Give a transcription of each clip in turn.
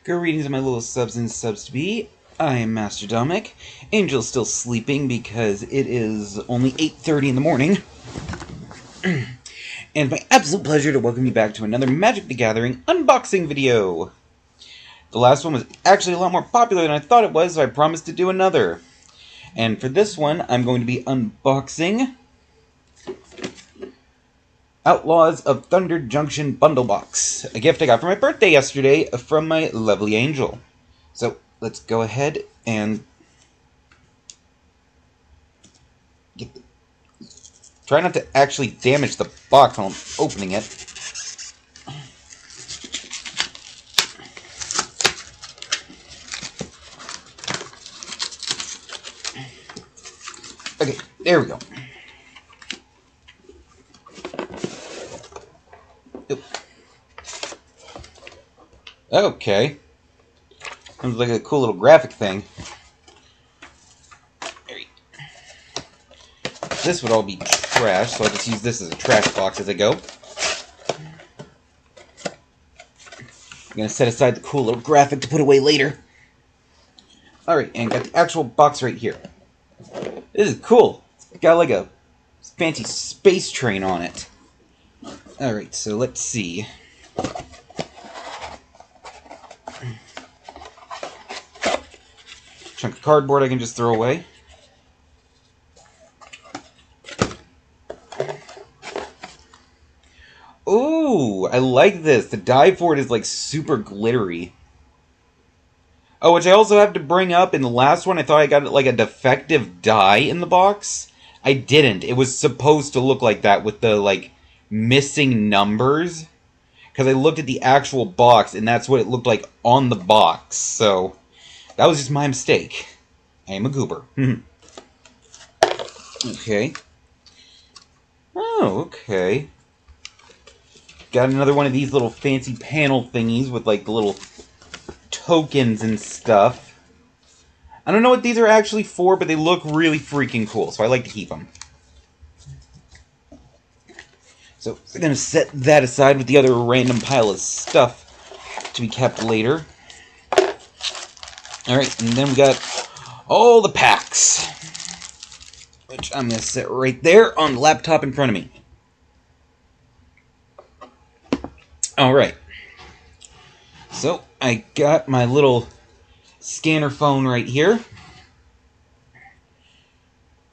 Greetings, my little subs and subs-to-be. I am Master Dominic. Angel's still sleeping because it is only 8:30 in the morning. And it's my absolute pleasure to welcome you back to another Magic the Gathering unboxing video. The last one was actually a lot more popular than I thought it was, so I promised to do another. And for this one, I'm going to be unboxing Outlaws of Thunder Junction Bundle Box, a gift I got for my birthday yesterday from my lovely Angel. So, let's go ahead and try not to actually damage the box while I'm opening it. Okay, there we go. Okay. Sounds like a cool little graphic thing. This would all be trash, so I'll just use this as a trash box as I go. I'm going to set aside the cool little graphic to put away later. Alright, and got the actual box right here. This is cool. It's got like a fancy space train on it. Alright, so let's see. Chunk of cardboard I can just throw away. Ooh, I like this. The die for it is like super glittery. Oh, which I also have to bring up, in the last one I thought I got like a defective die in the box. I didn't. It was supposed to look like that with the like missing numbers. Because I looked at the actual box and that's what it looked like on the box. So, that was just my mistake. I am a goober. Okay. Oh, okay. Got another one of these little fancy panel thingies with like the little tokens and stuff. I don't know what these are actually for, but they look really freaking cool, so I like to keep them. So we're going to set that aside with the other random pile of stuff to be kept later. Alright, and then we got all the packs, which I'm going to set right there on the laptop in front of me. Alright, so I got my little scanner phone right here.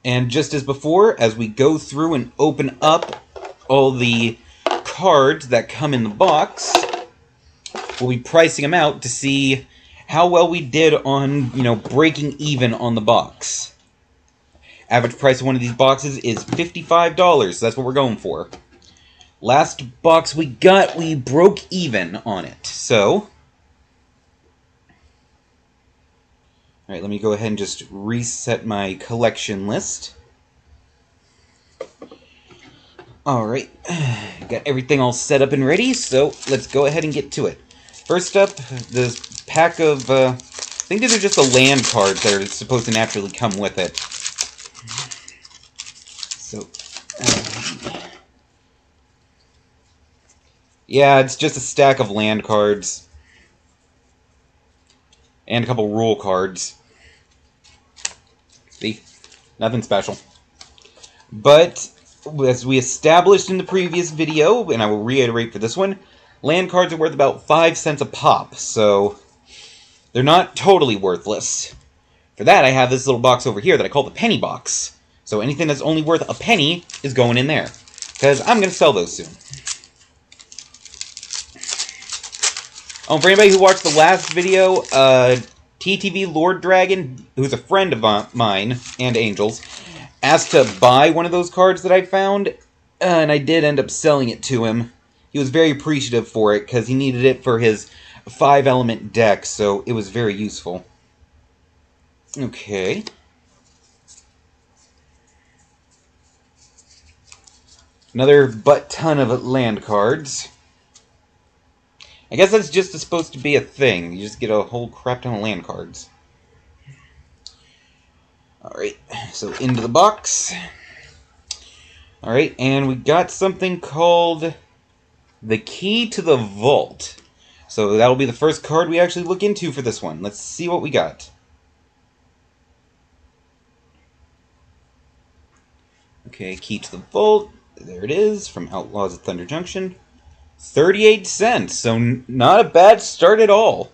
And just as before, as we go through and open up all the cards that come in the box, we'll be pricing them out to see how well we did on, breaking even on the box. Average price of one of these boxes is $55, so that's what we're going for. Last box we got, we broke even on it, so... Alright, let me go ahead and just reset my collection list. Alright, got everything all set up and ready, so let's go ahead and get to it. First up, this pack of, I think these are just the land cards that are supposed to naturally come with it. So, yeah, it's just a stack of land cards. And a couple rule cards. See? Nothing special. But, as we established in the previous video, and I will reiterate for this one, land cards are worth about 5 cents a pop, so they're not totally worthless. For that, I have this little box over here that I call the penny box. So anything that's only worth a penny is going in there, because I'm going to sell those soon. Oh, for anybody who watched the last video, TTV Lord Dragon, who's a friend of mine, and Angel's, asked to buy one of those cards that I found, and I did end up selling it to him. He was very appreciative for it, because he needed it for his 5-element deck, so it was very useful. Okay. Another butt-ton of land cards. I guess that's just supposed to be a thing. You just get a whole crap ton of land cards. Alright, so into the box. Alright, and we got something called the Key to the Vault, So that'll be the first card we actually look into for this one. Let's see what we got. Okay, Key to the Vault. There it is, from Outlaws at Thunder Junction. 38 cents, so not a bad start at all.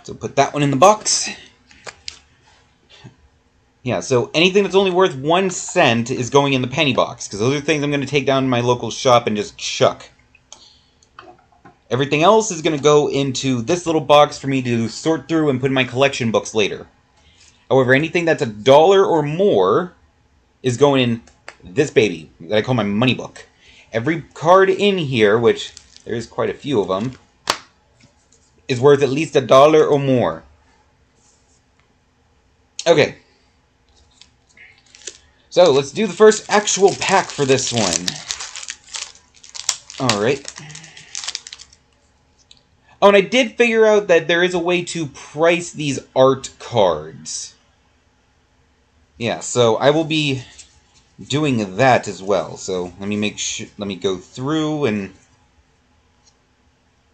So put that one in the box. Yeah, so anything that's only worth 1 cent is going in the penny box, because those are things I'm going to take down to my local shop and just chuck. Everything else is going to go into this little box for me to sort through and put in my collection books later. However, anything that's $1 or more is going in this baby that I call my money book. Every card in here, which there is quite a few of them, is worth at least $1 or more. Okay. So, let's do the first actual pack for this one. Alright. Oh, and I did figure out that there is a way to price these art cards. Yeah, so I will be doing that as well. So let me go through, and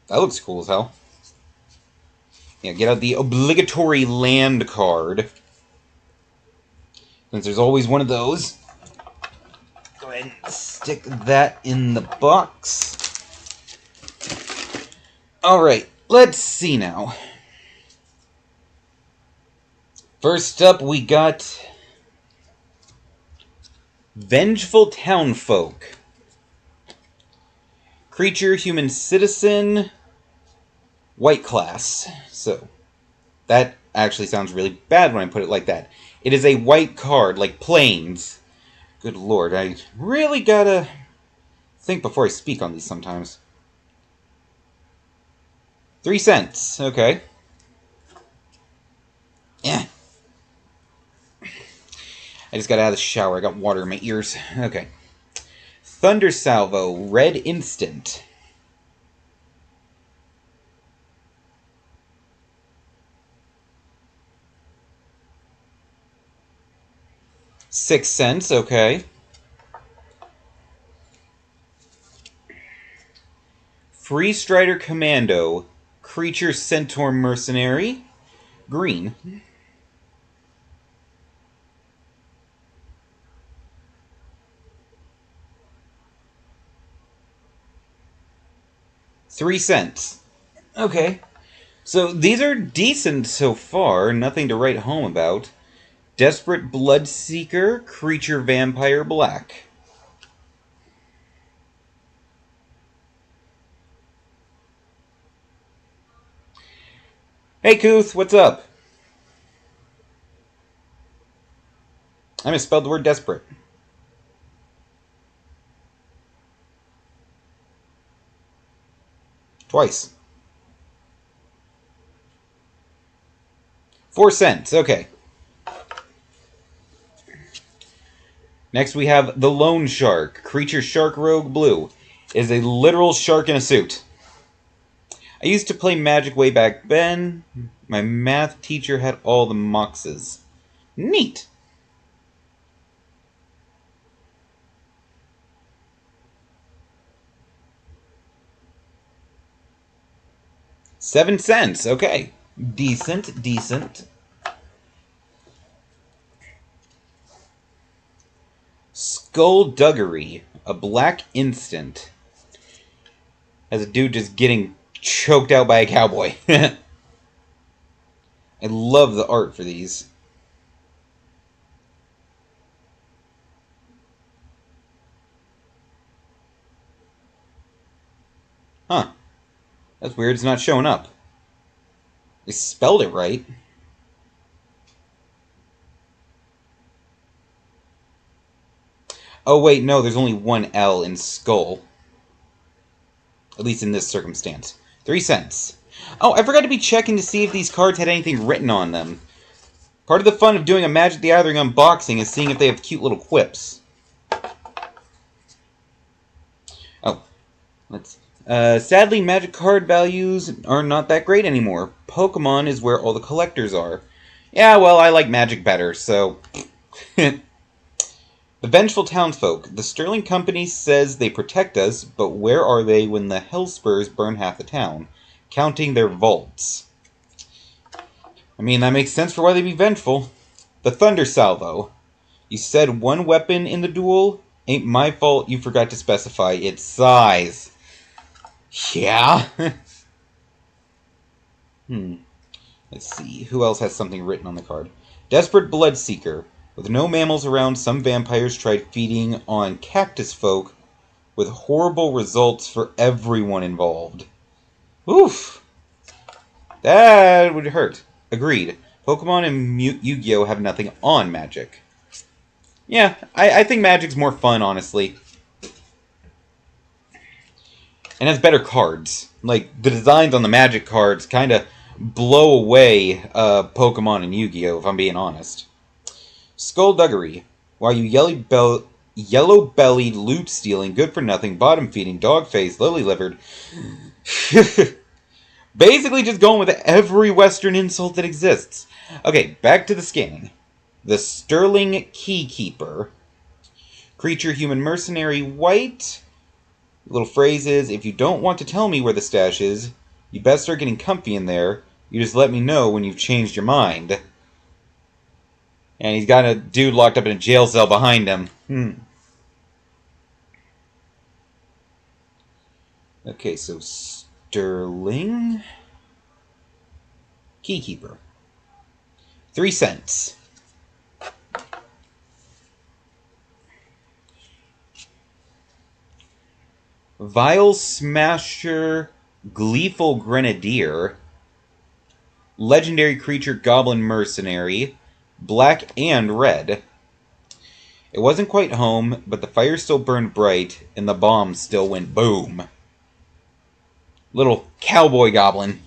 that looks cool as hell. Yeah, get out the obligatory land card, since there's always one of those. Go ahead and stick that in the box. Alright, let's see now. First up, we got Vengeful Townfolk. Creature, human citizen, white class. So, that actually sounds really bad when I put it like that. It is a white card, like planes. Good lord, I really gotta think before I speak on these sometimes. 3 cents, okay. Yeah. I just got out of the shower. I got water in my ears. Okay. Thunder Salvo, red instant. $6, okay. Free Strider Commando, creature centaur mercenary, green. $3. Okay. So these are decent so far, nothing to write home about. Desperate Bloodseeker, creature vampire black. Hey Kooth, what's up? I misspelled the word desperate. Twice. 4 cents, okay. Next we have the Lone Shark. Creature Shark Rogue Blue. Is a literal shark in a suit. I used to play Magic way back then. My math teacher had all the moxes. Neat. $7, okay. Decent, decent. Skullduggery, a black instant. As a dude just getting choked out by a cowboy. I love the art for these. Huh. That's weird, it's not showing up. They spelled it right. Oh wait, no, there's only one L in skull. At least in this circumstance. 3 cents. Oh, I forgot to be checking to see if these cards had anything written on them. Part of the fun of doing a Magic the Gathering unboxing is seeing if they have cute little quips. Oh, let's... sadly, Magic card values are not that great anymore. Pokemon is where all the collectors are. Yeah, well, I like Magic better, so... The vengeful townsfolk. The Sterling Company says they protect us, but where are they when the Hellspurs burn half the town? Counting their vaults. I mean, that makes sense for why they'd be vengeful. The Thunder Salvo. You said one weapon in the duel? Ain't my fault you forgot to specify its size. Yeah? Let's see. Who else has something written on the card? Desperate Bloodseeker. With no mammals around, some vampires tried feeding on cactus folk with horrible results for everyone involved. Oof. That would hurt. Agreed. Pokemon and Yu-Gi-Oh! Have nothing on Magic. Yeah, I think Magic's more fun, honestly. And has better cards. Like, the designs on the Magic cards kind of blow away Pokemon and Yu-Gi-Oh! If I'm being honest. Skullduggery. Why you yellow-bellied, loot-stealing, good-for-nothing, bottom-feeding, dog-faced, lily-livered... Basically just going with every Western insult that exists. Okay, back to the scanning. The Sterling Keykeeper. Creature, human mercenary, white. Little phrases. If you don't want to tell me where the stash is, you best start getting comfy in there. You just let me know when you've changed your mind. And he's got a dude locked up in a jail cell behind him. Okay, so Sterling Keykeeper. 3 cents. Vile Smasher, Gleeful Grenadier, Legendary Creature Goblin Mercenary, black and red. It wasn't quite home, but the fire still burned bright, and the bomb still went boom. Little cowboy goblin.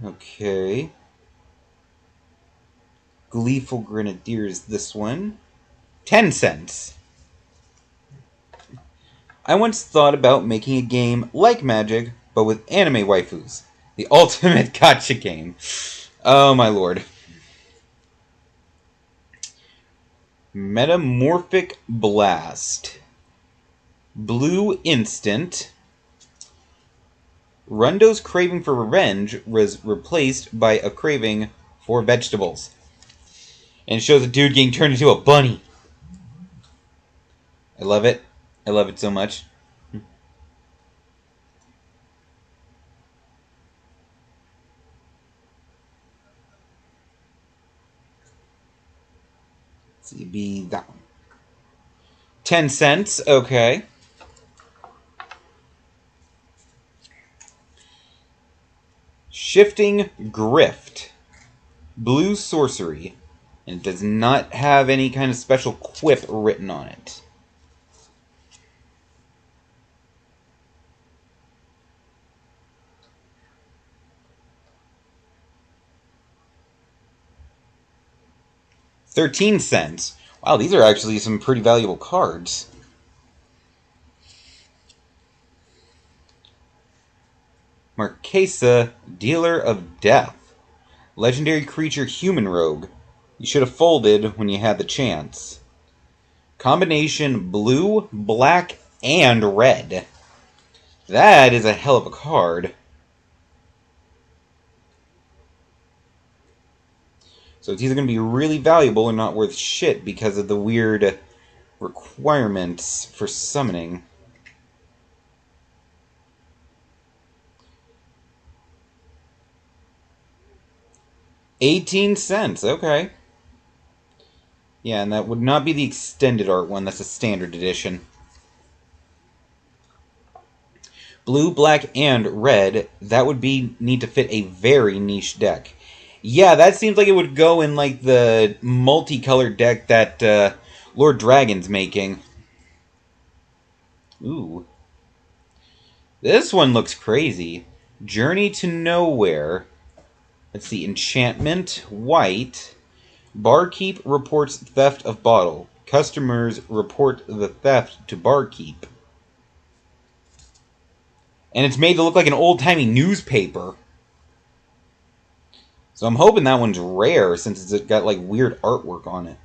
Okay. Gleeful Grenadier is this one. 10 cents. I once thought about making a game like Magic, but with anime waifus. The ultimate gotcha game. Oh my lord. Metamorphic Blast. Blue Instant. Rundo's craving for revenge was replaced by a craving for vegetables. And it shows a dude getting turned into a bunny. I love it. I love it so much. So it'd be that one. 10 cents, okay. Shifting Grift. Blue Sorcery. And it does not have any kind of special quip written on it. $0.13. Wow, these are actually some pretty valuable cards. Marquesa, Dealer of Death. Legendary creature Human Rogue. You should have folded when you had the chance. Combination blue, black, and red. That is a hell of a card. So it's either going to be really valuable or not worth shit because of the weird requirements for summoning. $0.18, okay. Yeah, and that would not be the extended art one, that's a standard edition. Blue, black, and red, that would need to fit a very niche deck. Yeah, that seems like it would go in like the multicolored deck that Lord Dragon's making. Ooh. This one looks crazy. Journey to Nowhere. Let's see, enchantment, white. Barkeep reports theft of bottle. Customers report the theft to barkeep. And it's made to look like an old-timey newspaper. So I'm hoping that one's rare, since it's got, like, weird artwork on it.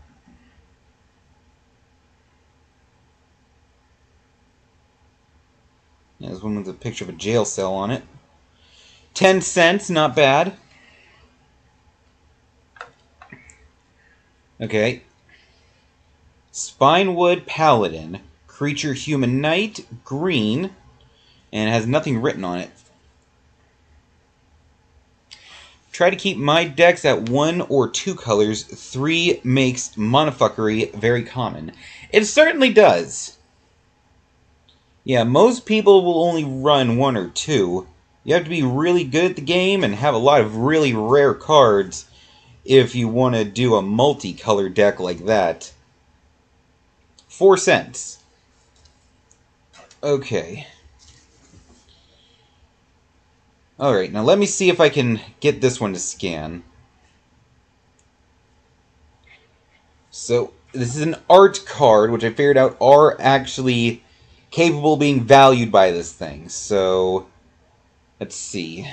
Yeah, this one with a picture of a jail cell on it. 10 cents, not bad. Okay. Spinewood Paladin. Creature Human Knight, green, and it has nothing written on it. Try to keep my decks at 1 or 2 colors. 3 makes monofuckery very common. It certainly does. Yeah, most people will only run 1 or 2. You have to be really good at the game and have a lot of really rare cards if you want to do a multicolor deck like that. 4 cents. Okay. Alright, now let me see if I can get this one to scan. So, this is an art card, which I figured out are actually capable of being valued by this thing. So, let's see.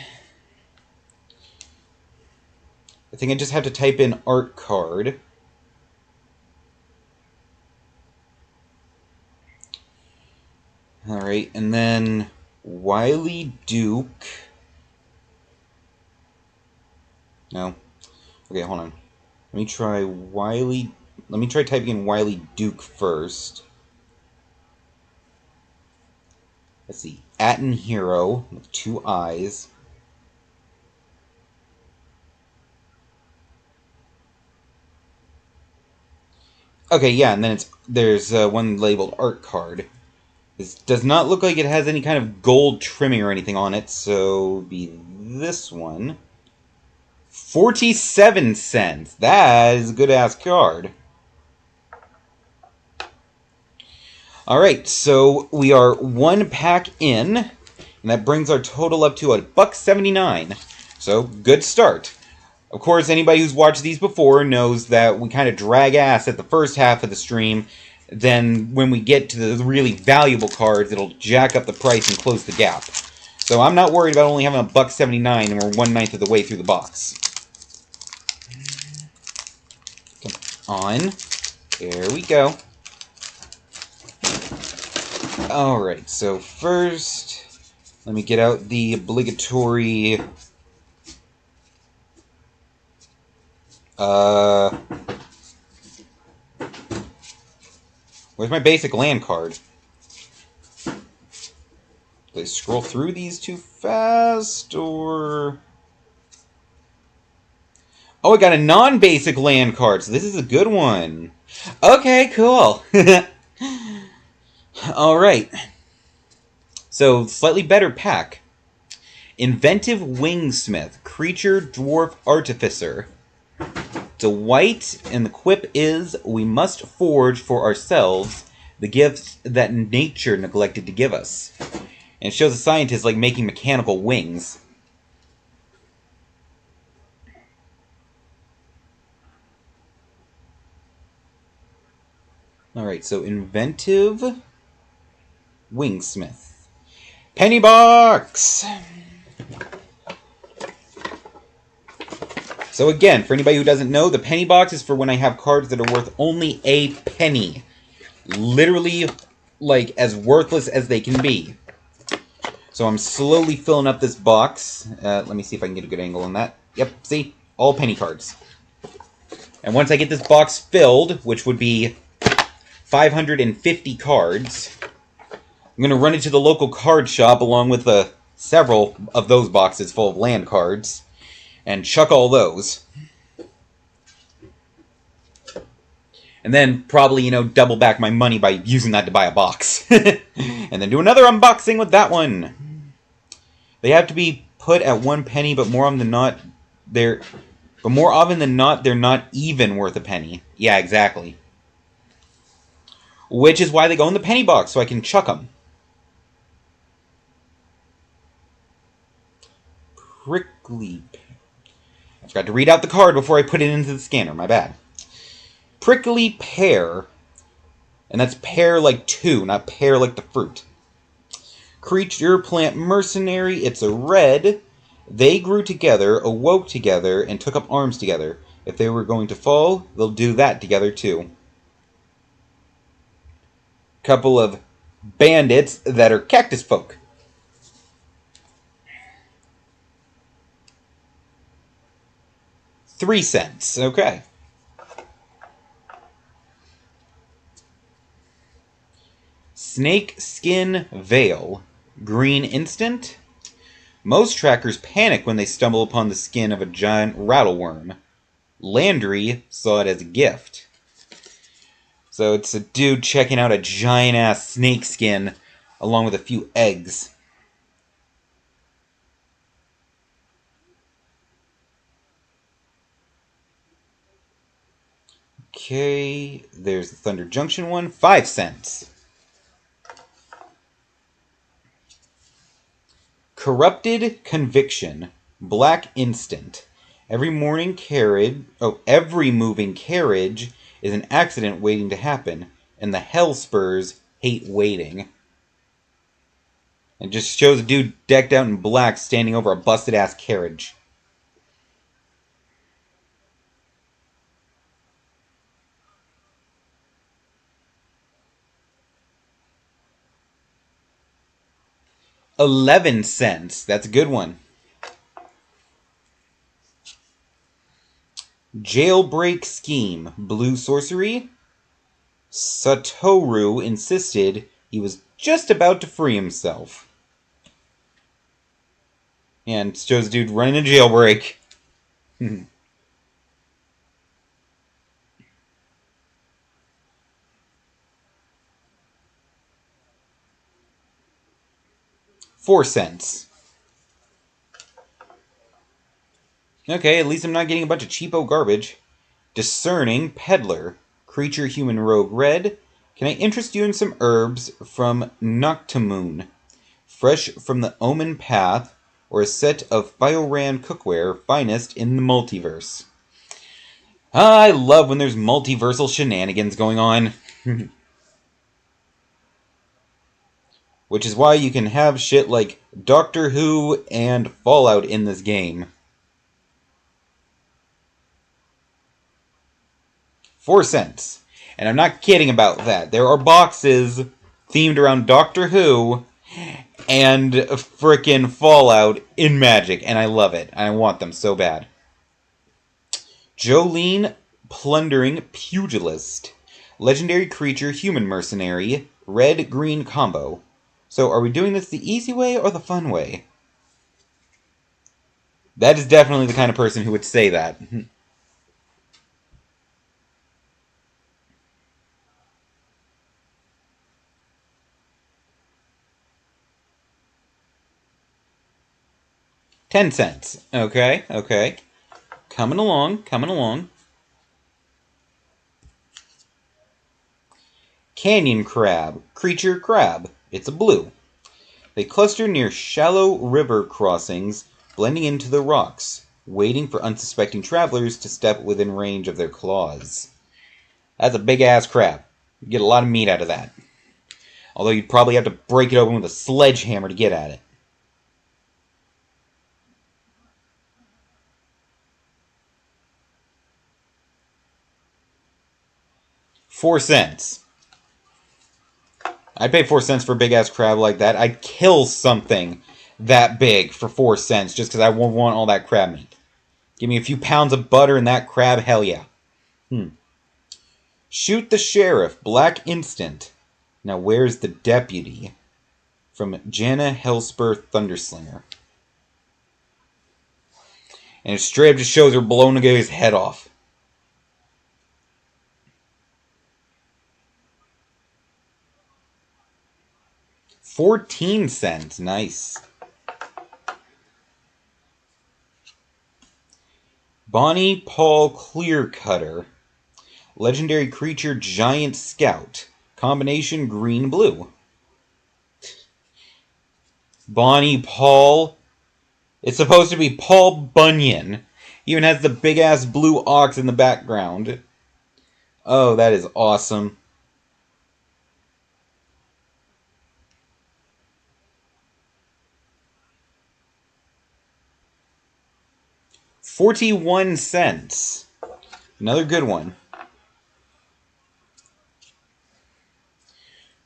I think I just have to type in art card. Alright, and then Wily Duke. No. Okay, hold on. Let me try typing in Wily Duke first. Let's see. Atten Hero with 2 eyes. Okay, yeah, and then there's one labeled art card. This does not look like it has any kind of gold trimming or anything on it, so be this one. 47 cents. That is a good-ass card. Alright, so we are 1 pack in, and that brings our total up to $1.79. So, good start. Of course, anybody who's watched these before knows that we kind of drag ass at the first half of the stream. Then, when we get to the really valuable cards, it'll jack up the price and close the gap. So I'm not worried about only having $1.79 and we're 1/9 of the way through the box. Come on. There we go. Alright, so first, let me get out the obligatory... Where's my basic land card? Did I scroll through these too fast, or... Oh, I got a non-basic land card, so this is a good one. Okay, cool. Alright. So, slightly better pack. Inventive Wingsmith. Creature Dwarf Artificer. It's a white, and the quip is, we must forge for ourselves the gifts that nature neglected to give us. And it shows a scientist like making mechanical wings. Alright, so Inventive Wingsmith. Penny Box! So again, for anybody who doesn't know, the penny box is for when I have cards that are worth only a penny. Literally, like, as worthless as they can be. So I'm slowly filling up this box. Let me see if I can get a good angle on that. Yep, see? All penny cards. And once I get this box filled, which would be 550 cards, I'm going to run into the local card shop along with several of those boxes full of land cards. And chuck all those. And then probably, double back my money by using that to buy a box. And then do another unboxing with that one. They have to be put at 1 penny, but more often than not, they're not even worth a penny. Yeah, exactly. Which is why they go in the penny box, so I can chuck them. Prickly. I forgot to read out the card before I put it into the scanner. My bad. Prickly Pear. And that's pear like 2, not pear like the fruit. Creature plant mercenary. It's a red. They grew together, awoke together, and took up arms together. If they were going to fall, they'll do that together too. Couple of bandits that are cactus folk. $0.03. Okay. Snake Skin Veil. Green instant. Most trackers panic when they stumble upon the skin of a giant rattleworm. Landry saw it as a gift. So it's a dude checking out a giant-ass snake skin along with a few eggs. Okay, there's the Thunder Junction one. $0.05. Corrupted Conviction. Black instant. Every moving carriage is an accident waiting to happen, and the Hellspurs hate waiting. It just shows a dude decked out in black standing over a busted-ass carriage. $0.11. That's a good one. Jailbreak Scheme. Blue sorcery. Satoru insisted he was just about to free himself. And shows a dude running a jailbreak. $0.04. Okay, at least I'm not getting a bunch of cheapo garbage. Discerning Peddler. Creature Human Rogue Red. Can I interest you in some herbs from Noctamoon? Fresh from the Omen Path, or a set of Bioran cookware finest in the multiverse. I love when there's multiversal shenanigans going on. Which is why you can have shit like Doctor Who and Fallout in this game. $0.04. And I'm not kidding about that. There are boxes themed around Doctor Who and frickin' Fallout in Magic, and I love it. I want them so bad. Jolene Plundering Pugilist. Legendary creature, human mercenary, red-green combo. So are we doing this the easy way or the fun way? That is definitely the kind of person who would say that. $0.10. Okay. Coming along. Canyon Crab. Creature crab. It's a blue. They cluster near shallow river crossings, blending into the rocks, waiting for unsuspecting travelers to step within range of their claws. That's a big-ass crab. You get a lot of meat out of that. Although you'd probably have to break it open with a sledgehammer to get at it. $0.04. I'd pay 4 cents for a big-ass crab like that. I'd kill something that big for 4 cents just because I won't want all that crab meat. Give me a few pounds of butter and that crab, hell yeah. Shoot the Sheriff, black instant. Now where's the deputy? From Janna Hellspur Thunderslinger. And it straight up just shows her blowing a guy's head off. $0.14. Nice. Bonnie Paul Clearcutter. Legendary creature Giant Scout. Combination green-blue. Bonnie Paul. It's supposed to be Paul Bunyan. Even has the big-ass blue ox in the background. Oh, that is awesome. 41 cents. Another good one.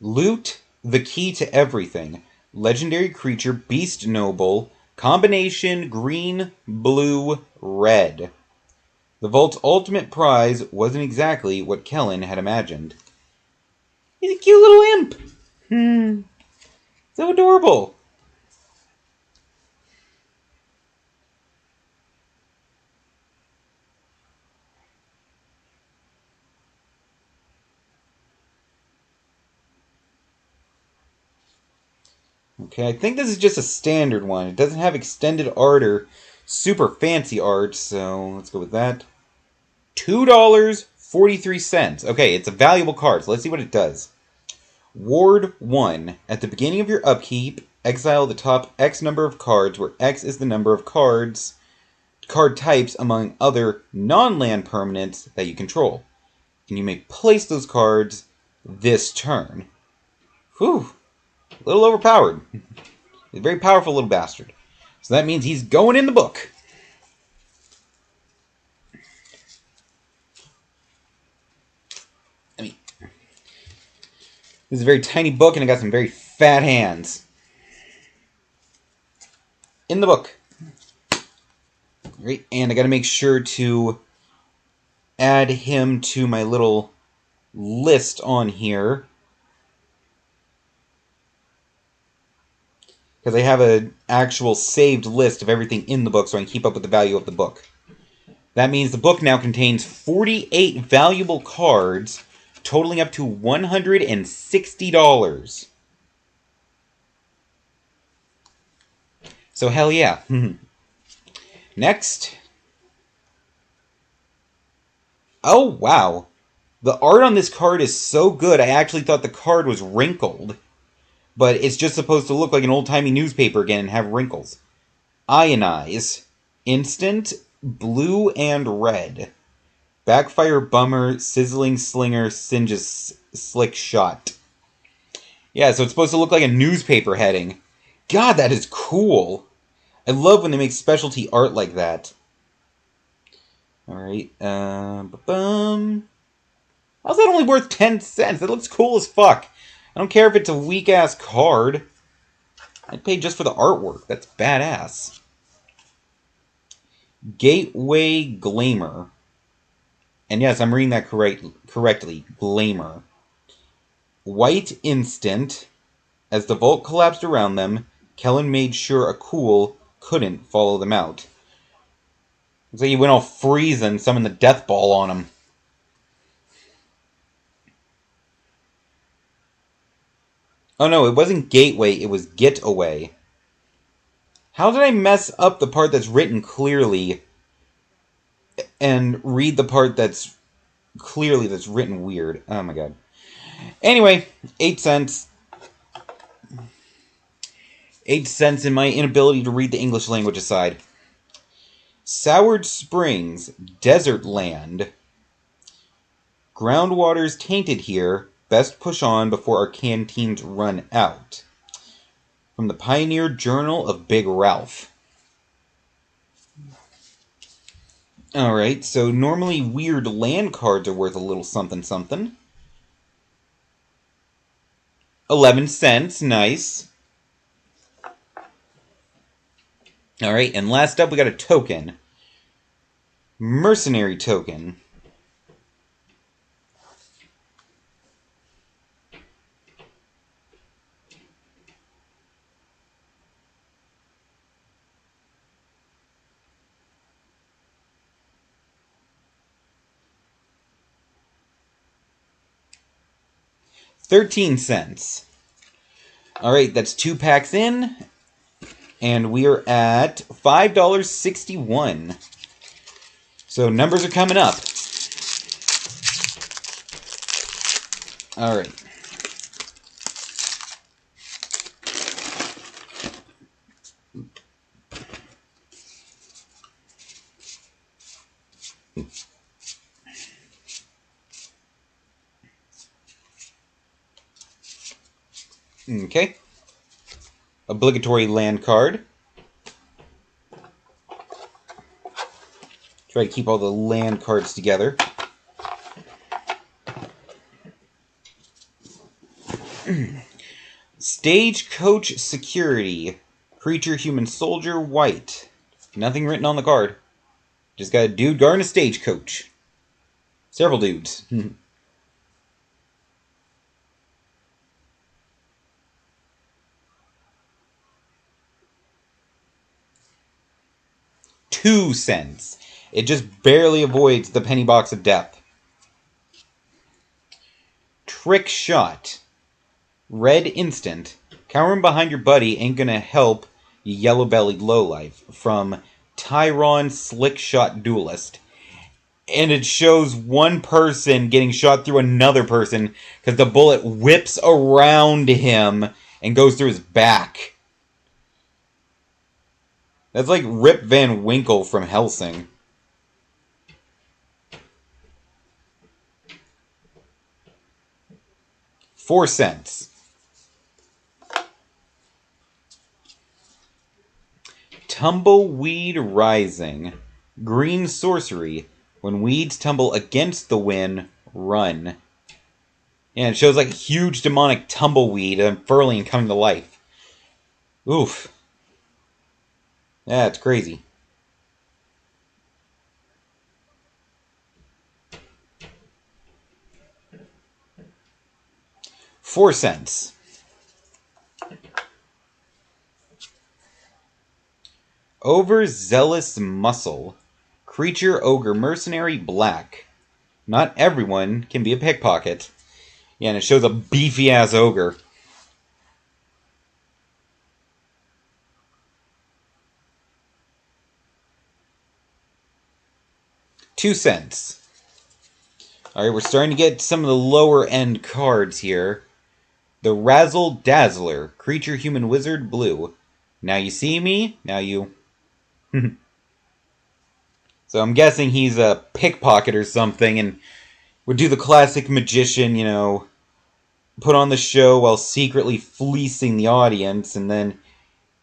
Loot, the key to everything. Legendary creature, beast noble. Combination green, blue, red. The vault's ultimate prize wasn't exactly what Kellen had imagined. He's a cute little imp. So adorable. Okay, I think this is just a standard one. It doesn't have extended art or super fancy art, so let's go with that. $2.43. Okay, it's a valuable card, so let's see what it does. Ward 1. At the beginning of your upkeep, exile the top X number of cards, where X is the number of card types among other non-land permanents that you control. And you may place those cards this turn. Whew. A little overpowered. He's a very powerful little bastard. So that means he's going in the book. I mean, this is a very tiny book, and I got some very fat hands. In the book. Great, and I got to make sure to add him to my little list on here. Because I have an actual saved list of everything in the book so I can keep up with the value of the book. That means the book now contains 48 valuable cards, totaling up to $160. So hell yeah. Next. Oh, wow. The art on this card is so good, I actually thought the card was wrinkled. But it's just supposed to look like an old-timey newspaper again and have wrinkles. Ionize. Instant, blue and red. Backfire bummer, sizzling slinger, singes slick shot. Yeah, so it's supposed to look like a newspaper heading. God, that is cool. I love when they make specialty art like that. Alright, how's that only worth 10 cents? That looks cool as fuck. I don't care if it's a weak-ass card. I'd pay just for the artwork. That's badass. Gateway Glamour. And yes, I'm reading that correctly. Glamour. White instant. As the vault collapsed around them, Kellen made sure a cool couldn't follow them out. Looks like he went all freeze and summoned the death ball on him. Oh no, it wasn't gateway, it was get away. How did I mess up the part that's written clearly and read the part that's clearly that's written weird? Oh my god. Anyway, 8 cents. 8 cents in my inability to read the English language aside. Soured Springs, Desert Land. Groundwater's tainted here. Best push on before our canteens run out. From the Pioneer Journal of Big Ralph. Alright, so normally weird land cards are worth a little something something. 11 cents, nice. Alright, and last up we got a token. Mercenary token. $0.13. Alright, that's 2 packs in. And we are at $5.61. So numbers are coming up. Alright. Okay. Obligatory land card. Try to keep all the land cards together. Stagecoach Security. Creature, human, soldier, white. Nothing written on the card. Just got a dude guarding a stagecoach. Several dudes. 2 cents. It just barely avoids the penny box of death. Trick Shot. Red instant. Cowering behind your buddy ain't gonna help, you yellow-bellied lowlife. From Tyron Slick Shot Duelist. And it shows one person getting shot through another person because the bullet whips around him and goes through his back. That's like Rip Van Winkle from Hellsing. $0.04. Tumbleweed Rising. Green sorcery. When weeds tumble against the wind, run. And it shows like a huge demonic tumbleweed unfurling and coming to life. Oof. That's crazy. $0.04. Overzealous Muscle. Creature, ogre, mercenary, black. Not everyone can be a pickpocket. Yeah, and it shows a beefy-ass ogre. $0.02. Alright, we're starting to get some of the lower-end cards here. The Razzle Dazzler. Creature, human, wizard, blue. Now you see me, now you... So I'm guessing he's a pickpocket or something, and would do the classic magician, you know, put on the show while secretly fleecing the audience, and then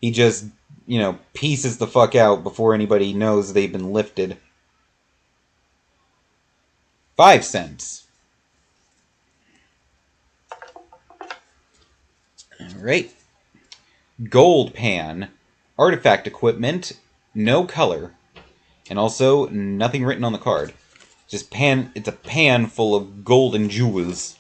he just, you know, pieces the fuck out before anybody knows they've been lifted. $0.05. Alright. Gold Pan. Artifact equipment. No color. And also, nothing written on the card. Just pan. It's a pan full of golden jewels.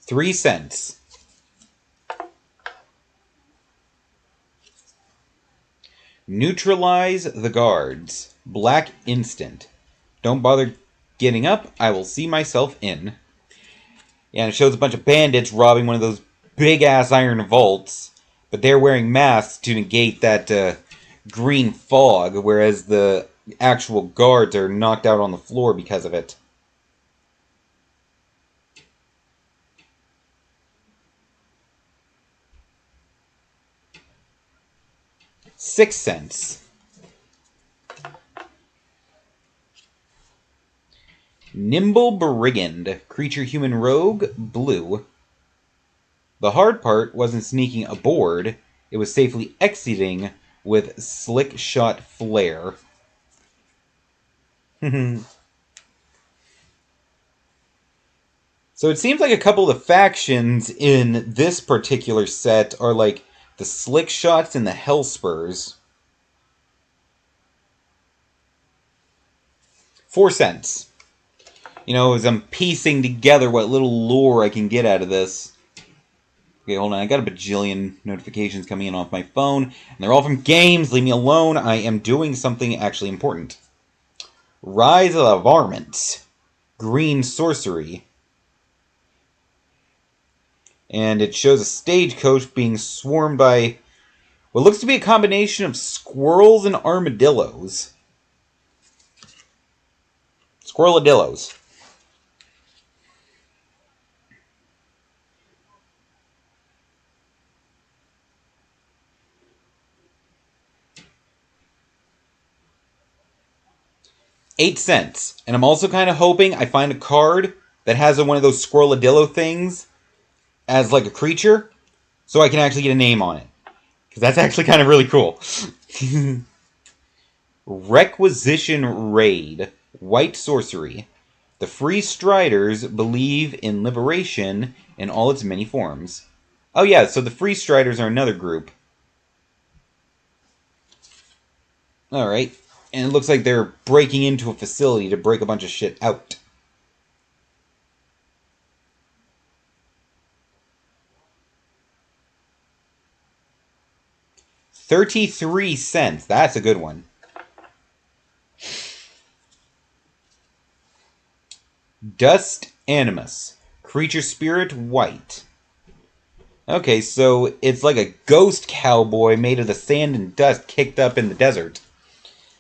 $0.03. Neutralize the guards. Black instant. Don't bother getting up. I will see myself in. Yeah, and it shows a bunch of bandits robbing one of those big-ass iron vaults, but they're wearing masks to negate that green fog, whereas the actual guards are knocked out on the floor because of it. $0.06. Nimble Brigand. Creature, human, rogue, blue. The hard part wasn't sneaking aboard, it was safely exiting with Slick Shot Flare. So it seems like a couple of the factions in this particular set are like the Slick Shots and the Hellspurs. $0.04. You know, as I'm piecing together what little lore I can get out of this. Okay, hold on. I got a bajillion notifications coming in off my phone, and they're all from games. Leave me alone. I am doing something actually important. Rise of the Varmint. Green sorcery. And it shows a stagecoach being swarmed by what looks to be a combination of squirrels and armadillos. Squirreladillos. $0.08. And I'm also kind of hoping I find a card that has one of those squirreladillo things as like a creature, so I can actually get a name on it. Because that's actually kind of really cool. Requisition Raid. White sorcery. The Free Striders believe in liberation in all its many forms. Oh yeah, so the Free Striders are another group. Alright. And it looks like they're breaking into a facility to break a bunch of shit out. $0.33. That's a good one. Dust Animus. Creature Spirit White. Okay, so it's like a ghost cowboy made of the sand and dust kicked up in the desert.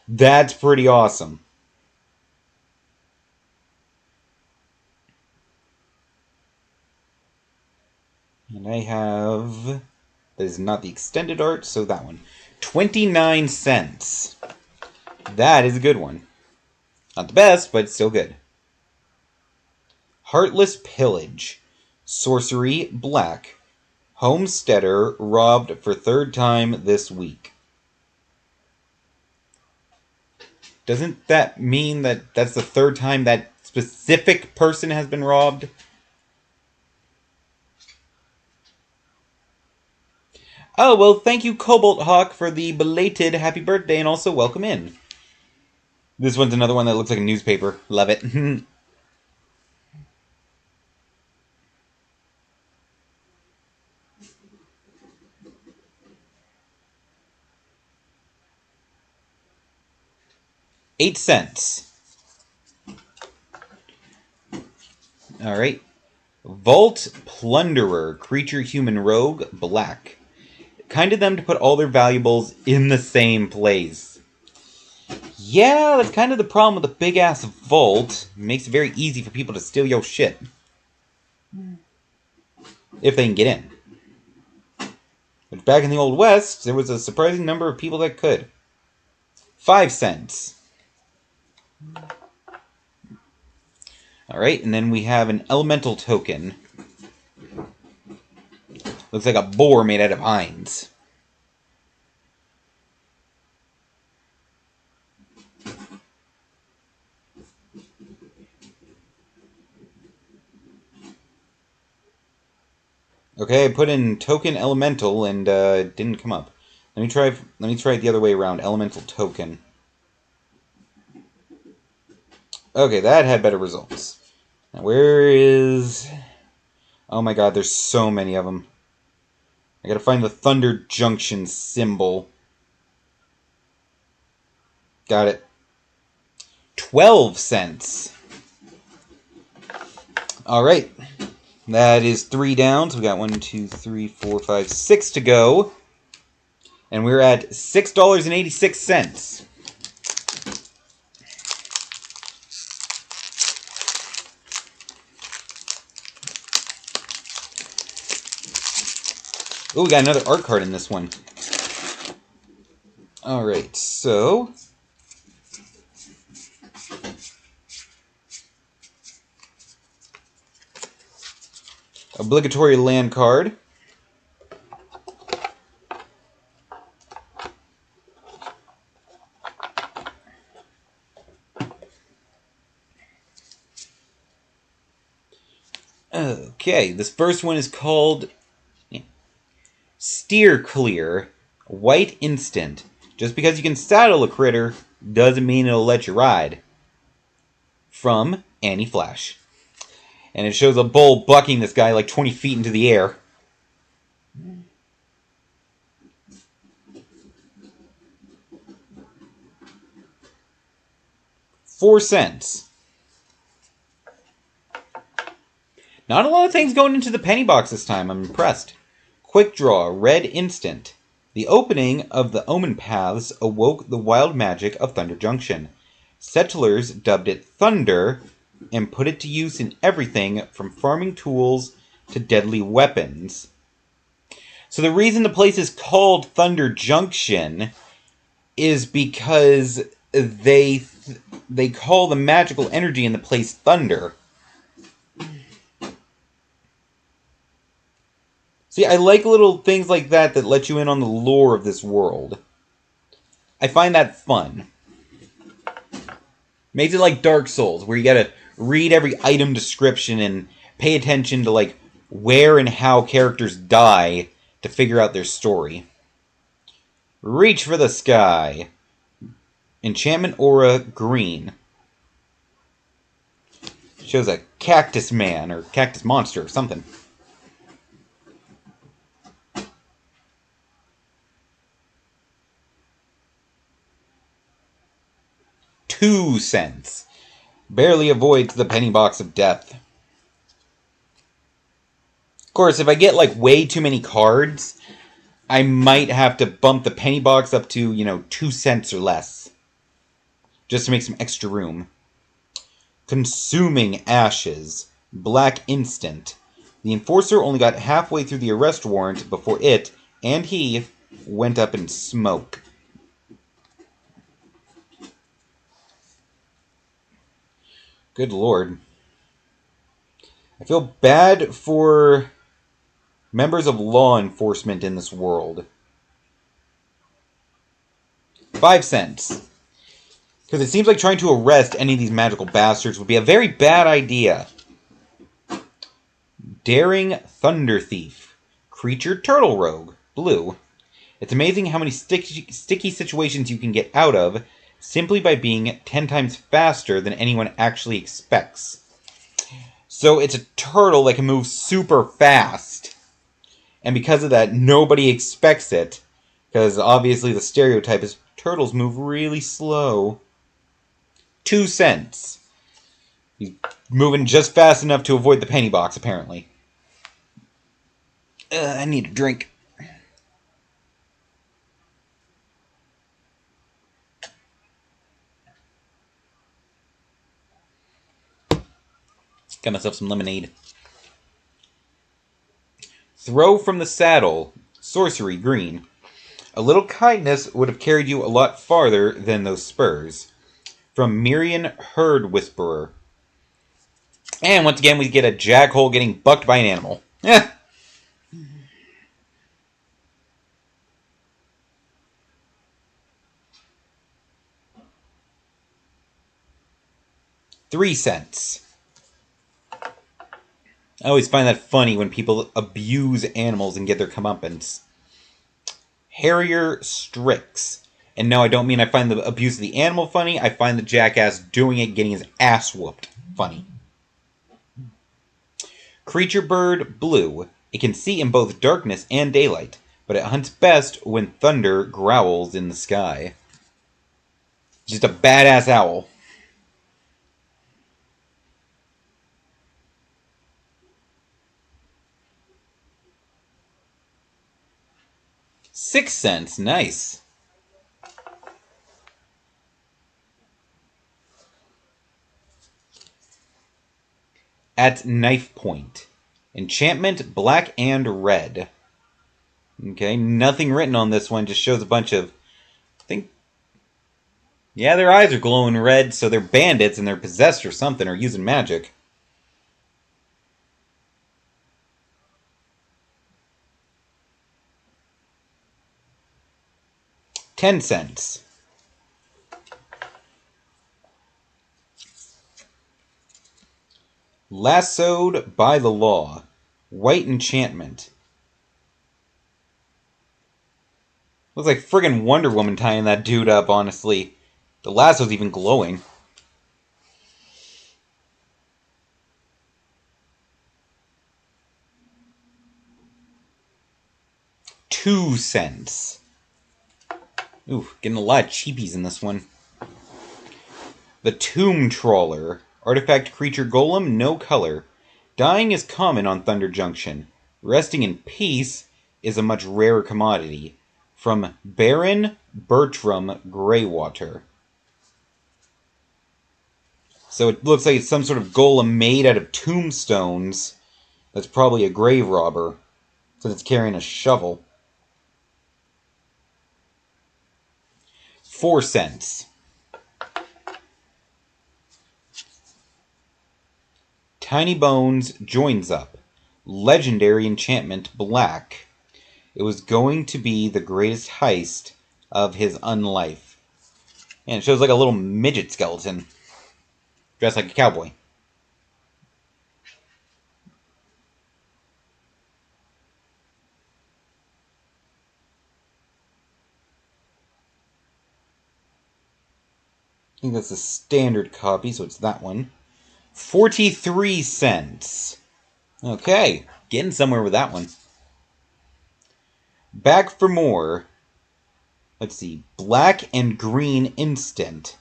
That's pretty awesome. And I have... that is not the extended art, so that one. 29 cents. That is a good one. Not the best, but still good. Heartless Pillage. Sorcery, black. Homesteader robbed for third time this week. Doesn't that mean that that's the third time that specific person has been robbed? Oh, well, thank you, Cobalt Hawk, for the belated happy birthday, and also welcome in. This one's another one that looks like a newspaper. Love it. 8 cents. Alright. Vault Plunderer, creature human rogue, black. Kind of them to put all their valuables in the same place. Yeah, that's kind of the problem with a big-ass vault. It makes it very easy for people to steal your shit. If they can get in. But back in the Old West, there was a surprising number of people that could. 5 cents. Alright, and then we have an elemental token. Looks like a boar made out of hinds. Okay, I put in token elemental and it didn't come up. Let me try it the other way around. Elemental token. Okay, that had better results. Now where is... oh my god, there's so many of them. I gotta find the Thunder Junction symbol. Got it. 12 cents. Alright. That is 3 down. So we got 1, 2, 3, 4, 5, 6 to go. And we're at $6.86. Oh, we got another art card in this one. Alright, so... obligatory land card. Okay, this first one is called Steer Clear, White Instant. Just because you can saddle a critter doesn't mean it'll let you ride. From Annie Flash. And it shows a bull bucking this guy like 20 feet into the air. $0.04. Not a lot of things going into the penny box this time. I'm impressed. Quick Draw, Red Instant. The opening of the Omen Paths awoke the wild magic of Thunder Junction. Settlers dubbed it Thunder and put it to use in everything from farming tools to deadly weapons. So the reason the place is called Thunder Junction is because they call the magical energy in the place thunder. See, I like little things like that that let you in on the lore of this world. I find that fun. Makes it like Dark Souls, where you gotta read every item description and pay attention to, like, where and how characters die to figure out their story. Reach for the sky. Enchantment aura green. Shows a cactus man or cactus monster or something. $0.02. Barely avoids the penny box of death. Of course, if I get, like, way too many cards, I might have to bump the penny box up to, 2 cents or less. Just to make some extra room. Consuming Ashes. Black Instant. The Enforcer only got halfway through the arrest warrant before it, and he, went up in smoke. Good lord. I feel bad for members of law enforcement in this world. 5 cents. Because it seems like trying to arrest any of these magical bastards would be a very bad idea. Daring Thunder Thief. Creature Turtle Rogue. Blue. It's amazing how many sticky situations you can get out of simply by being 10 times faster than anyone actually expects. So it's a turtle that can move super fast. And because of that, nobody expects it. Because obviously the stereotype is turtles move really slow. 2 cents. He's moving just fast enough to avoid the penny box, apparently. I need a drink. Got myself some lemonade. Throw from the saddle. Sorcery green. A little kindness would have carried you a lot farther than those spurs. From Mirian Herd Whisperer. And once again, we get a jackhole getting bucked by an animal. 3 cents. I always find that funny when people abuse animals and get their comeuppance. Harrier Strix. And no, I don't mean I find the abuse of the animal funny. I find the jackass doing it, getting his ass whooped, funny. Creature Bird Blue. It can see in both darkness and daylight, but it hunts best when thunder growls in the sky. Just a badass owl. $0.06. Nice. At knife point. Enchantment black and red. Okay, nothing written on this one, just shows a bunch of... Yeah, their eyes are glowing red, so they're bandits and they're possessed or something, or using magic. $0.10. Lassoed by the law. White enchantment. Looks like friggin' Wonder Woman tying that dude up, honestly. The lasso's even glowing. $0.02. Ooh, getting a lot of cheapies in this one. The Tomb Trawler. Artifact creature golem, no color. Dying is common on Thunder Junction. Resting in peace is a much rarer commodity. From Baron Bertram Greywater. So it looks like it's some sort of golem made out of tombstones. That's probably a grave robber, since it's carrying a shovel. 4 cents. Tiny Bones joins up. Legendary enchantment black. It was going to be the greatest heist of his unlife. And it shows like a little midget skeleton. Dressed like a cowboy. I think that's a standard copy, so it's that one. 43 cents. Okay, getting somewhere with that one. Back for more. Let's see. Black and Green Instant.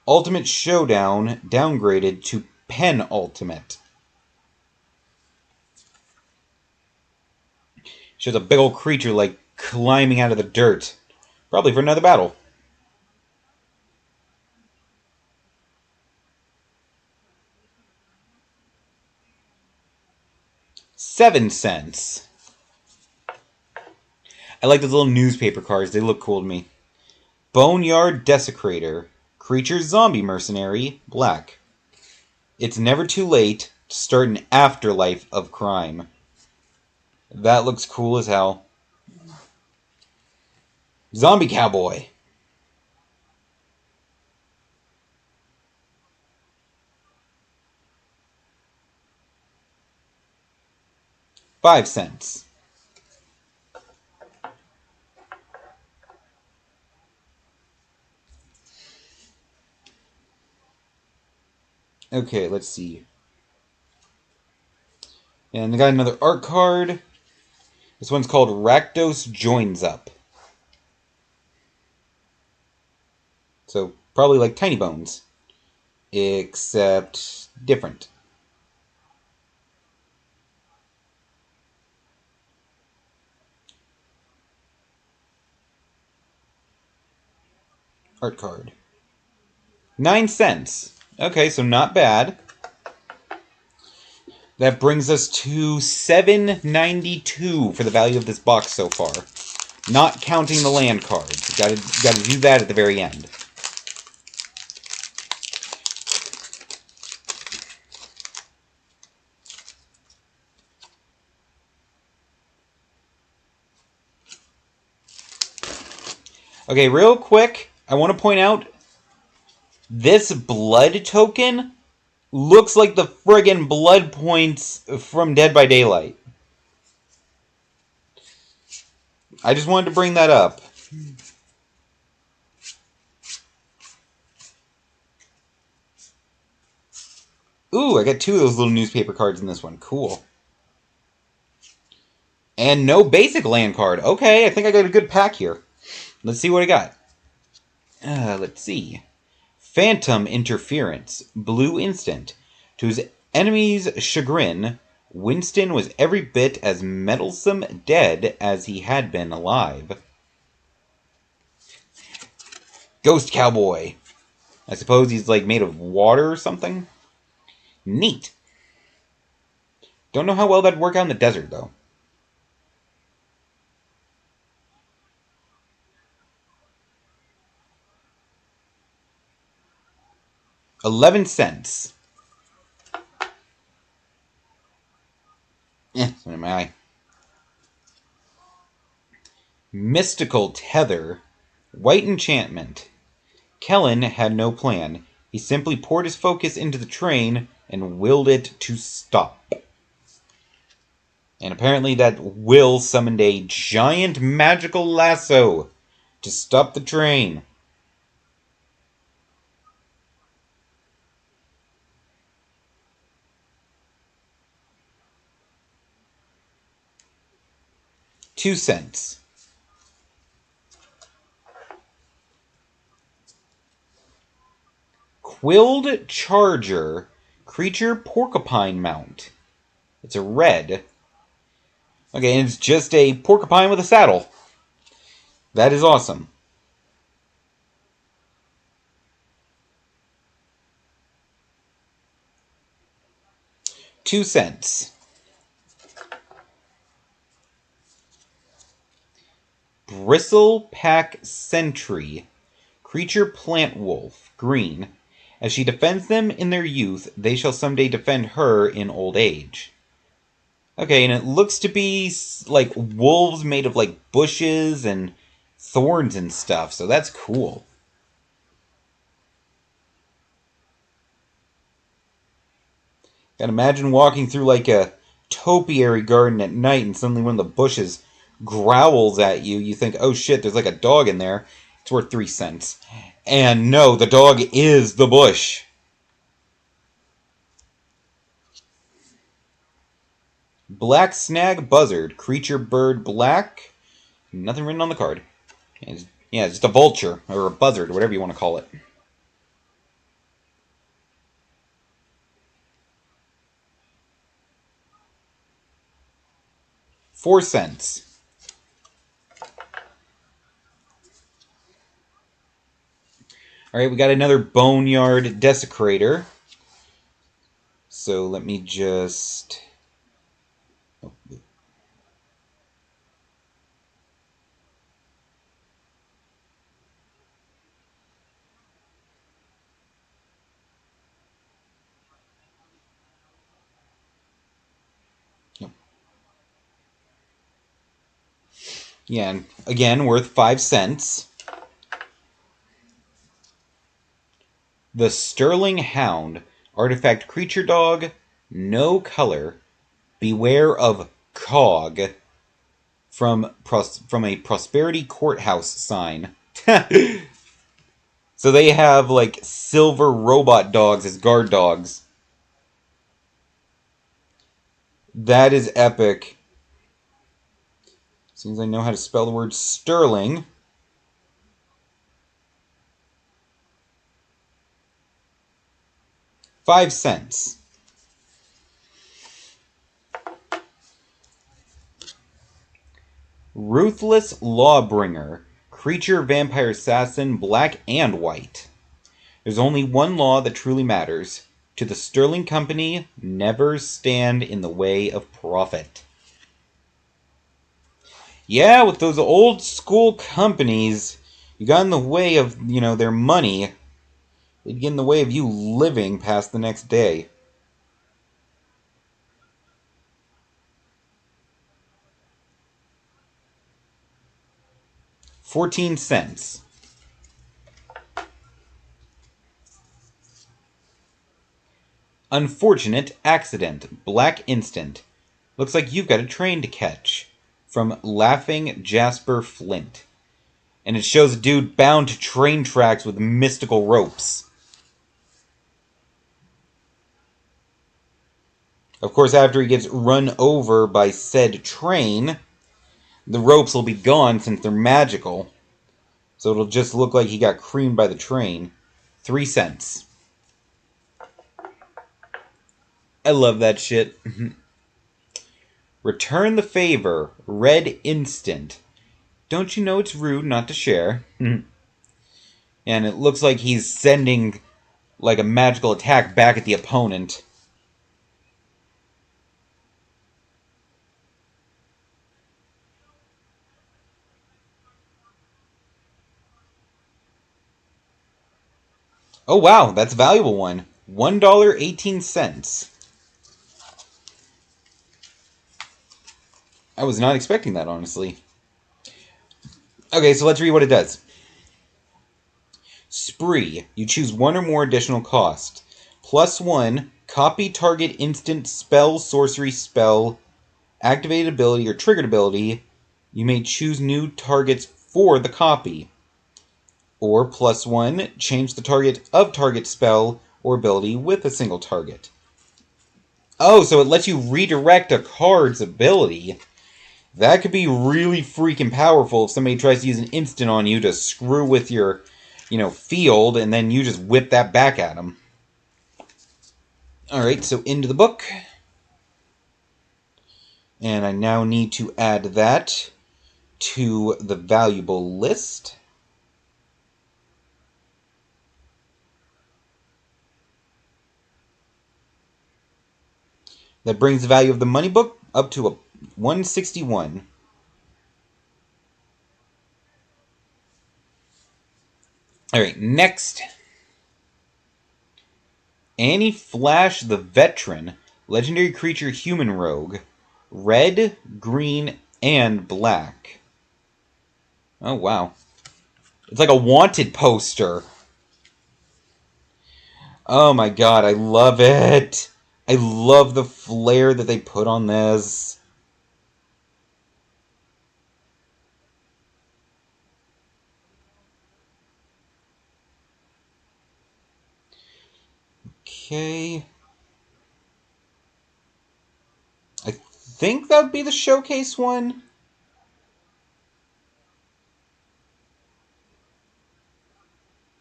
Ultimate Showdown downgraded to Penultimate. Shows a big old creature like climbing out of the dirt. Probably for another battle. $0.07. I like those little newspaper cards. They look cool to me. Boneyard Desecrator. Creature Zombie Mercenary. Black. It's never too late to start an afterlife of crime. That looks cool as hell. Zombie Cowboy. $0.05. Okay, let's see. And I got another art card. This one's called Rakdos Joins Up. So, probably like Tiny Bones. Except different. Art card. 9 cents. Okay, so not bad. That brings us to $7.92 for the value of this box so far. Not counting the land cards. Gotta do that at the very end. Okay, real quick, I want to point out this blood token looks like the friggin' blood points from Dead by Daylight. I just wanted to bring that up. Ooh, I got 2 of those little newspaper cards in this one. Cool. And no basic land card. Okay, I think I got a good pack here. Let's see what I got. Let's see. Phantom Interference. Blue instant. To his enemy's chagrin, Winston was every bit as meddlesome dead as he had been alive. Ghost Cowboy. I suppose he's like made of water or something? Neat. Don't know how well that'd work out in the desert, though. $0.11. It's in my eye. Mystical Tether. White enchantment. Kellen had no plan. He simply poured his focus into the train and willed it to stop. And apparently that will summoned a giant magical lasso to stop the train. $0.02. Quilled Charger. Creature Porcupine Mount. It's a red. Okay, and it's just a porcupine with a saddle. That is awesome. $0.02. Bristle Pack Sentry. Creature Plant Wolf. Green. As she defends them in their youth, they shall someday defend her in old age. Okay, and it looks to be like wolves made of like bushes and thorns and stuff, so that's cool. Gotta imagine walking through like a topiary garden at night and suddenly one of the bushes growls at you. You think, oh shit, there's like a dog in there. It's worth 3 cents. And no, the dog is the bush. Black snag buzzard. Creature bird black. Nothing written on the card. Yeah, it's just a vulture or a buzzard, or whatever you want to call it. 4 cents. Alright, we got another Boneyard Desecrator. So let me just... Yeah, and again, worth 5 cents. The Sterling Hound. Artifact creature dog. No color. Beware of Cog. From a Prosperity Courthouse sign. So they have, like, silver robot dogs as guard dogs. That is epic. Seems I know how to spell the word sterling. 5 cents. Ruthless Lawbringer. Creature, vampire, assassin, black and white. There's only one law that truly matters. To the Sterling Company, never stand in the way of profit. Yeah, with those old school companies, you got in the way of, their money. They'd get in the way of you living past the next day. $0.14. Unfortunate accident. Black instant. Looks like you've got a train to catch. From Laughing Jasper Flint. And it shows a dude bound to train tracks with mystical ropes. Of course, after he gets run over by said train, the ropes will be gone since they're magical. So it'll just look like he got creamed by the train. 3 cents. I love that shit. Return the favor. Red instant. Don't you know it's rude not to share? And it looks like he's sending like a magical attack back at the opponent. Oh wow, that's a valuable one. $1.18. I was not expecting that, honestly. Okay, so let's read what it does. Spree. You choose one or more additional cost. +1, copy target instant spell, sorcery spell, activated ability, or triggered ability. You may choose new targets for the copy. Or +1, change the target of target spell or ability with a single target. Oh, so it lets you redirect a card's ability. That could be really freaking powerful if somebody tries to use an instant on you to screw with your, field, and then you just whip that back at them. Alright, so into the book. And I now need to add that to the valuable list. That brings the value of the money book up to a 161. Alright, next. Annie Flash the Veteran, legendary creature human rogue. red, green, and black. Oh, wow. It's like a wanted poster. Oh my god, I love it. I love the flair that they put on this. Okay. I think that would be the showcase one.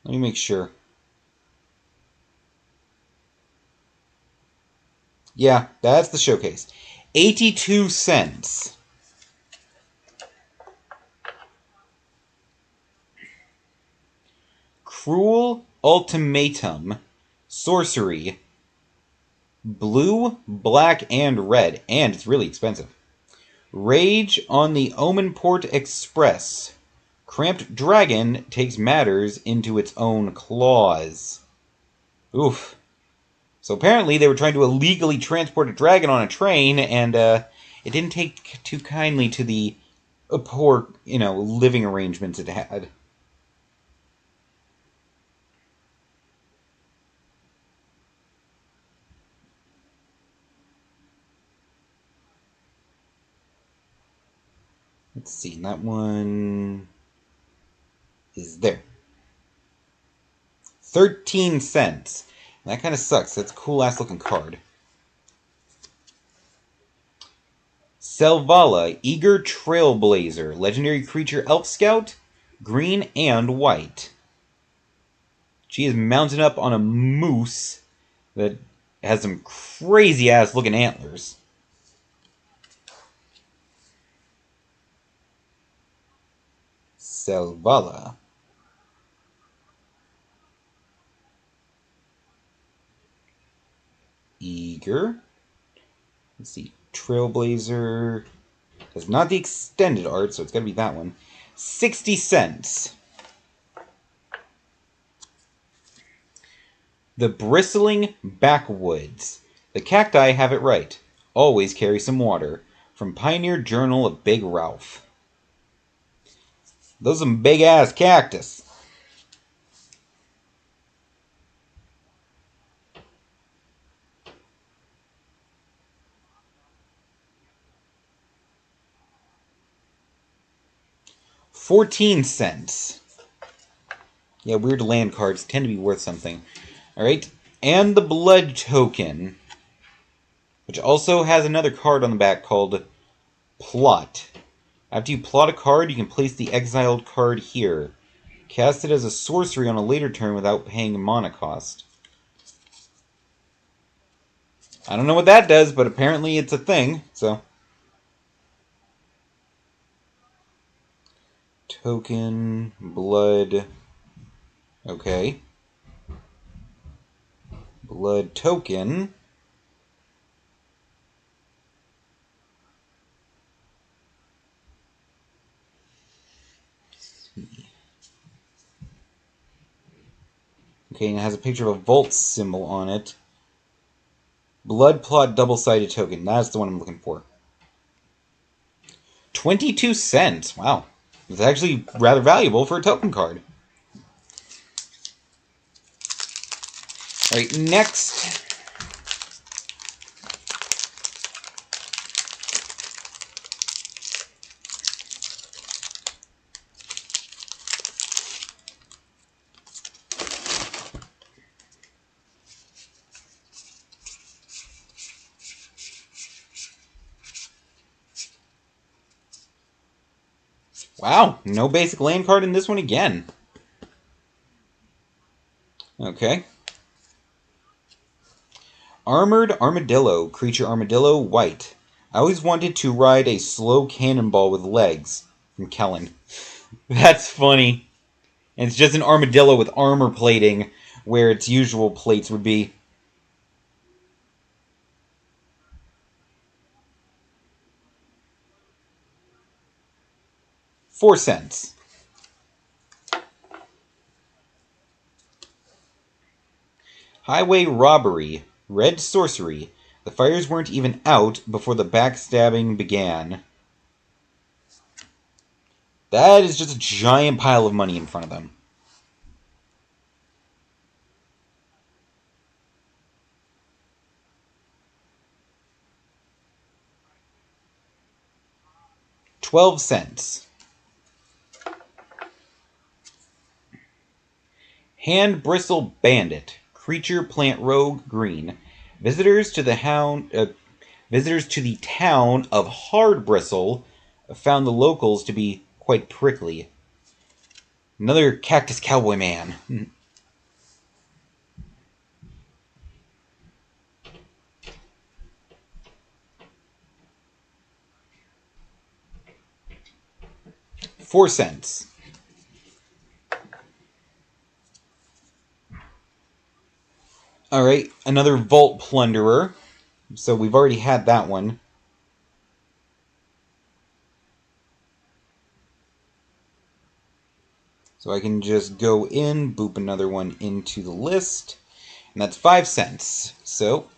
Let me make sure. Yeah, that's the showcase. 82 cents. Cruel Ultimatum. Sorcery. Blue, black, and red. And it's really expensive. Rage on the Omenport Express. Cramped Dragon takes matters into its own claws. Oof. So apparently they were trying to illegally transport a dragon on a train, and it didn't take too kindly to the poor, living arrangements it had. Let's see, and that one is there. 13 cents. That kind of sucks. That's a cool-ass looking card. Selvala, Eager Trailblazer, legendary creature Elf Scout, green and white. She is mounted up on a moose that has some crazy-ass looking antlers. Selvala. Eager. Let's see. Trailblazer. That's not the extended art, so it's gotta be that one. 60 cents. The Bristling Backwoods. The cacti have it right. Always carry some water. From Pioneer Journal of Big Ralph. Those are some big-ass cactus. $0.14. Yeah, weird land cards tend to be worth something. Alright, and the Blood Token, which also has another card on the back called Plot. After you plot a card, you can place the exiled card here. Cast it as a sorcery on a later turn without paying mana cost. I don't know what that does, but apparently it's a thing, so. Token, blood. Okay. Blood token. Okay, and it has a picture of a Volt symbol on it. Blood plot double-sided token. That's the one I'm looking for. 22 cents. Wow. It's actually rather valuable for a token card. Alright, next. Wow, no basic land card in this one again. Okay. Armored Armadillo, creature Armadillo, white. I always wanted to ride a slow cannonball with legs. From Kellen. That's funny. And it's just an armadillo with armor plating, where its usual plates would be. 4 cents. Highway Robbery, red sorcery. The fires weren't even out before the backstabbing began. That is just a giant pile of money in front of them. $0.12. Hand Bristle Bandit. Creature Plant Rogue Green. Visitors to the town of Hard Bristle found the locals to be quite prickly. Another cactus cowboy man. 4 cents. Alright, another Vault Plunderer. So we've already had that one. So I can just go in, boop another one into the list. And that's 5 cents. So,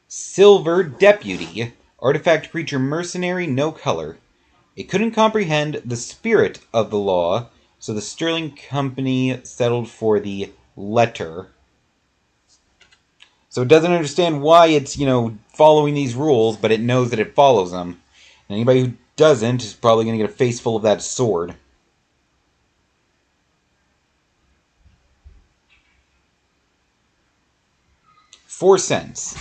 Silver Deputy. Artifact creature mercenary, no color. It couldn't comprehend the spirit of the law, so the Sterling Company settled for the letter. So it doesn't understand why it's, following these rules, but it knows that it follows them. And anybody who doesn't is probably going to get a face full of that sword. $0.04.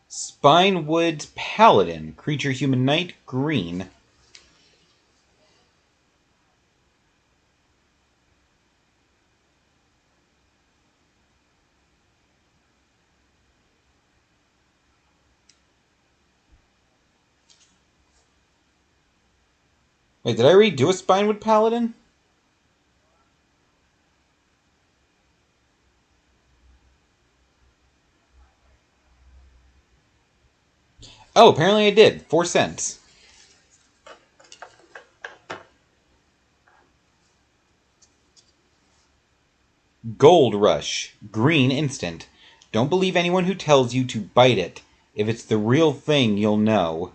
Spinewood's Paladin. Creature human knight, green. Wait, did I already do a Spinewood Paladin? Oh, apparently I did. 4 cents. Gold Rush. Green instant. Don't believe anyone who tells you to bite it. If it's the real thing, you'll know.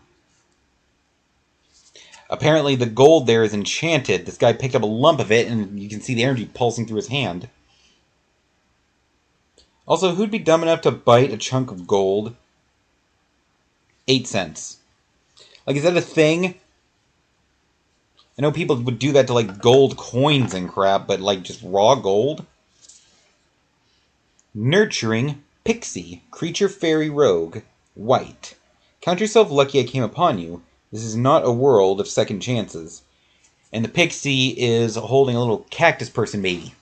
Apparently the gold there is enchanted. This guy picked up a lump of it, and you can see the energy pulsing through his hand. Also, who'd be dumb enough to bite a chunk of gold? 8 cents. Like, is that a thing? I know people would do that to, like, gold coins and crap, but, like, just raw gold? Nurturing Pixie. Creature Fairy Rogue. White. Count yourself lucky I came upon you. This is not a world of second chances. And the Pixie is holding a little cactus person baby.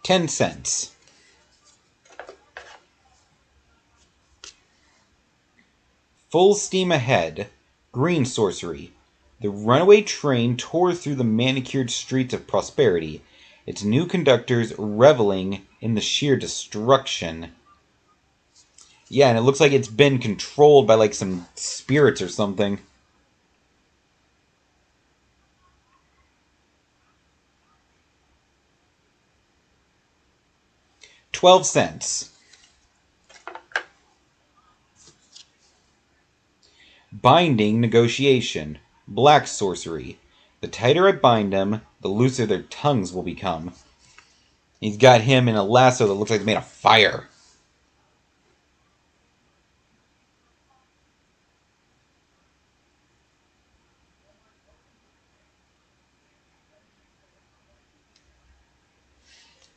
$0.10. Full steam ahead. Green sorcery. The runaway train tore through the manicured streets of prosperity, its new conductors reveling in the sheer destruction. Yeah, and it looks like it's been controlled by, like, some spirits or something. $0.12. Binding negotiation. Black sorcery. The tighter I bind them, the looser their tongues will become. He's got him in a lasso that looks like it's made of fire.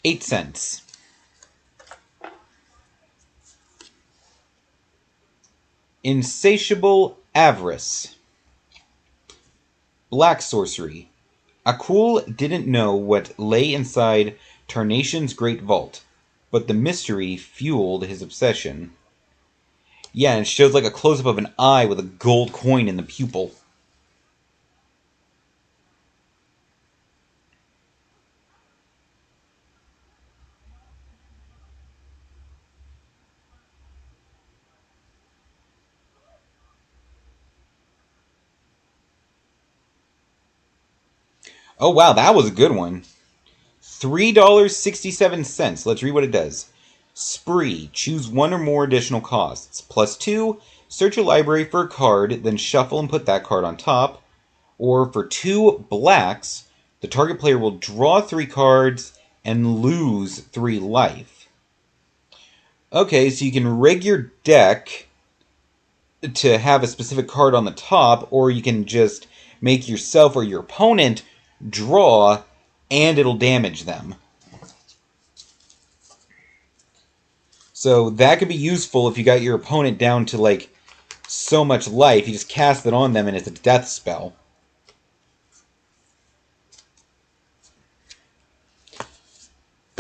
$0.08. Insatiable avarice. Black sorcery. Akul didn't know what lay inside Tarnation's great vault, but the mystery fueled his obsession. Yeah, and it shows like a close-up of an eye with a gold coin in the pupil. Oh, wow, that was a good one. $3.67. Let's read what it does. Spree. Choose one or more additional costs. +2. Search your library for a card, then shuffle and put that card on top. Or for 2 blacks, the target player will draw 3 cards and lose 3 life. Okay, so you can rig your deck to have a specific card on the top, or you can just make yourself or your opponent draw, and it'll damage them. So that could be useful if you got your opponent down to, like, so much life. You just cast it on them and it's a death spell.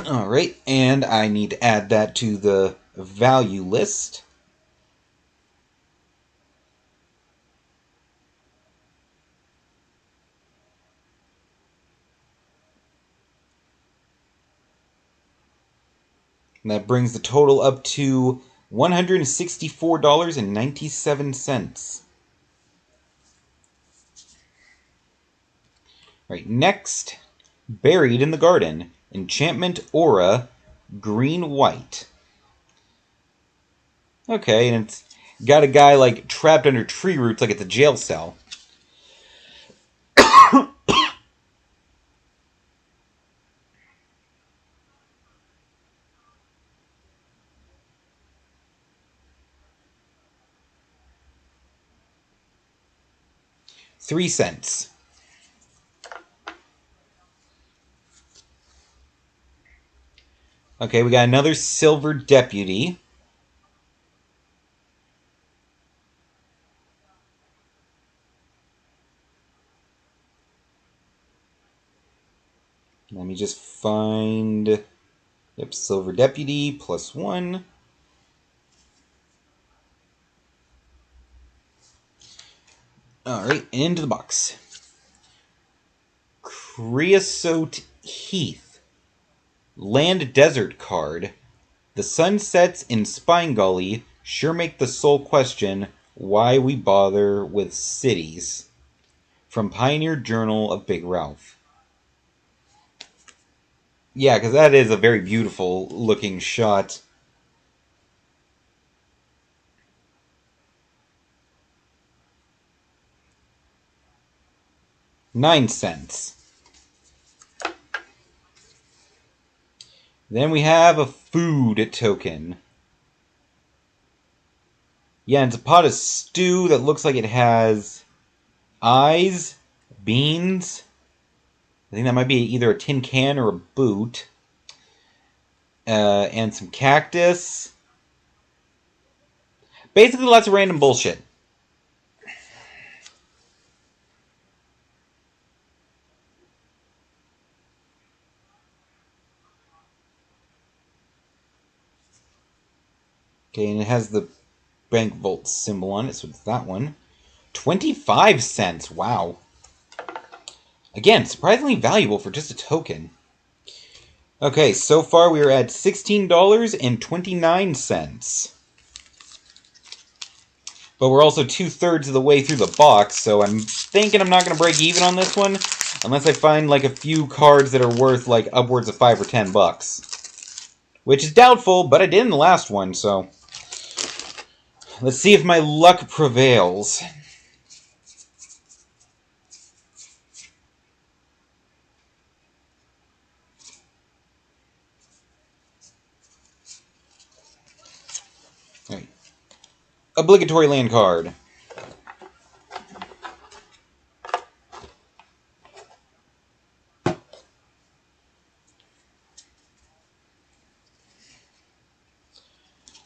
Alright, and I need to add that to the value list. And that brings the total up to $164.97. Right, next, Buried in the Garden. Enchantment Aura, green-white. Okay, and it's got a guy, like, trapped under tree roots like it's a jail cell. $0.03. Okay, we got another Silver Deputy. Let me just find... Yep, Silver Deputy, +1. Alright, into the box. Creosote Heath. Land Desert card. The sun sets in Spine Gully. Sure make the soul question why we bother with cities. From Pioneer Journal of Big Ralph. Yeah, because that is a very beautiful looking shot. $0.09. Then we have a food token. Yeah, it's a pot of stew that looks like it has eyes, beans. I think that might be either a tin can or a boot. And some cactus. Basically, lots of random bullshit. Okay, and it has the bank vault symbol on it, so it's that one. 25 cents. Wow. Again, surprisingly valuable for just a token. Okay, so far we are at $16.29. But we're also 2/3 of the way through the box, so I'm thinking I'm not going to break even on this one, unless I find like a few cards that are worth like upwards of $5 or $10. Which is doubtful, but I did in the last one, so let's see if my luck prevails. Alright. Obligatory land card.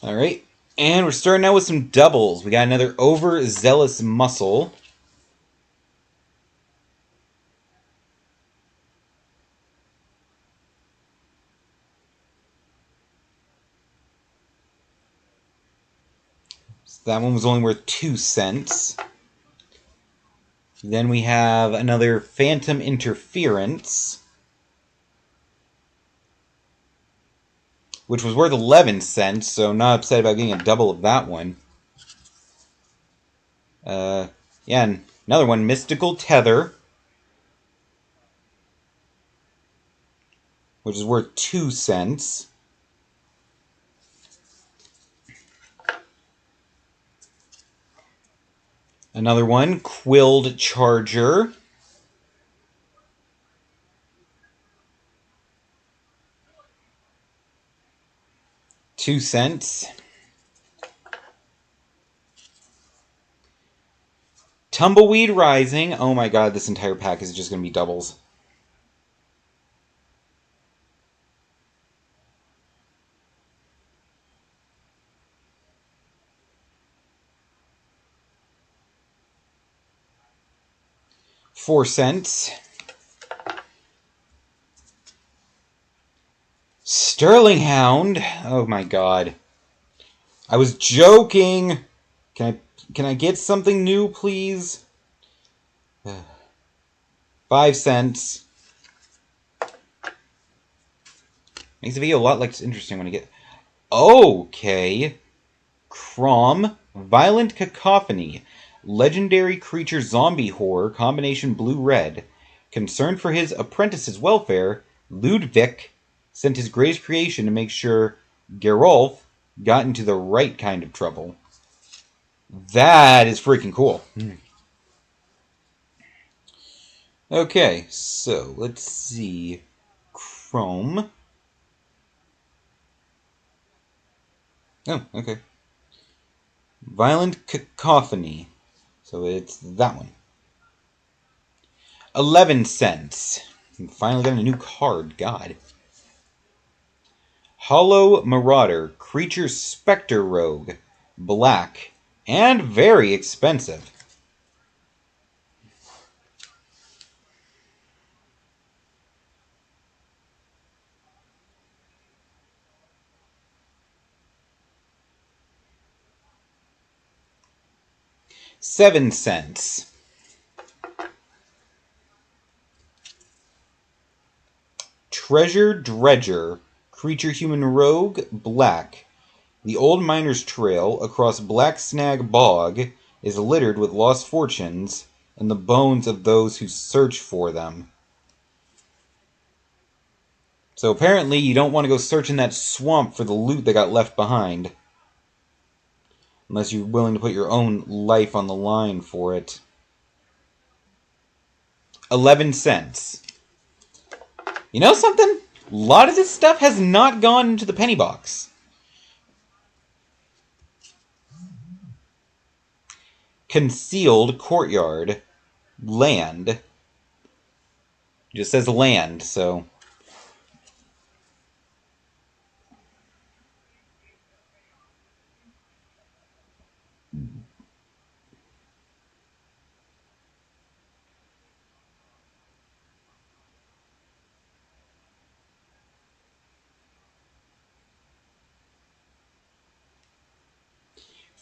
Alright, and we're starting out with some doubles. We got another Overzealous Muscle. So that one was only worth 2 cents. Then we have another Phantom Interference, which was worth 11 cents, so not upset about getting a double of that one. Yeah, and another one, Mystical Tether. which is worth 2 cents. Another one, Quilled Charger. 2 cents. Tumbleweed Rising. Oh my god, this entire pack is just going to be doubles. $0.04. Sterling Hound. Oh my god. I was joking. Can I get something new, please? 5 cents. Makes the video a lot less interesting when I get... Okay. Crom. Violent Cacophony. Legendary creature zombie horror, combination blue-red. Concerned for his apprentice's welfare, Ludwig sent his greatest creation to make sure Gerolf got into the right kind of trouble. That is freaking cool. Okay, so let's see. Chrome. Oh, okay. Violent Cacophony. So it's that one. 11 cents. I'm finally got a new card. God. Hollow Marauder. Creature Spectre Rogue. Black. And very expensive. $0.07. Treasure Dredger. Creature Human Rogue. Black. The old miner's trail across Black Snag Bog is littered with lost fortunes and the bones of those who search for them. So apparently you don't want to go search in that swamp for the loot that got left behind. Unless you're willing to put your own life on the line for it. 11 cents. You know something? A lot of this stuff has not gone into the penny box. Concealed Courtyard. Land. It just says land, so...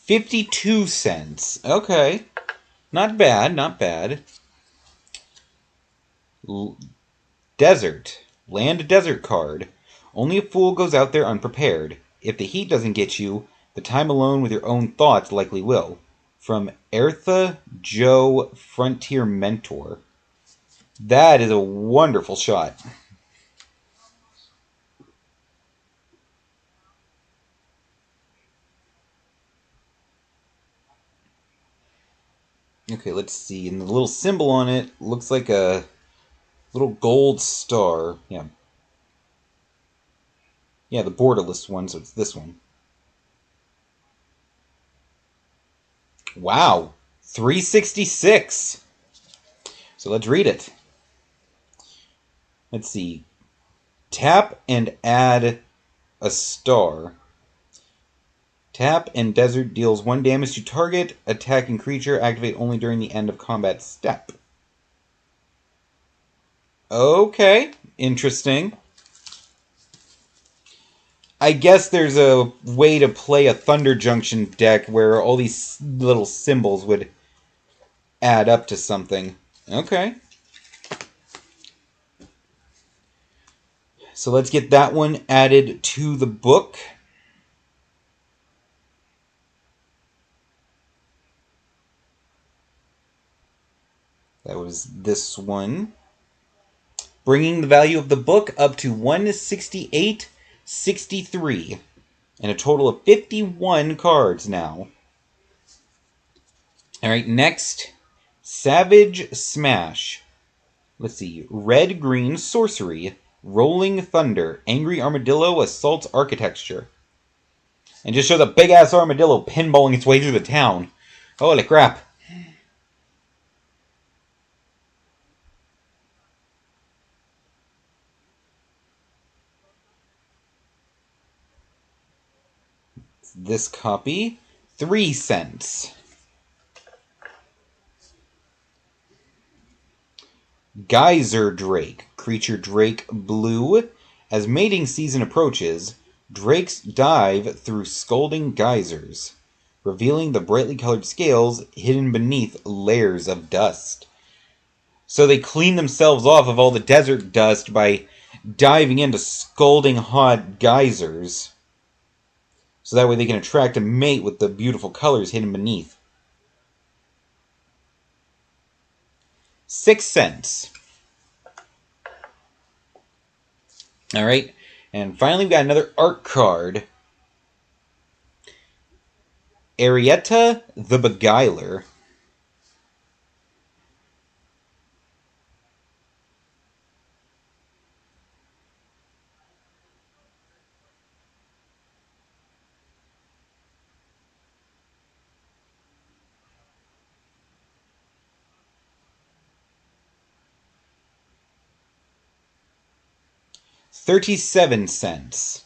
$0.52. Okay. Not bad, not bad. Desert. Land desert card. Only a fool goes out there unprepared. If the heat doesn't get you, the time alone with your own thoughts likely will. From Ertha Joe Frontier Mentor. That is a wonderful shot. Okay, let's see. And the little symbol on it looks like a little gold star. Yeah. Yeah, the borderless one, so it's this one. Wow. 366. So let's read it. Let's see. Tap and add a star. Tap and Desert deals 1 damage to target attacking creature. Activate only during the end of combat step. Okay, interesting. I guess there's a way to play a Thunder Junction deck where all these little symbols would add up to something. Okay. So let's get that one added to the book. That was this one. bringing the value of the book up to $168.63, and a total of 51 cards now. Alright, next, Savage Smash. Let's see, Red-Green Sorcery, Rolling Thunder, Angry Armadillo assaults Architecture. And just shows a big-ass armadillo pinballing its way through the town. Holy crap. This copy, 3 cents. Geyser Drake, creature Drake blue. As mating season approaches, drakes dive through scalding geysers, revealing the brightly colored scales hidden beneath layers of dust. So they clean themselves off of all the desert dust by diving into scalding hot geysers. So that way they can attract a mate with the beautiful colors hidden beneath. 6 cents. Alright, and finally we got another art card. Arietta the Beguiler. $0.37.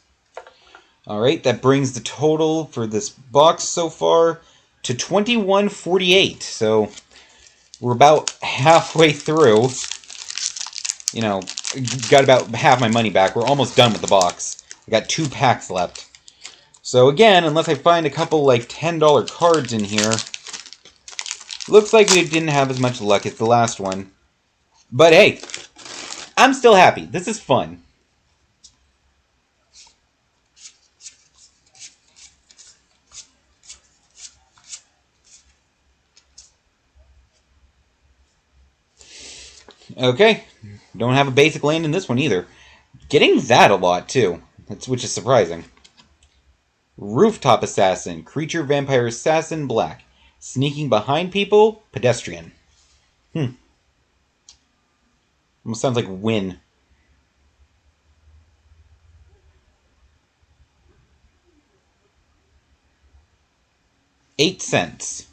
Alright, that brings the total for this box so far to $21.48. So we're about halfway through. You know, got about half my money back. We're almost done with the box. I got 2 packs left. So again, unless I find a couple like $10 cards in here, looks like we didn't have as much luck as the last one. But hey, I'm still happy. This is fun. Okay, don't have a basic land in this one either. Getting that a lot, too, which is surprising. Rooftop Assassin, creature vampire assassin, black. Sneaking behind people, pedestrian. Almost sounds like win. $0.08.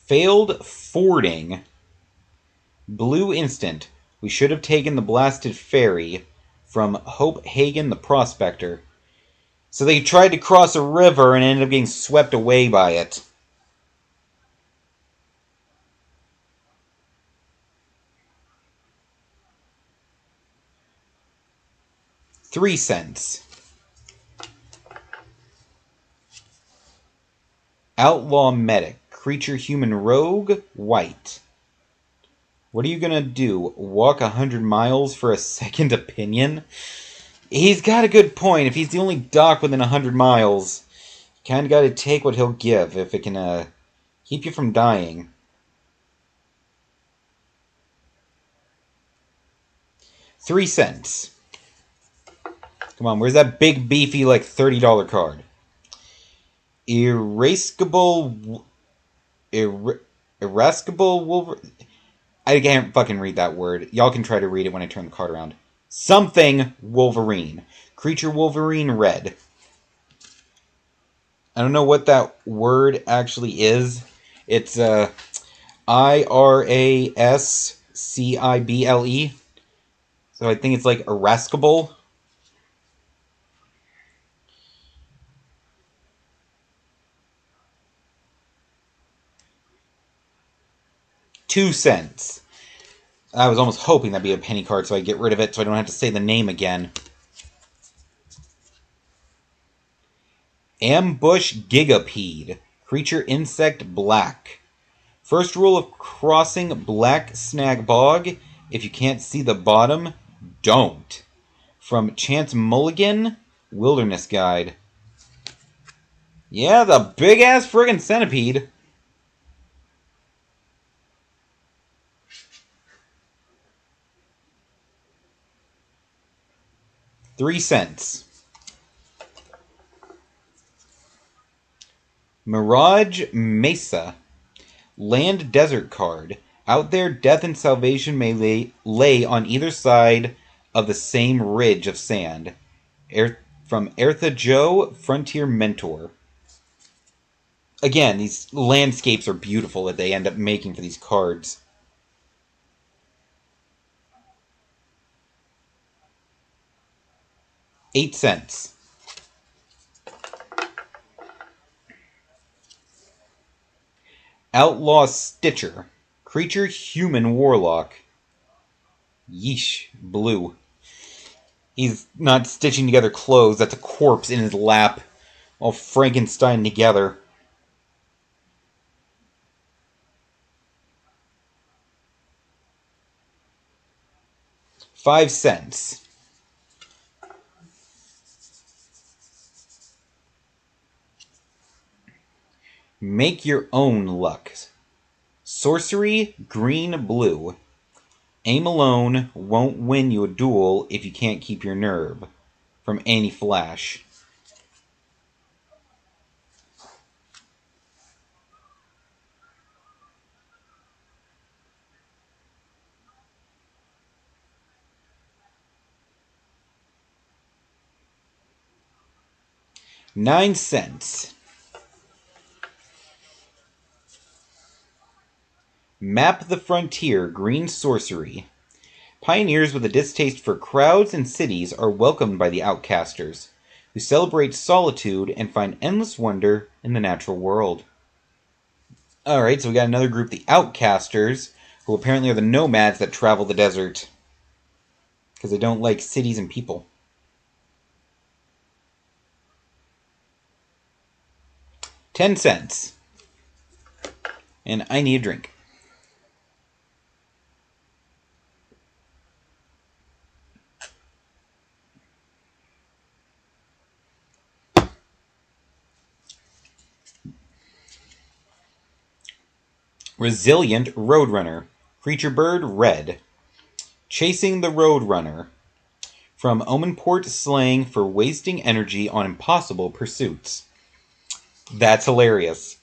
Failed Fording. Blue instant. We should have taken the Blasted Ferry from Hope Hagen the Prospector. So they tried to cross a river and ended up getting swept away by it. $0.03. Outlaw Medic. Creature human rogue, white. What are you gonna do? Walk 100 miles for a second opinion? He's got a good point. If he's the only doc within 100 miles, you kinda gotta take what he'll give if it can keep you from dying. $0.03. Come on, where's that big, beefy, like, $30 card? Irascible Wolverine. I can't fucking read that word. Y'all can try to read it when I turn the card around. Something Wolverine. Creature Wolverine red. I don't know what that word actually is. It's Irascible. So I think it's like irascible. $0.02. I was almost hoping that'd be a penny card so I get rid of it so I don't have to say the name again. Ambush Gigapede. Creature insect black. First rule of crossing Black Snag Bog. If you can't see the bottom, don't. From Chance Mulligan, Wilderness Guide. Yeah, the big-ass friggin' centipede. 3 cents. Mirage Mesa. Land Desert card. Out there, death and salvation may lay on either side of the same ridge of sand. From Ertha Joe, Frontier Mentor. Again, these landscapes are beautiful that they end up making for these cards. $0.08. Outlaw Stitcher. Creature Human Warlock. Yeesh. Blue. He's not stitching together clothes. That's a corpse in his lap. All Frankenstein together. $0.05. Make your own luck. Sorcery, green, blue. Aim alone won't win you a duel if you can't keep your nerve. From Annie Flash. $0.09. Map the Frontier, green sorcery. Pioneers with a distaste for crowds and cities are welcomed by the outcasters, who celebrate solitude and find endless wonder in the natural world. Alright, so we got another group, the outcasters, who apparently are the nomads that travel the desert. Because they don't like cities and people. 10 cents. And I need a drink. Resilient Roadrunner. Creature bird, red. Chasing the Roadrunner. From Omenport slang for wasting energy on impossible pursuits. That's hilarious.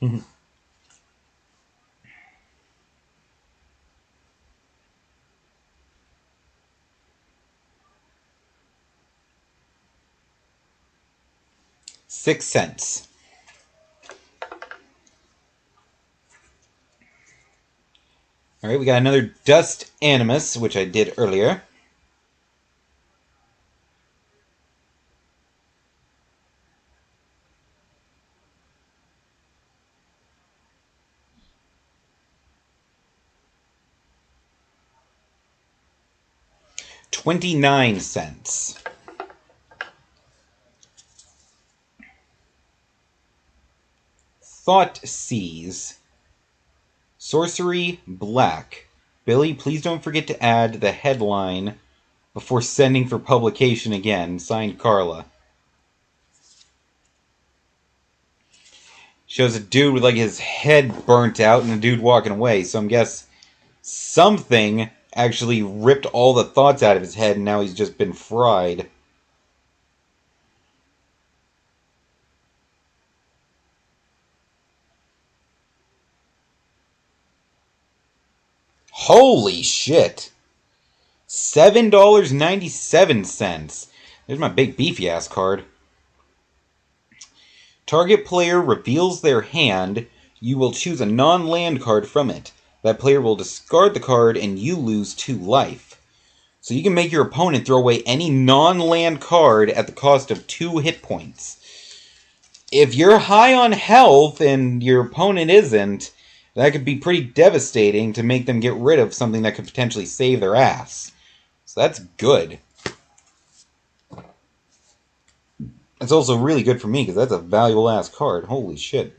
$0.06. Alright, we got another Dust Animus, which I did earlier. $0.29. Thoughtseize. Sorcery, black. Billy, please don't forget to add the headline before sending for publication again. Signed, Carla. Shows a dude with like his head burnt out and a dude walking away. So I'm guess something actually ripped all the thoughts out of his head and now he's just been fried. Holy shit. $7.97. There's my big beefy ass card. Target player reveals their hand. You will choose a non-land card from it. That player will discard the card and you lose 2 life. So you can make your opponent throw away any non-land card at the cost of 2 hit points. If you're high on health and your opponent isn't, that could be pretty devastating to make them get rid of something that could potentially save their ass. So that's good. It's also really good for me because that's a valuable ass card. Holy shit.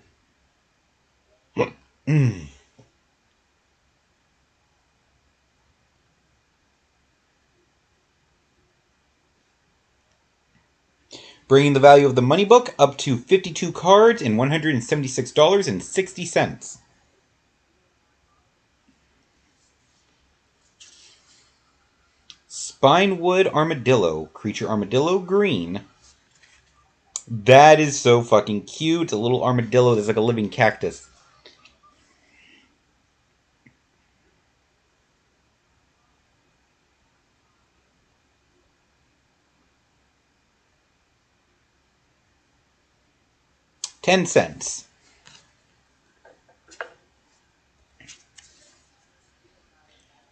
Bringing the value of the money book up to 52 cards and $176.60. Spinewood Armadillo. Creature Armadillo green. That is so fucking cute. A little armadillo that's like a living cactus. $0.10.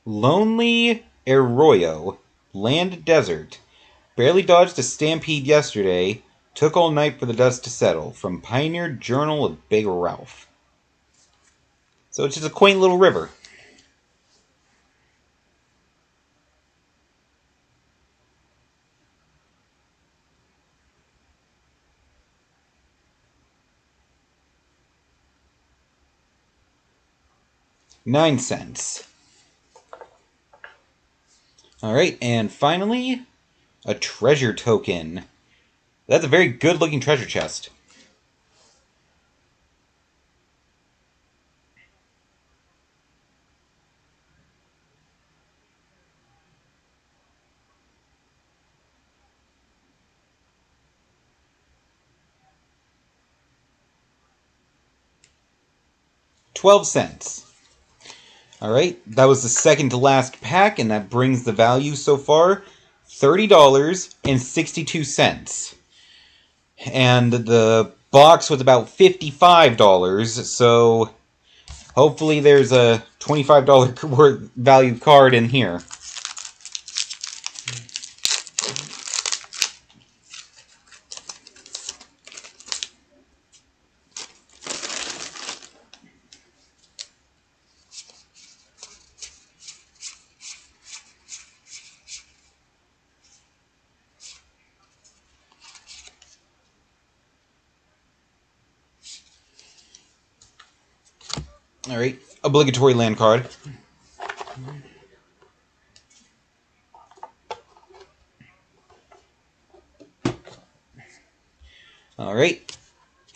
Lonely Arroyo. Land Desert. Barely dodged a stampede yesterday. Took all night for the dust to settle. From Pioneer Journal of Big Ralph. So it's just a quaint little river. $0.09. Alright, and finally, a treasure token. That's a very good looking treasure chest. $0.12. Alright, that was the second to last pack, and that brings the value so far $30.62. And the box was about $55, so hopefully there's a $25 worth value card in here. Alright, obligatory land card. Alright,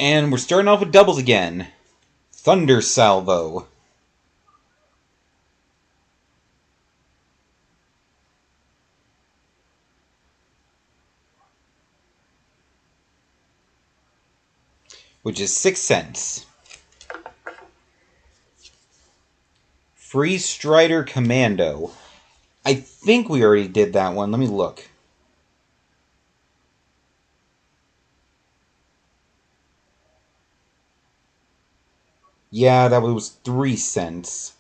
and we're starting off with doubles again. Thunder Salvo. Which is 6 cents. Freeze Strider Commando. I think we already did that one. Let me look. Yeah, that was 3 cents.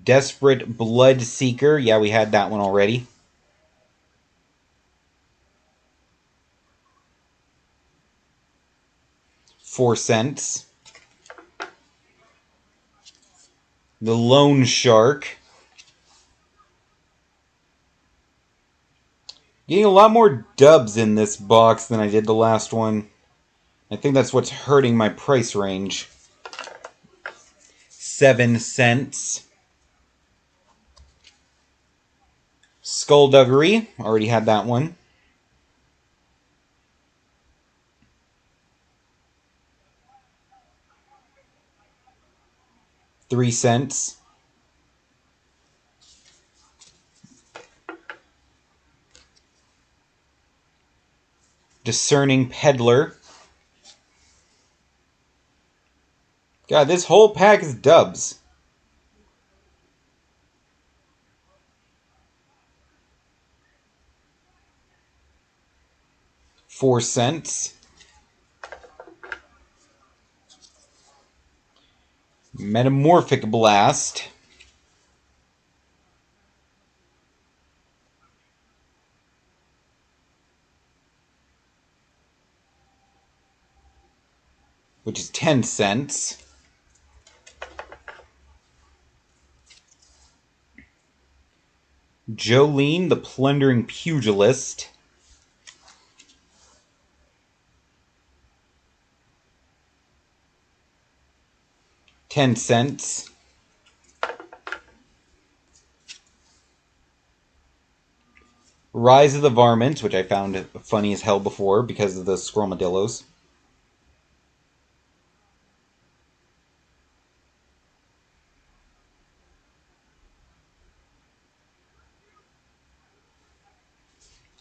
Desperate Blood Seeker. Yeah, we had that one already. 4 cents. The Lone Shark. Getting a lot more dubs in this box than I did the last one. I think that's what's hurting my price range. 7 cents. Skullduggery. Already had that one. 3 cents. Discerning Peddler. God, this whole pack is dubs. $0.04. Metamorphic Blast. Which is 10 cents. Jolene, the Plundering Pugilist. 10 cents. Rise of the Varmint, which I found funny as hell before because of the Scromadillos.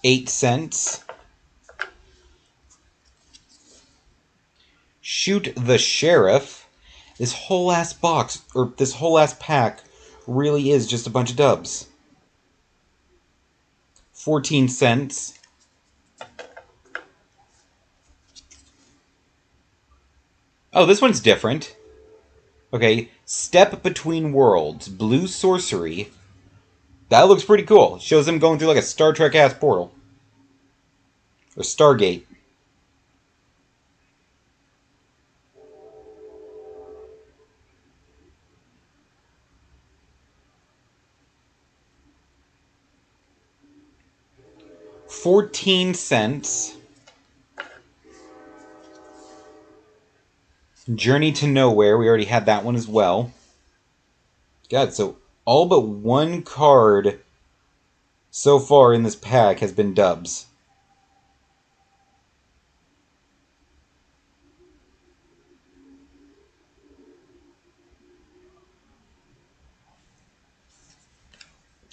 8 cents. Shoot the Sheriff. This whole ass box, or this whole ass pack, really is just a bunch of dubs. 14 cents. Oh, this one's different. Okay, Step Between Worlds, Blue Sorcery. That looks pretty cool. Shows them going through like a Star Trek-ass portal. Or Stargate. $0.14. Journey to Nowhere. We already had that one as well. God, so all but one card so far in this pack has been dubs.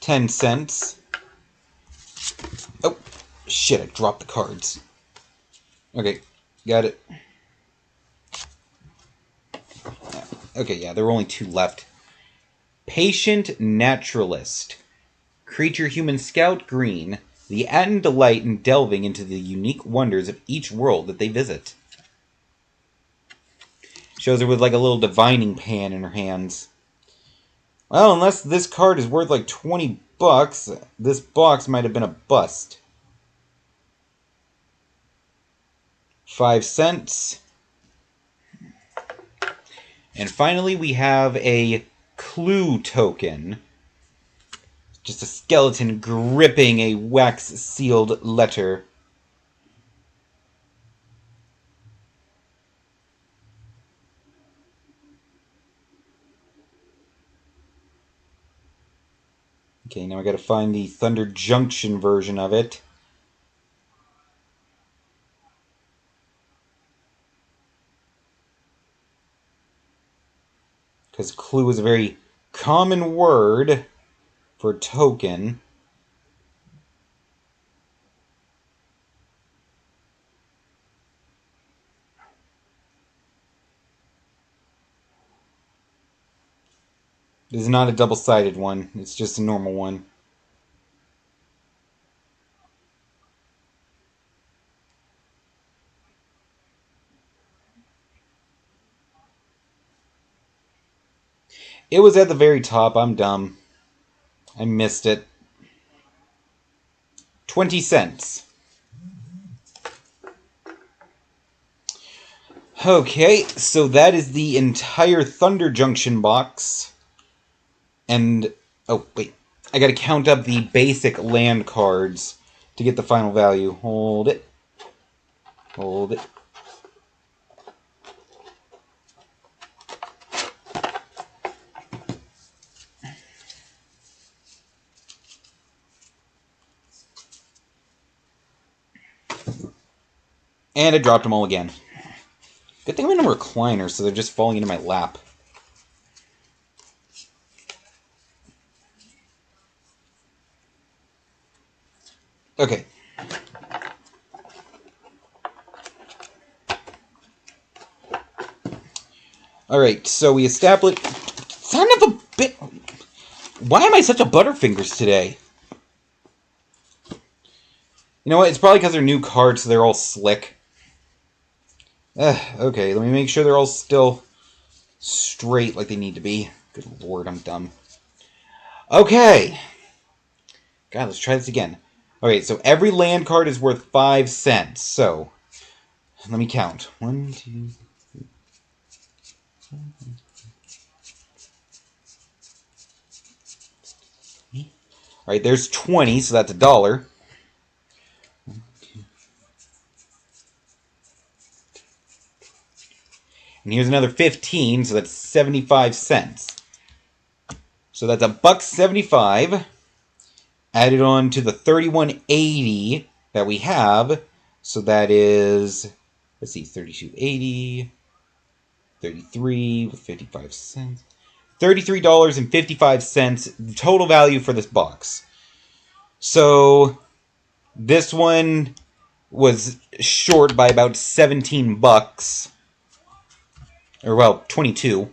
$0.10. Oh, shit, I dropped the cards. Okay, got it. Okay, yeah, there were only 2 left. Patient Naturalist. Creature Human Scout Green. The added delight in delving into the unique wonders of each world that they visit. Shows her with like a little divining pan in her hands. Well, unless this card is worth like 20 bucks, this box might have been a bust. 5 cents. And finally, we have a clue token. Just a skeleton gripping a wax-sealed letter. Okay, now I gotta find the Thunder Junction version of it. Because clue is a very common word for token. It is not a double-sided one. It's just a normal one. It was at the very top. I'm dumb. I missed it. 20 cents. Okay, so that is the entire Thunder Junction box. And, oh, wait. I gotta count up the basic land cards to get the final value. Hold it. Hold it. And I dropped them all again. Good thing I'm in a recliner, so they're just falling into my lap. Okay. Alright, so we established... Son of a bit... Why am I such a Butterfingers today? You know what? It's probably because they're new cards, so they're all slick. Okay, let me make sure they're all still straight like they need to be. Good lord, I'm dumb. Okay. God, let's try this again. Okay, so every land card is worth 5 cents. So, let me count. 1, 2, 3. Alright, there's 20, so that's $1. And here's another 15, so that's 75 cents. So that's $1.75 added on to the $31.80 that we have. So that is, let's see, $32.80, 33 with 55 cents. $33.55 total value for this box. So This one was short by about 17 bucks. Or, well, 22.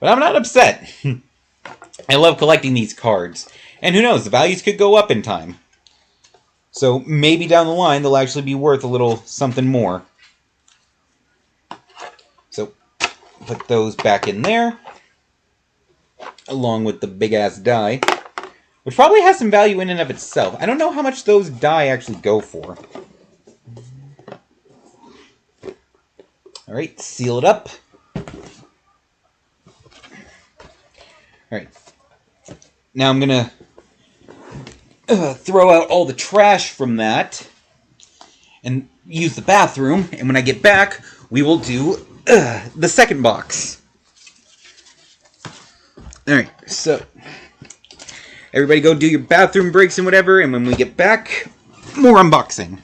But I'm not upset. I love collecting these cards. And who knows, the values could go up in time. So maybe down the line they'll actually be worth a little something more. So put those back in there, along with the big-ass die, which probably has some value in and of itself. I don't know how much those die actually go for. Alright, seal it up. Alright. Now I'm going to throw out all the trash from that and use the bathroom. And when I get back, we will do the second box. Alright, so everybody go do your bathroom breaks and whatever. And when we get back, more unboxing.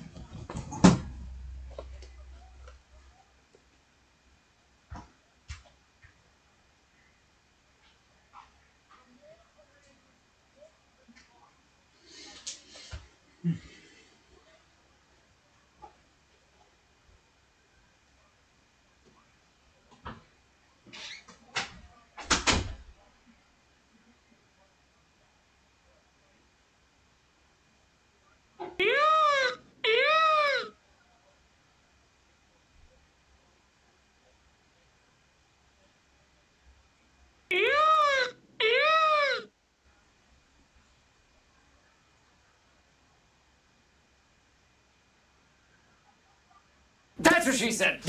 That's what she said!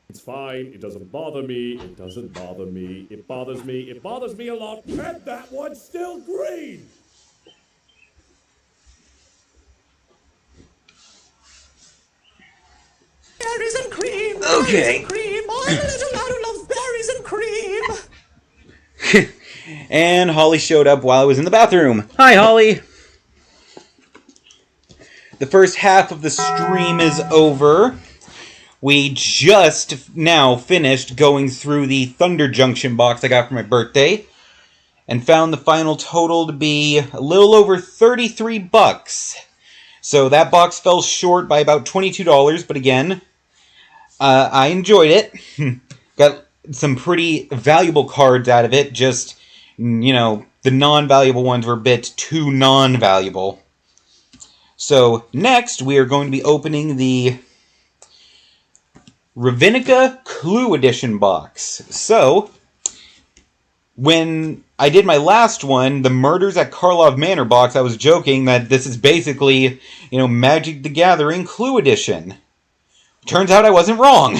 It's fine. It doesn't bother me. It doesn't bother me. It bothers me. It bothers me a lot. And that one's still green! Berries and cream! Okay. Berries and cream! I'm a little lad who loves berries and cream! And Holly showed up while I was in the bathroom. Hi, Holly! The first half of the stream is over. We just now finished going through the Thunder Junction box I got for my birthday, and found the final total to be a little over 33 bucks. So that box fell short by about $22, but again, I enjoyed it. Got some pretty valuable cards out of it, just, you know, the non-valuable ones were a bit too non-valuable. So next, we are going to be opening the Ravenica Clue Edition box. So, when I did my last one, the Murders at Karlov Manor box, I was joking that this is basically, you know, Magic the Gathering Clue Edition. Turns out I wasn't wrong,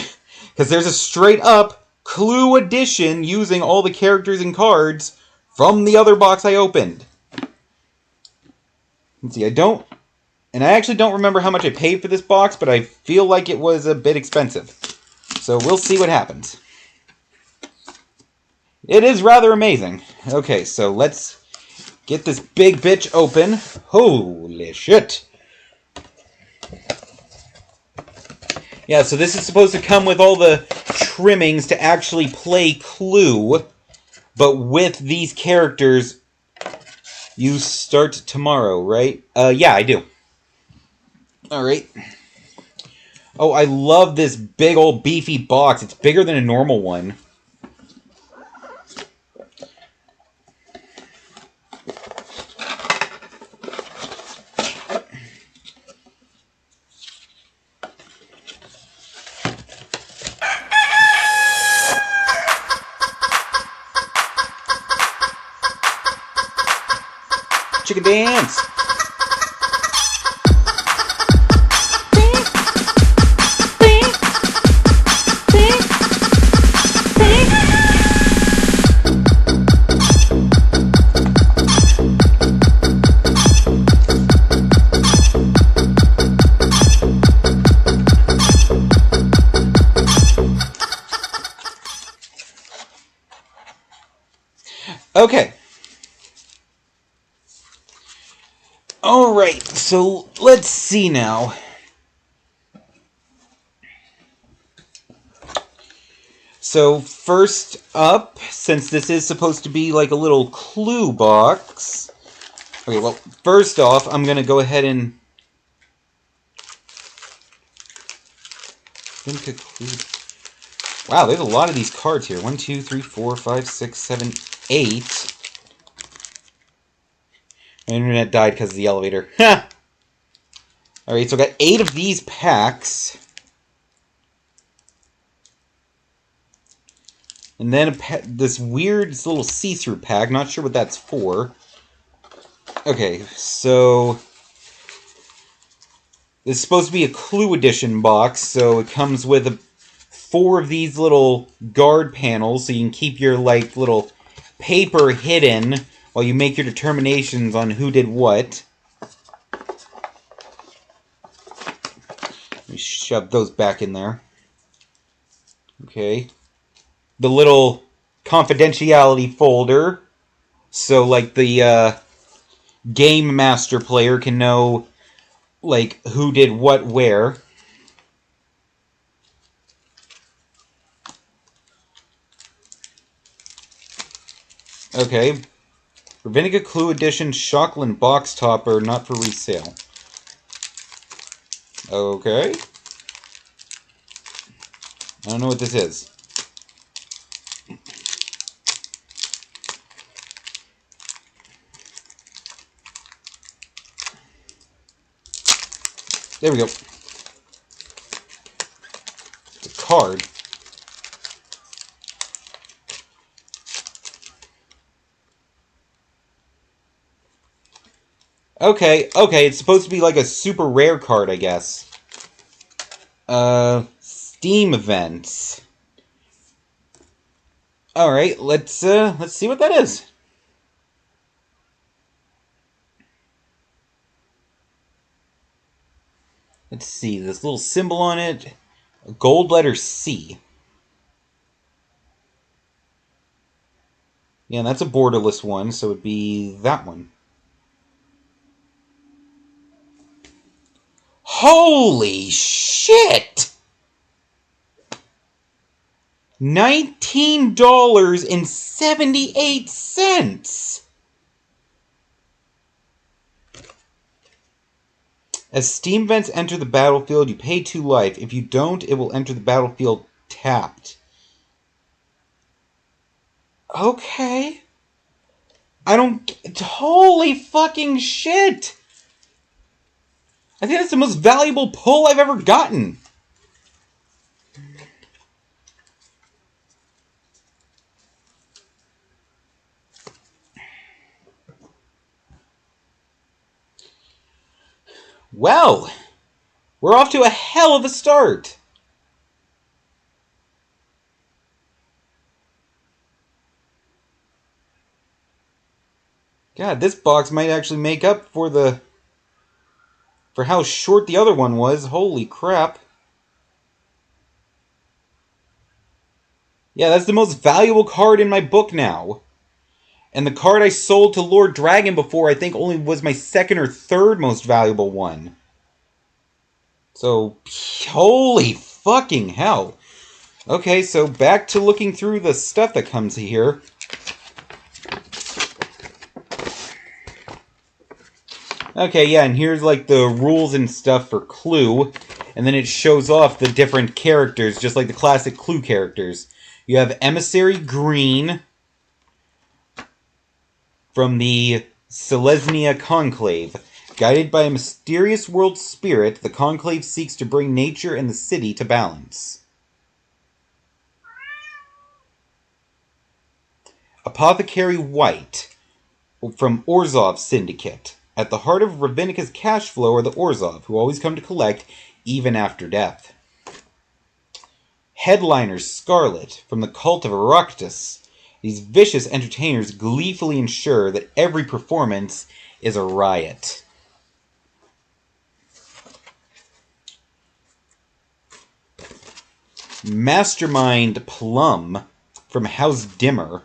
because there's a straight-up Clue Edition using all the characters and cards from the other box I opened. Let's see, I actually don't remember how much I paid for this box, but I feel like it was a bit expensive. So we'll see what happens. It is rather amazing. Okay, so let's get this big bitch open. Holy shit! Yeah, so this is supposed to come with all the trimmings to actually play Clue, but with these characters, you start tomorrow, right? Yeah, I do. Alright. Oh, I love this big old beefy box. It's bigger than a normal one. Chicken dance! Okay. Alright, so let's see now. So first up, since this is supposed to be like a little clue box... Okay, well, first off, I'm going to go ahead and... Wow, there's a lot of these cards here. 1, 2, 3, 4, 5, 6, 7, 8. My internet died because of the elevator. Ha! Alright, so I got 8 of these packs. And then this weird little see-through pack. Not sure what that's for. Okay, so... This is supposed to be a Clue Edition box, so it comes with 4 of these little guard panels, so you can keep your, like, little paper hidden while you make your determinations on who did what. Let me shove those back in there. Okay. The little confidentiality folder, so, like, the game master player can know, like, who did what where. Okay. Ravinica Clue Edition Shockland Box Topper, not for resale. Okay. I don't know what this is. There we go. It's a card. Okay, it's supposed to be like a super rare card, I guess. Steam events. Alright, let's see what that is. Let's see, this little symbol on it, a gold letter C. Yeah, that's a borderless one, so it'd be that one. Holy shit! $19.78! As Steam events enter the battlefield, you pay 2 life. If you don't, it will enter the battlefield tapped. Okay. I don't... Holy fucking shit! I think that's the most valuable pull I've ever gotten. Well, we're off to a hell of a start. God, this box might actually make up for how short the other one was. Holy crap. Yeah, that's the most valuable card in my book now. And the card I sold to Lord Dragon before, I think, only was my 2nd or 3rd most valuable one. So, holy fucking hell. Okay, so back to looking through the stuff that comes here. Okay, yeah, and here's like the rules and stuff for Clue. And then it shows off the different characters, just like the classic Clue characters. You have Emissary Green from the Selesnya Conclave. Guided by a mysterious world spirit, the Conclave seeks to bring nature and the city to balance. Apothecary White from Orzhov Syndicate. At the heart of Ravinica's cash flow are the Orzhov, who always come to collect, even after death. Headliners Scarlet from the Cult of Oireachtas. These vicious entertainers gleefully ensure that every performance is a riot. Mastermind Plum from House Dimmer.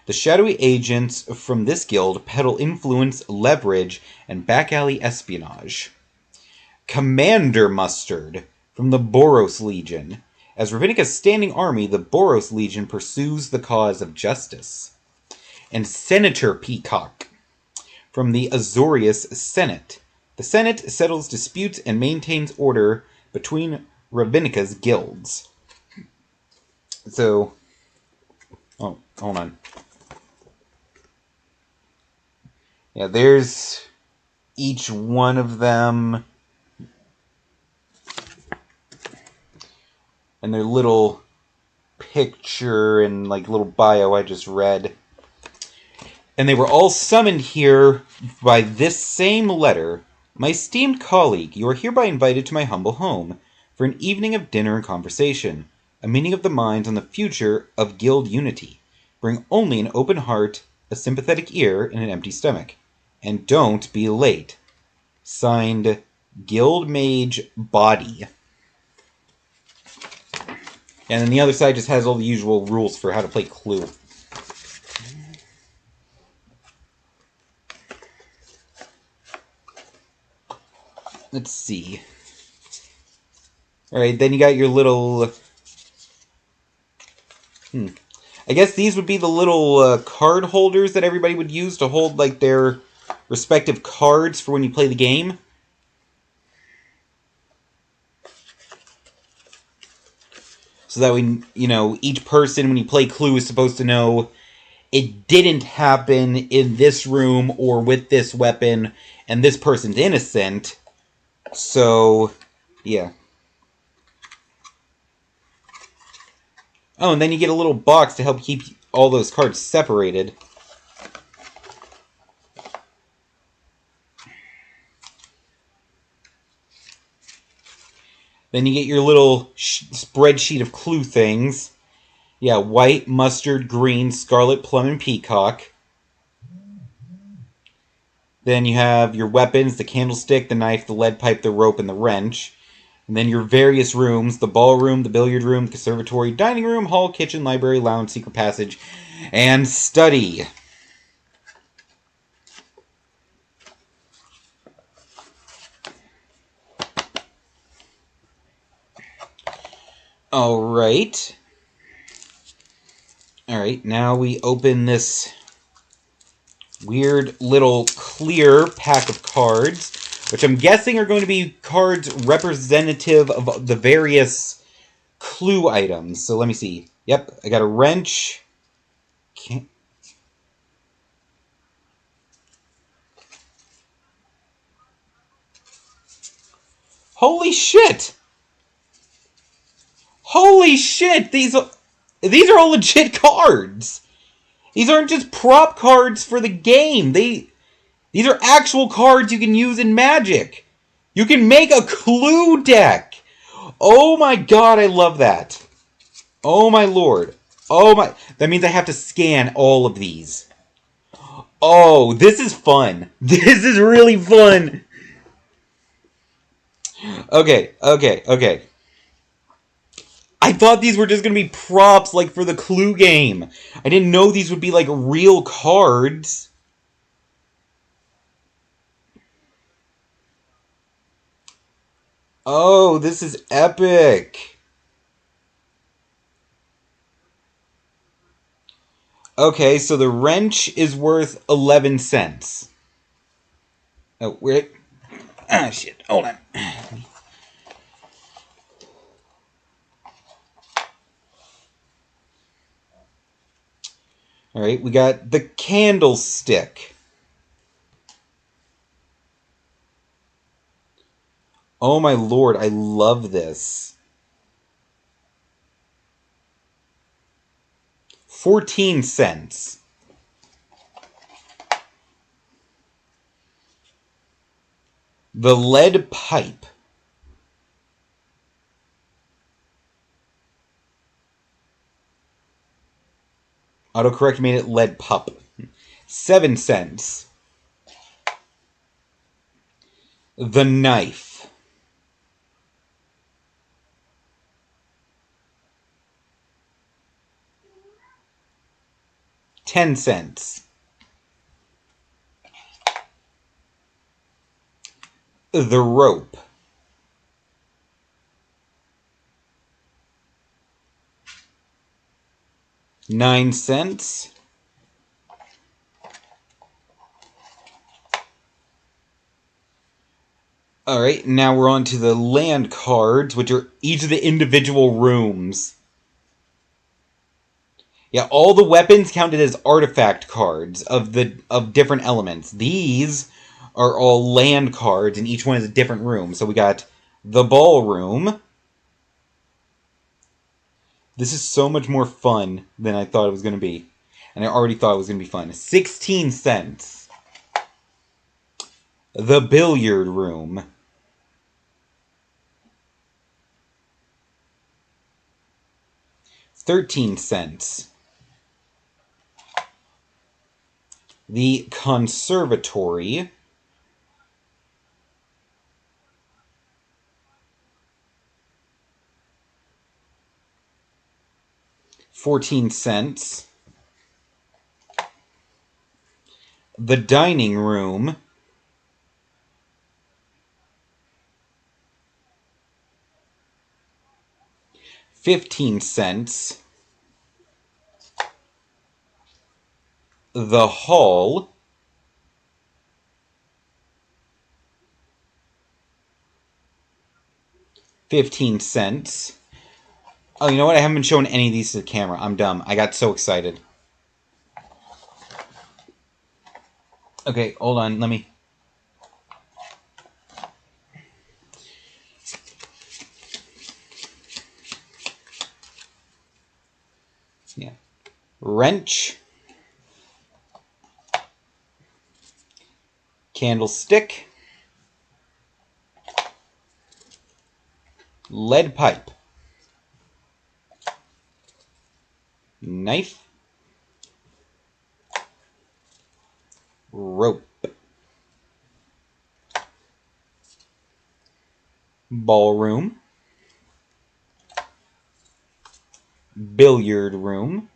The shadowy agents from this guild peddle influence, leverage, and back-alley espionage. Commander Mustard from the Boros Legion. As Ravinica's standing army, the Boros Legion pursues the cause of justice. And Senator Peacock from the Azorius Senate. The Senate settles disputes and maintains order between Ravinica's guilds. So, oh, hold on. Yeah, there's each one of them and their little picture and like little bio I just read. And they were all summoned here by this same letter. My esteemed colleague, you are hereby invited to my humble home for an evening of dinner and conversation, a meeting of the minds on the future of guild unity. Bring only an open heart, a sympathetic ear, and an empty stomach. And don't be late. Signed, Guild Mage Body. And then the other side just has all the usual rules for how to play Clue. Let's see. Alright, then you got your little... I guess these would be the little card holders that everybody would use to hold like their respective cards for when you play the game. So that way, you know, each person when you play Clue is supposed to know it didn't happen in this room or with this weapon and this person's innocent. So, yeah. Oh, and then you get a little box to help keep all those cards separated. Then you get your little spreadsheet of Clue things. Yeah, white, mustard, green, scarlet, plum, and peacock. Then you have your weapons, the candlestick, the knife, the lead pipe, the rope, and the wrench. And then your various rooms, the ballroom, the billiard room, conservatory, dining room, hall, kitchen, library, lounge, secret passage, and study. Alright. Alright, now we open this weird little clear pack of cards, which I'm guessing are going to be cards representative of the various Clue items. So let me see. Yep, I got a wrench. Holy shit! Holy shit! These are all legit cards! These aren't just prop cards for the game. These are actual cards you can use in Magic. You can make a Clue deck. Oh my god, I love that. Oh my lord. Oh my... That means I have to scan all of these. Oh, this is fun. This is really fun. Okay. I thought these were just going to be props, like, for the Clue game. I didn't know these would be, like, real cards. Oh, this is epic. Okay, so the wrench is worth 11 cents. Oh, where... Ah, shit. Hold on. Alright, we got the candlestick. Oh my lord, I love this. 14 cents. The lead pipe. Autocorrect made it lead pup. 7 cents. The knife. 10 cents. The rope. 9 cents. Alright, now we're on to the land cards, which are each of the individual rooms. Yeah, all the weapons counted as artifact cards of different elements. These are all land cards, and each one is a different room. So we got the ballroom. This is so much more fun than I thought it was going to be. And I already thought it was going to be fun. 16 cents. The billiard room. 13 cents. The conservatory. 14 cents. The dining room. 15 cents. The hall. 15 cents. Oh, you know what? I haven't been showing any of these to the camera. I'm dumb. I got so excited. Okay, hold on. Let me... Yeah. Wrench. Candlestick. Lead pipe. Knife. Rope. Ballroom. Billiard room.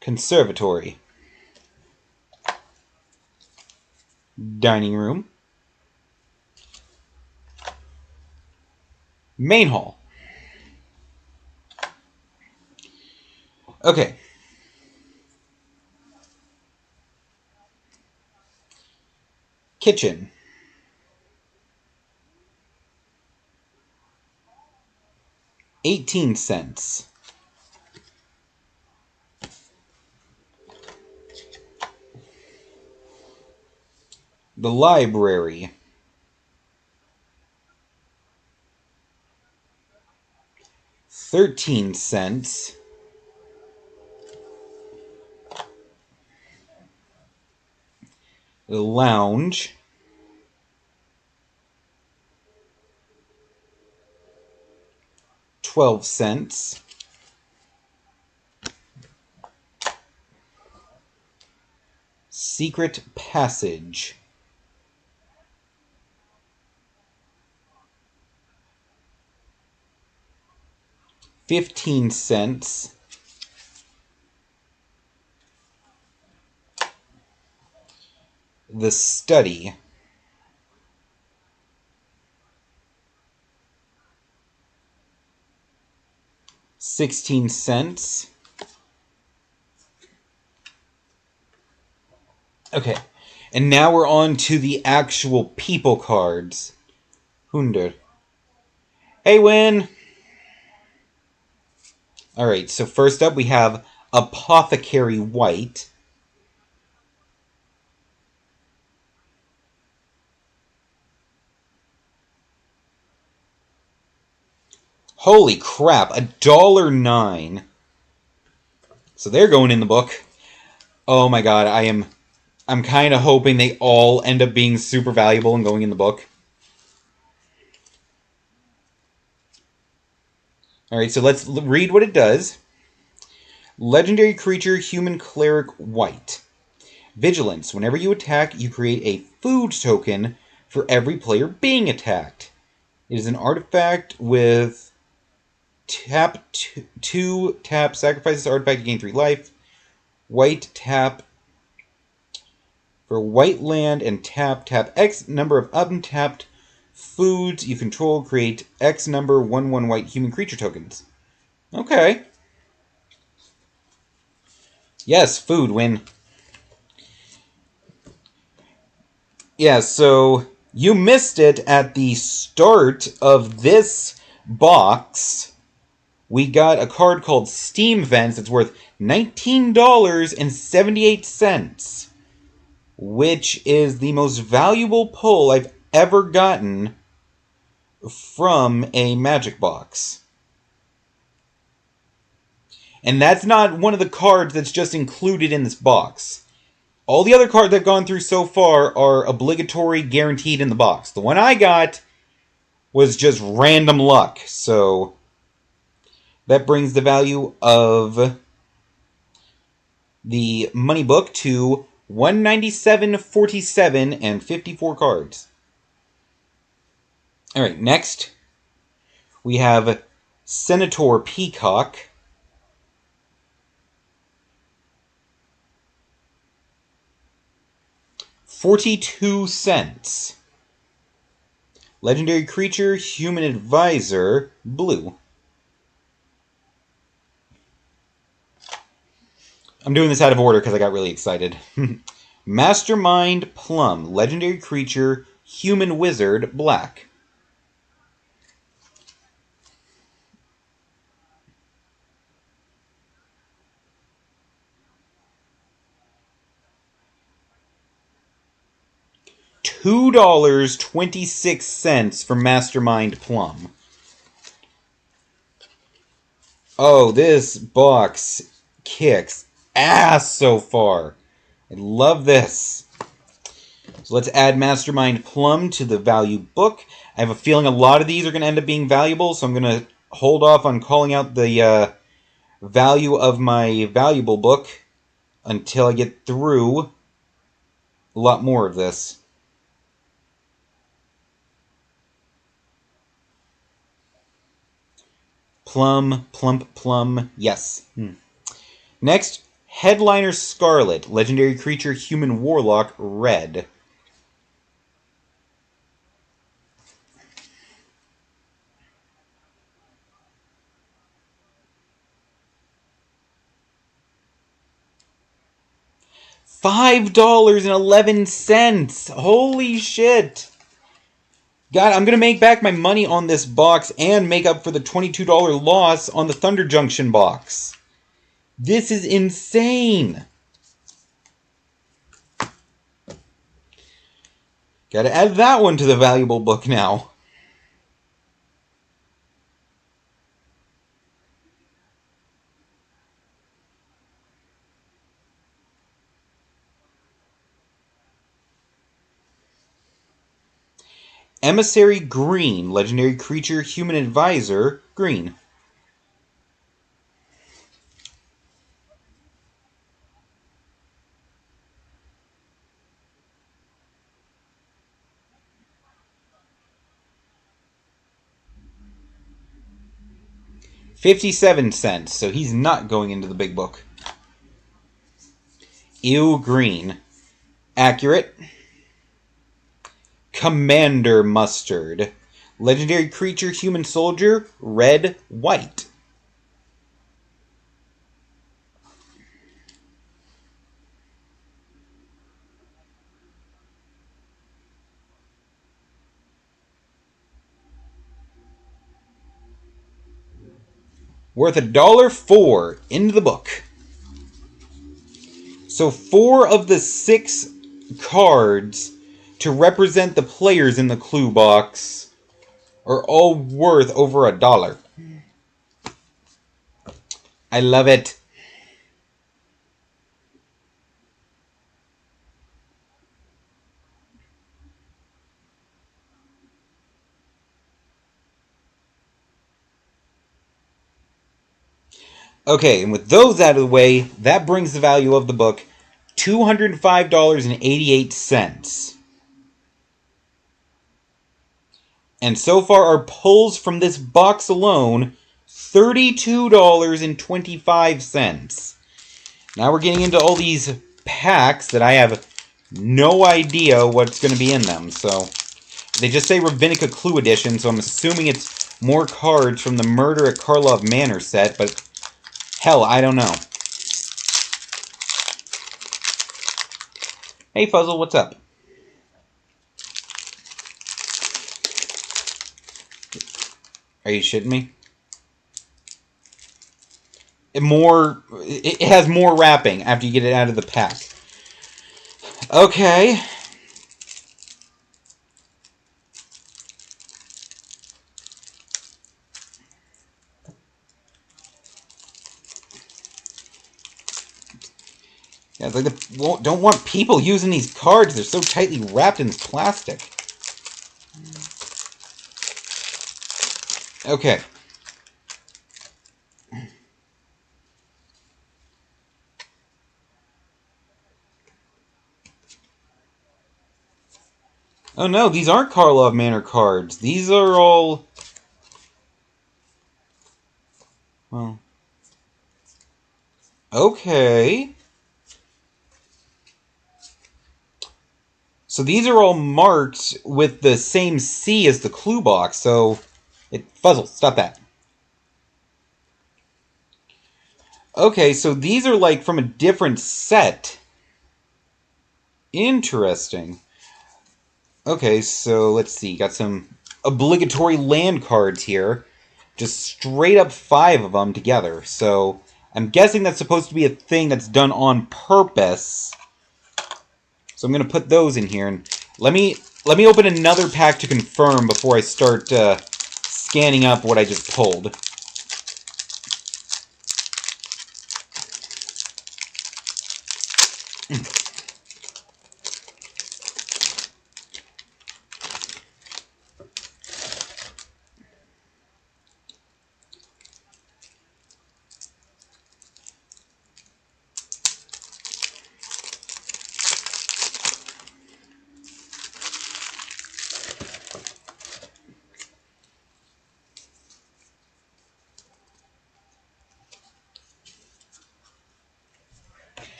Conservatory. Dining room. Main hall. Okay. Kitchen. $0.18. The library. 13 cents. The lounge. 12 cents. Secret passage. 15 cents. The study. 16 cents. Okay, and now we're on to the actual people cards. Hunder. Hey, Win! Alright, so first up we have Apothecary White. Holy crap, $1.09. So they're going in the book. Oh my god, I'm kind of hoping they all end up being super valuable and going in the book. Alright, so let's read what it does. Legendary creature, human cleric, white. Vigilance. Whenever you attack, you create a food token for every player being attacked. It is an artifact with Tap 2, tap, sacrifice this artifact to gain 3 life. White, tap for white land and tap X number of untapped foods you control, create X number 1/1 white human creature tokens. Okay. Yes, food win. Yeah, so you missed it at the start of this box. We got a card called Steam Vents. It's worth $19.78, which is the most valuable pull I've ever gotten from a Magic box. And that's not one of the cards that's just included in this box. All the other cards I've gone through so far are obligatory, guaranteed in the box. The one I got was just random luck, so that brings the value of the money book to $197.47 and 54 cards. Alright, next we have Senator Peacock. $0.42. Legendary creature, human advisor, blue. I'm doing this out of order because I got really excited. Mastermind Plum, legendary creature, human wizard, black. $2.26 for Mastermind Plum. Oh, this box kicks ass so far. I love this. So let's add Mastermind Plum to the value book. I have a feeling a lot of these are going to end up being valuable, so I'm going to hold off on calling out the value of my valuable book until I get through a lot more of this. Plum, plump, plum, yes. Next, Headliner Scarlet, legendary creature, human warlock, red. $5.11. Holy shit. God, I'm going to make back my money on this box and make up for the $22 loss on the Thunder Junction box. This is insane. Gotta add that one to the valuable book now. Emissary Green, legendary creature, human advisor, green. $0.57, so he's not going into the big book. Ew, green. Accurate. Commander Mustard. Legendary creature, human soldier, red, white. Worth $1.04 into the book. So 4 of the 6 cards to represent the players in the clue box are all worth over $1. I love it. Okay, and with those out of the way, that brings the value of the book $205.88. And so far, our pulls from this box alone, $32.25. Now we're getting into all these packs that I have no idea what's going to be in them. So they just say Ravinica Clue Edition, so I'm assuming it's more cards from the Murder at Karlov Manor set, but hell, I don't know. Hey Fuzzle, what's up? Are you shitting me? It has more wrapping after you get it out of the pack. Okay. Yeah, it's like don't want people using these cards. They're so tightly wrapped in plastic. Okay. Oh no, these aren't Karlov Manor cards. These are all... Well... Okay. So these are all marked with the same C as the clue box, so... Fuzzle, stop that. Okay, so these are like from a different set. Interesting. Okay, so let's see. Got some obligatory land cards here. Just straight up 5 of them together. So I'm guessing that's supposed to be a thing that's done on purpose. So I'm going to put those in here. And let me open another pack to confirm before I start scanning up what I just pulled.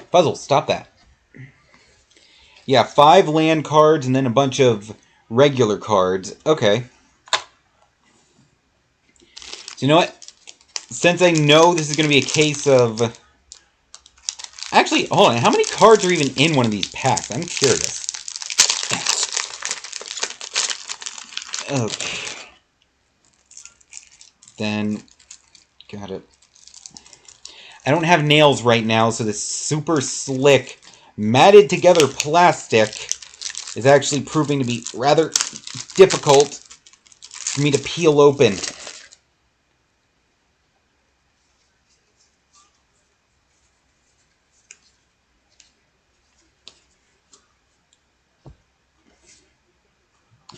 Puzzle, stop that. Yeah, 5 land cards and then a bunch of regular cards. Okay. So you know what? Since I know this is going to be a case of... Actually, hold on. How many cards are even in one of these packs? I'm curious. Okay. Then... Got it. I don't have nails right now, so this super slick, matted together plastic is actually proving to be rather difficult for me to peel open.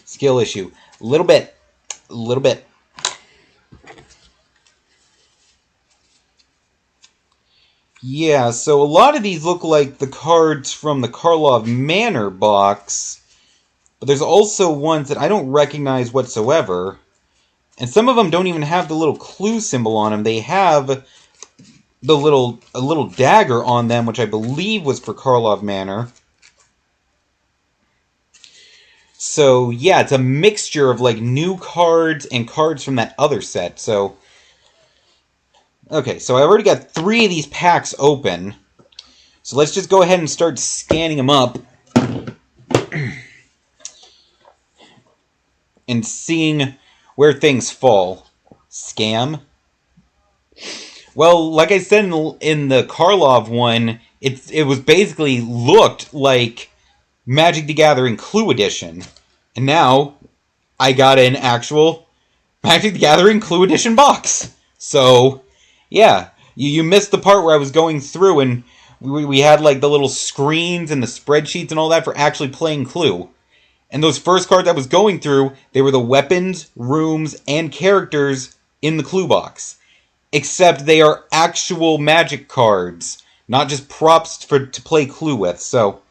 Skill issue. A little bit. A little bit. Yeah, so a lot of these look like the cards from the Karlov Manor box, but there's also ones that I don't recognize whatsoever, and some of them don't even have the little clue symbol on them. They have a little dagger on them, which I believe was for Karlov Manor. So yeah, it's a mixture of like new cards and cards from that other set. So okay, so I already got 3 of these packs open. So let's just go ahead and start scanning them up and seeing where things fall. Scam? Well, like I said in the Karlov one, it was basically looked like Magic the Gathering Clue Edition. And now I got an actual Magic the Gathering Clue Edition box. So, yeah, you missed the part where I was going through and we had like the little screens and the spreadsheets and all that for actually playing Clue. And those first cards I was going through, they were the weapons, rooms, and characters in the Clue box. Except they are actual Magic cards, not just props to play Clue with. So,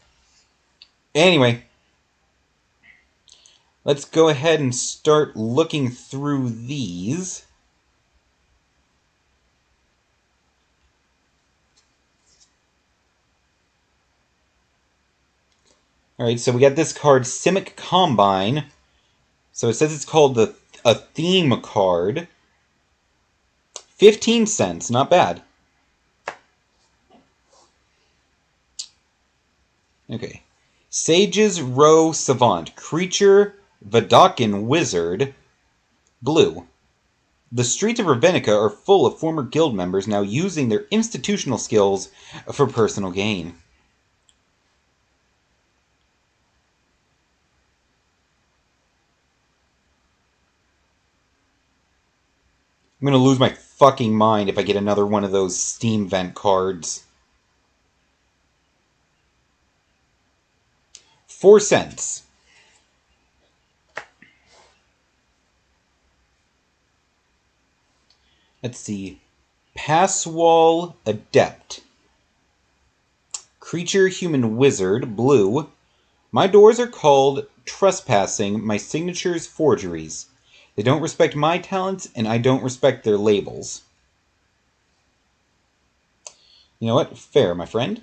anyway, let's go ahead and start looking through these. Alright, so we got this card, Simic Combine. So it says it's called a theme card. 15 cents, not bad. Okay. Sage's Row Savant. Creature, Vadokin Wizard. Blue. The streets of Ravenica are full of former guild members now using their institutional skills for personal gain. I'm gonna lose my fucking mind if I get another one of those Steam Vent cards. 4 cents. Let's see. Passwall Adept. Creature, Human Wizard, blue. My doors are called trespassing, my signature's forgeries. They don't respect my talents, and I don't respect their labels. You know what? Fair, my friend.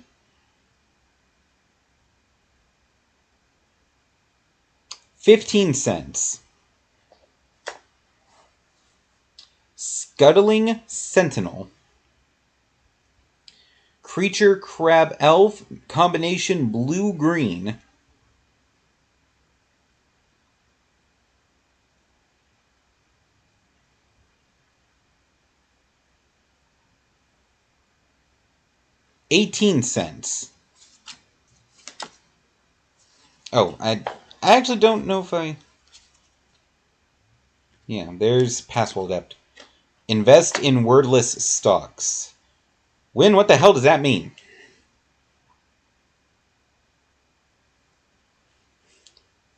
15 cents. Scuttling Sentinel. Creature, Crab, Elf, combination blue-green. $0.18. Oh, I actually don't know if I... Yeah, there's Password Adept. Invest in wordless stocks. Win, what the hell does that mean?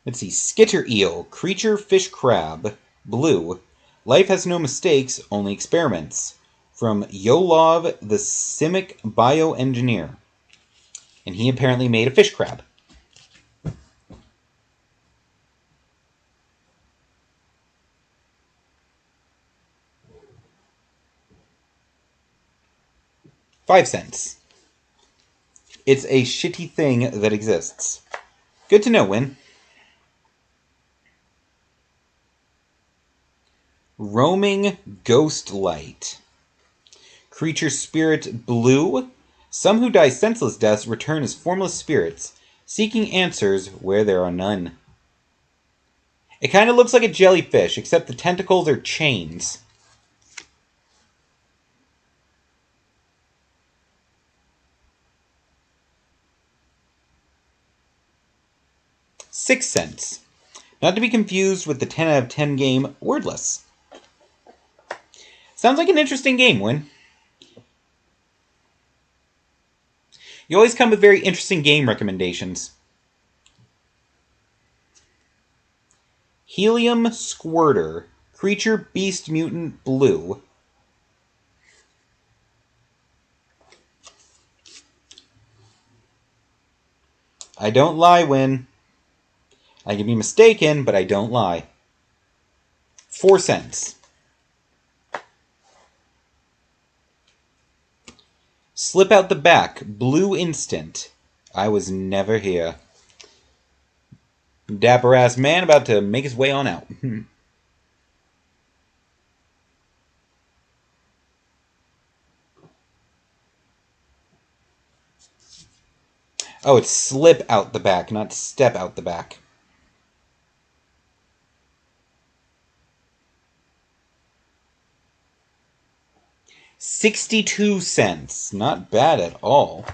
Let's see. Skitter Eel. Creature, Fish, Crab. Blue. Life has no mistakes, only experiments. From Yolov, the Simic bioengineer. And he apparently made a fish crab. $0.05. It's a shitty thing that exists. Good to know, Win. Roaming Ghostlight. Creature Spirit Blue. Some who die senseless deaths return as formless spirits, seeking answers where there are none. It kind of looks like a jellyfish, except the tentacles are chains. $0.06. Not to be confused with the 10 out of 10 game Wordless. Sounds like an interesting game, Win. You always come with very interesting game recommendations. Helium Squirter. Creature, Beast, Mutant, Blue. I don't lie, Win. I can be mistaken, but I don't lie. 4 cents. Slip out the back. Blue instant. I was never here. Dapper ass man about to make his way on out. Oh, it's slip out the back, not step out the back. $0.62. Not bad at all.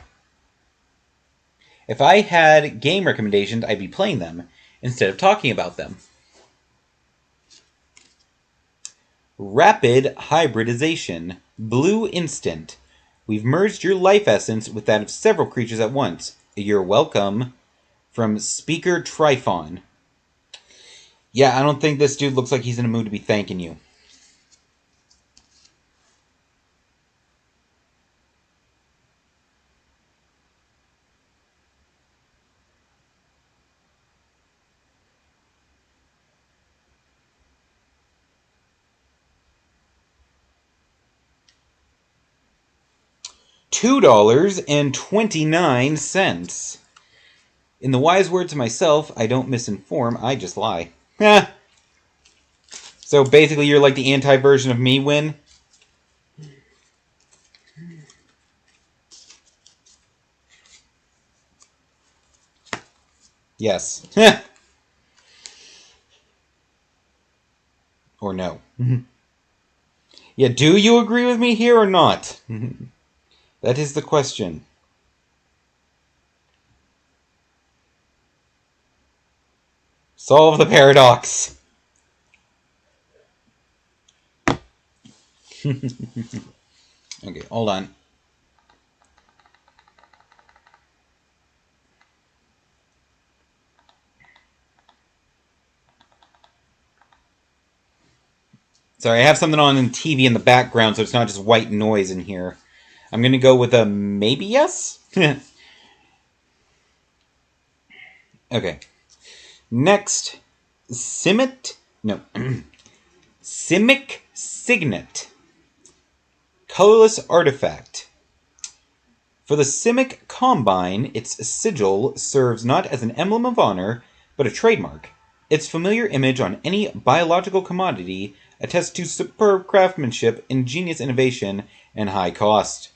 If I had game recommendations, I'd be playing them instead of talking about them. Rapid Hybridization. Blue instant. We've merged your life essence with that of several creatures at once. You're welcome. From Speaker Trifon. Yeah, I don't think this dude looks like he's in a mood to be thanking you. $2.29. In the wise words of myself, I don't misinform, I just lie. Heh. So basically you're like the anti-version of me, Win? Yes. Or no. Yeah, do you agree with me here or not? That is the question. Solve the paradox. Okay, hold on. Sorry, I have something on TV in the background, so it's not just white noise in here. I'm gonna go with a maybe yes? Okay. Next, Simic... No. Simic Signet. Colorless artifact. For the Simic Combine, its sigil serves not as an emblem of honor, but a trademark. Its familiar image on any biological commodity attests to superb craftsmanship, ingenious innovation, and high cost.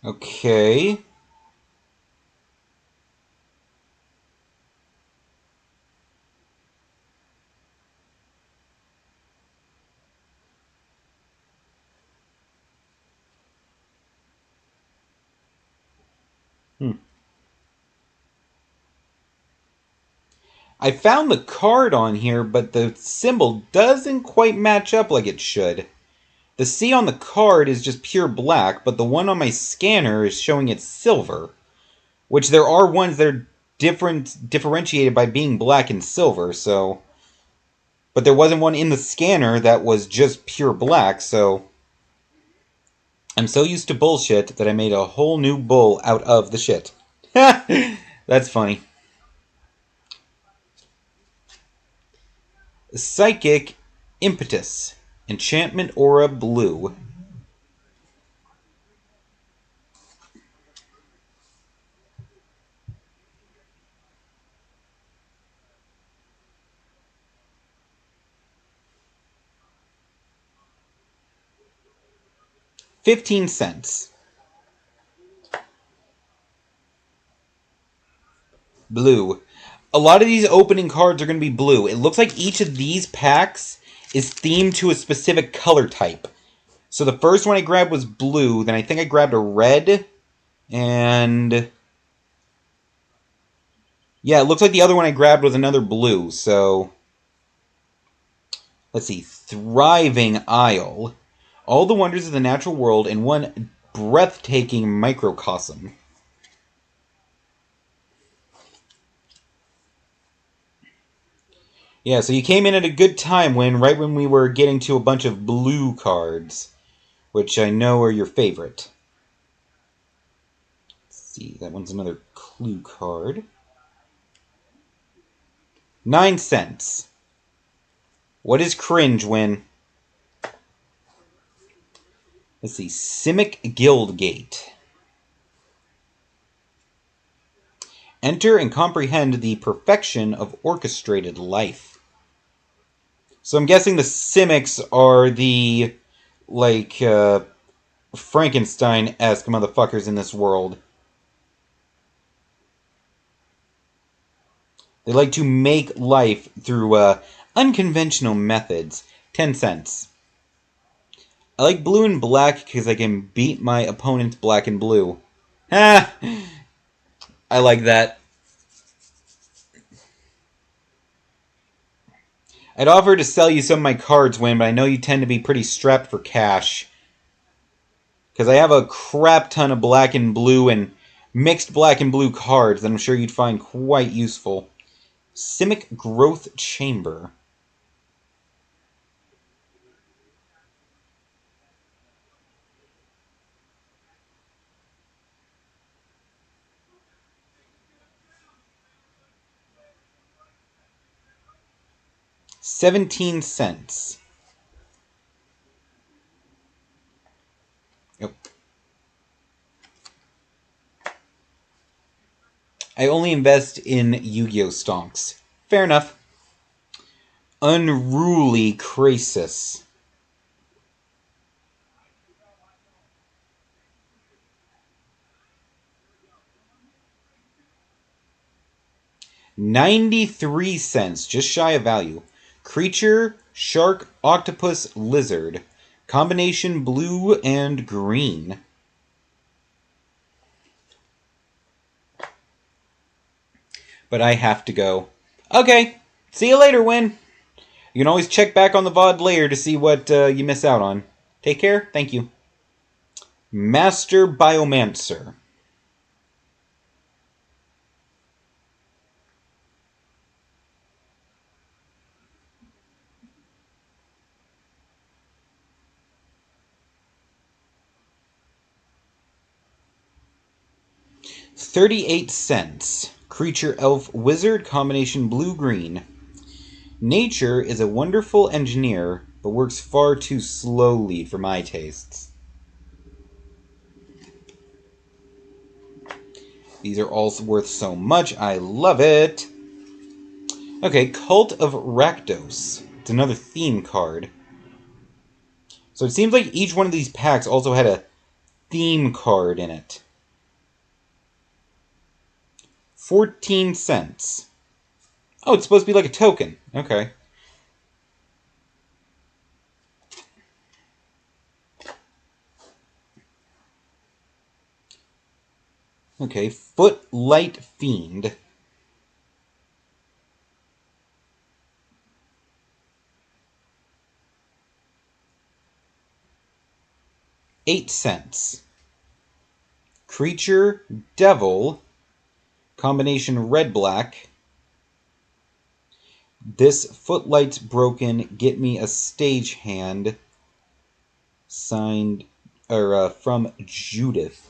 Okay. I found the card on here, but the symbol doesn't quite match up like it should. The C on the card is just pure black, but the one on my scanner is showing it's silver. Which there are ones that are differentiated by being black and silver, so... But there wasn't one in the scanner that was just pure black, so... I'm so used to bullshit that I made a whole new bull out of the shit. That's funny. Psychic Impetus. Enchantment Aura Blue. $0.15. Blue. A lot of these opening cards are going to be blue. It looks like each of these packs is themed to a specific color type. So the first one I grabbed was blue, then I think I grabbed a red, and... Yeah, it looks like the other one I grabbed was another blue, so... Let's see. Thriving Isle. All the wonders of the natural world in one breathtaking microcosm. Yeah, so you came in at a good time right when we were getting to a bunch of blue cards, which I know are your favorite. Let's see, that one's another clue card. 9 cents. What is cringe when... Let's see, Simic Guildgate. Enter and comprehend the perfection of orchestrated life. So I'm guessing the Simics are the, like, Frankenstein-esque motherfuckers in this world. They like to make life through unconventional methods. 10 cents. I like blue and black because I can beat my opponents black and blue. Ha! I like that. I'd offer to sell you some of my cards, Win, but I know you tend to be pretty strapped for cash. Because I have a crap ton of black and blue and mixed black and blue cards that I'm sure you'd find quite useful. Simic Growth Chamber. 17 cents. Yep. I only invest in Yu-Gi-Oh! Stonks. Fair enough. Unruly Krasis. $0.93, just shy of value. Creature, shark, octopus, lizard. Combination blue and green. But I have to go. Okay, see you later, Win. You can always check back on the VOD later to see what you miss out on. Take care. Thank you. Master Biomancer. $0.38. Creature, elf, wizard, combination blue-green. Nature is a wonderful engineer, but works far too slowly for my tastes. These are all worth so much. I love it. Okay, Cult of Rakdos. It's another theme card. So it seems like each one of these packs also had a theme card in it. 14 cents. Oh, it's supposed to be like a token. Okay. Okay, Footlight Fiend. $0.08. Creature, Devil, combination red-black. This Footlight's broken, get me a stagehand. Signed, or from Judith.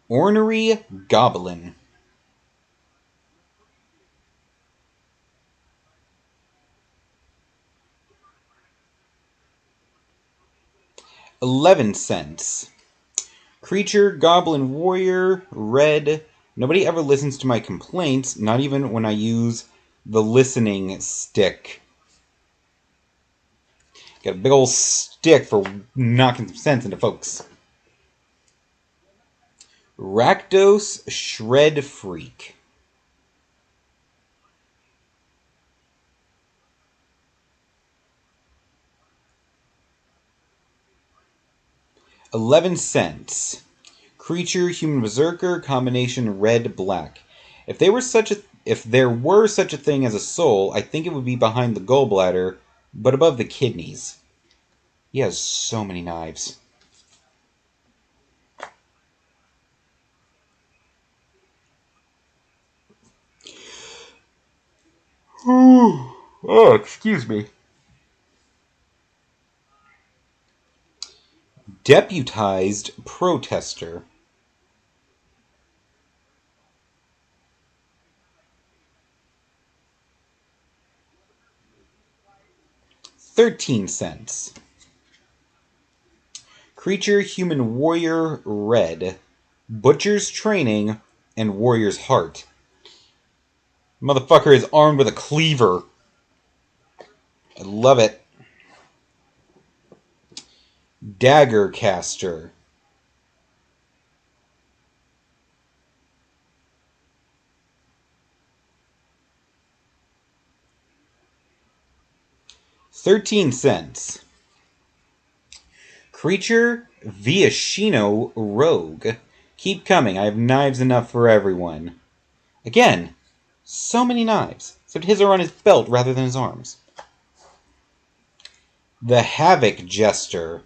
Ornery Goblin. 11 cents. Creature, Goblin Warrior, red. Nobody ever listens to my complaints, not even when I use the listening stick. Got a big old stick for knocking some sense into folks. Rakdos Shred Freak. $0.11. Creature, human berserker, combination red-black. If there were such a thing as a soul, I think it would be behind the gallbladder, but above the kidneys. He has so many knives. Oh, excuse me. Deputized Protester. 13 cents. Creature, human warrior, red. Butcher's training and warrior's heart. Motherfucker is armed with a cleaver. I love it. Dagger caster. $0.13. Creature, Viashino Rogue. Keep coming, I have knives enough for everyone. Again, so many knives. Except his are on his belt rather than his arms. The Havoc Jester.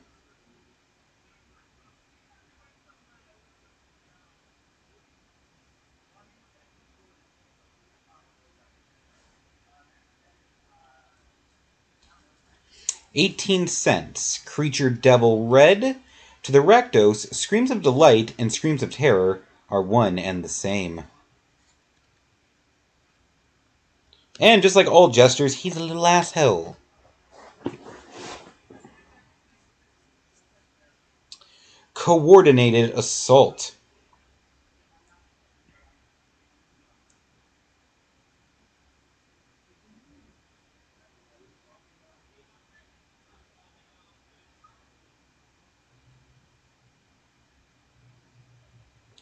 $0.18. Creature, Devil Red. To the Rakdos, screams of delight and screams of terror are one and the same. And just like all jesters, he's a little asshole. Coordinated assault.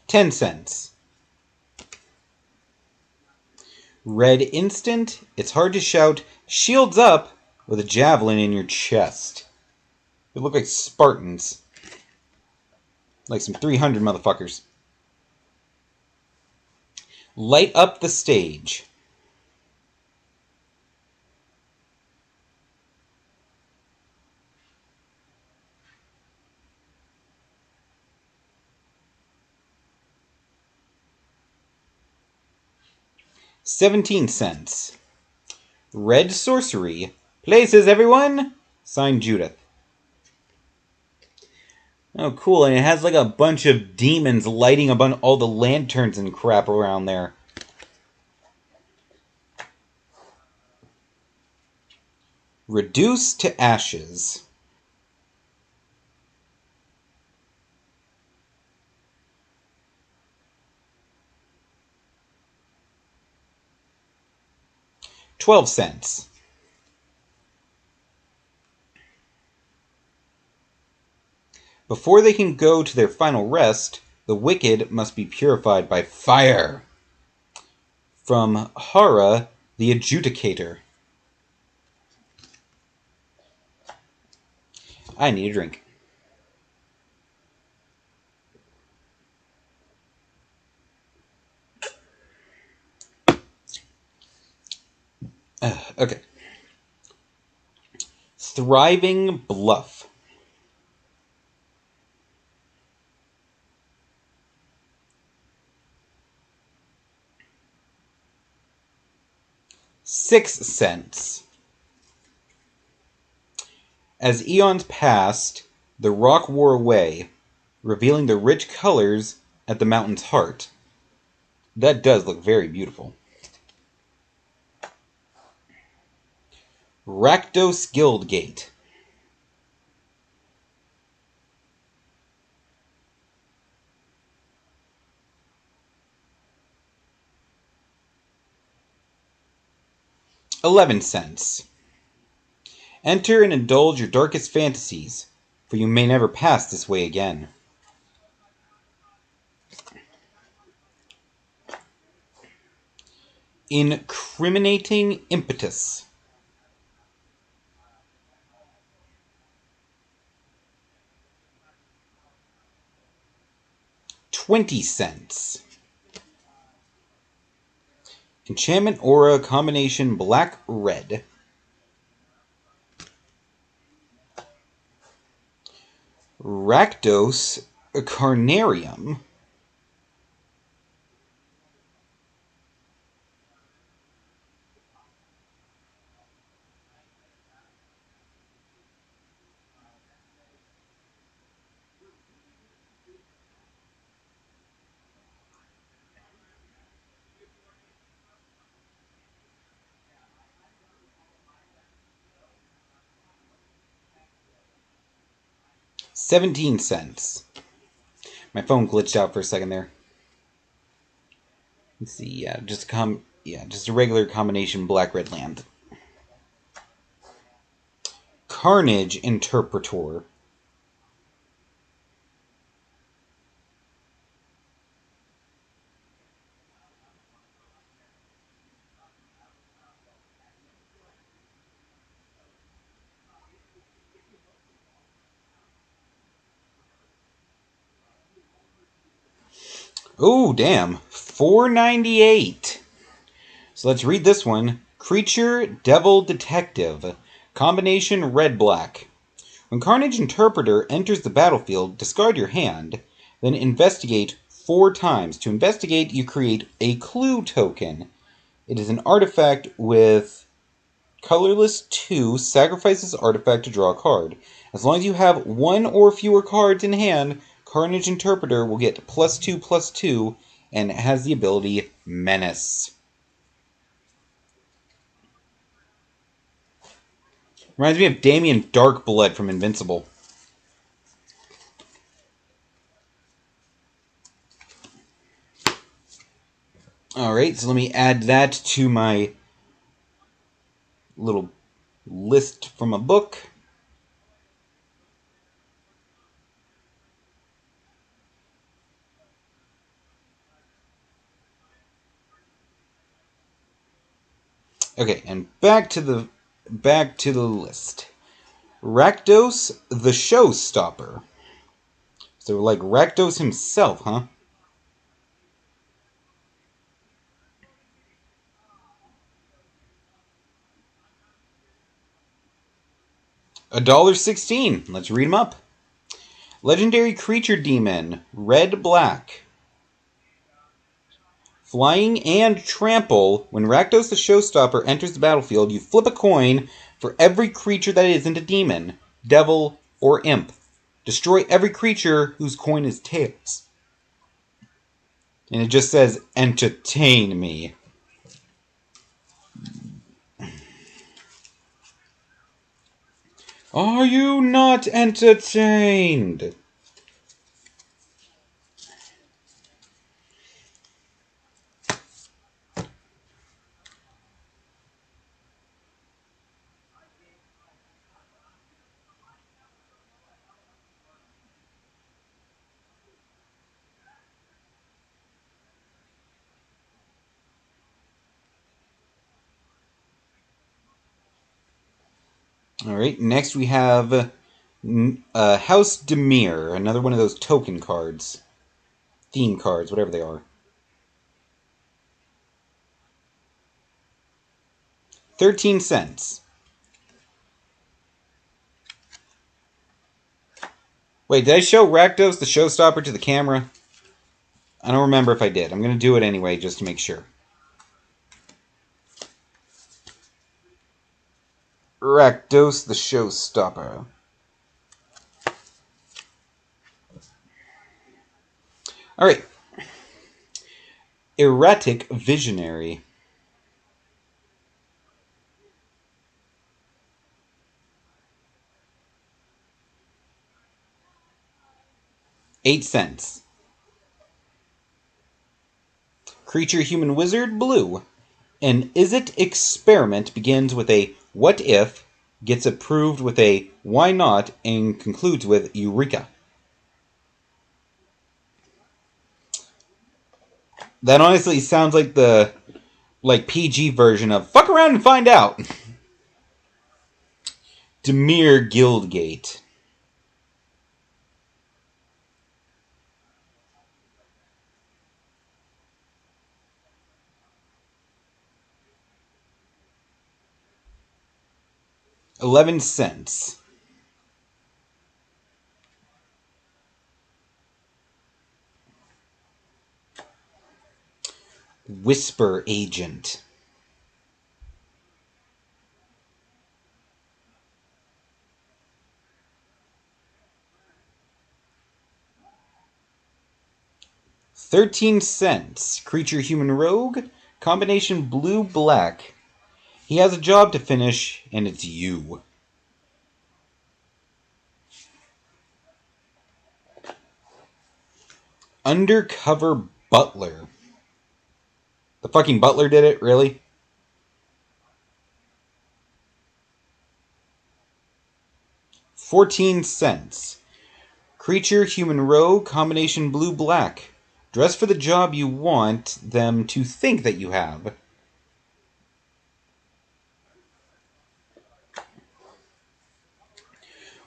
$0.10. Red instant, it's hard to shout, shields up, with a javelin in your chest. They look like Spartans. Like some 300 motherfuckers. Light up the stage. $0.17. Red sorcery. Places, everyone! Signed, Judith. Oh, cool, and it has like a bunch of demons lighting up on all the lanterns and crap around there. Reduce to ashes. $0.12. Before they can go to their final rest, the wicked must be purified by fire. From Hara, the Adjudicator. I need a drink. Okay. Thriving Bluff. $0.06. As eons passed, the rock wore away, revealing the rich colors at the mountain's heart. That does look very beautiful. Rakdos Guildgate. $0.11. Enter and indulge your darkest fantasies, for you may never pass this way again. Incriminating impetus. $0.20. Enchantment Aura combination black-red. Rakdos Carnarium. $0.17. My phone glitched out for a second there. Let's see, just a regular combination black-red land. Carnage Interpretor. Oh, damn. $4.98. So let's read this one. Creature Devil Detective. Combination red-black. When Carnage Interpreter enters the battlefield, discard your hand, then investigate 4 times. To investigate, you create a clue token. It is an artifact with Colorless 2 sacrifices artifact to draw a card. As long as you have one or fewer cards in hand, Carnage Interpreter will get +2/+2 and it has the ability Menace. Reminds me of Damien Darkblood from Invincible. Alright, so let me add that to my little list from a book. Okay, and back to the list. Rakdos the Showstopper. So like Rakdos himself, huh? $1.16. Let's read them up. Legendary Creature Demon, red-black. Flying and trample. When Rakdos the Showstopper enters the battlefield, you flip a coin for every creature that isn't a demon, devil, or imp. Destroy every creature whose coin is tails. And it just says, entertain me. Are you not entertained? Alright, next we have House Demir, another one of those token cards. Theme cards, whatever they are. 13 cents. Wait, did I show Rakdos the Showstopper to the camera? I don't remember if I did. I'm going to do it anyway, just to make sure. Rakdos the Showstopper. Alright. Erratic Visionary. 8 cents. Creature Human Wizard, blue. An Is-It experiment begins with a what if, gets approved with a why not, and concludes with Eureka. That honestly sounds like the PG version of fuck around and find out. Demir Guildgate. $0.11. Whisper Agent. $0.13. Creature Human Rogue. Combination blue-black. He has a job to finish, and it's you. Undercover Butler. The fucking butler did it? Really? $0.14. Creature Human Rogue. Combination blue-black. Dress for the job you want them to think that you have.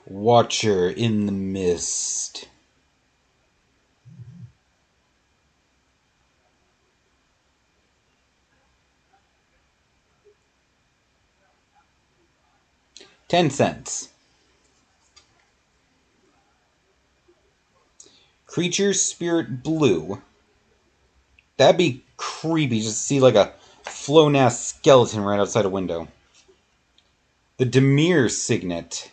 Watcher in the Mist. $0.10. Creature Spirit blue. That'd be creepy just to see like a flown-ass skeleton right outside a window. The Demir Signet.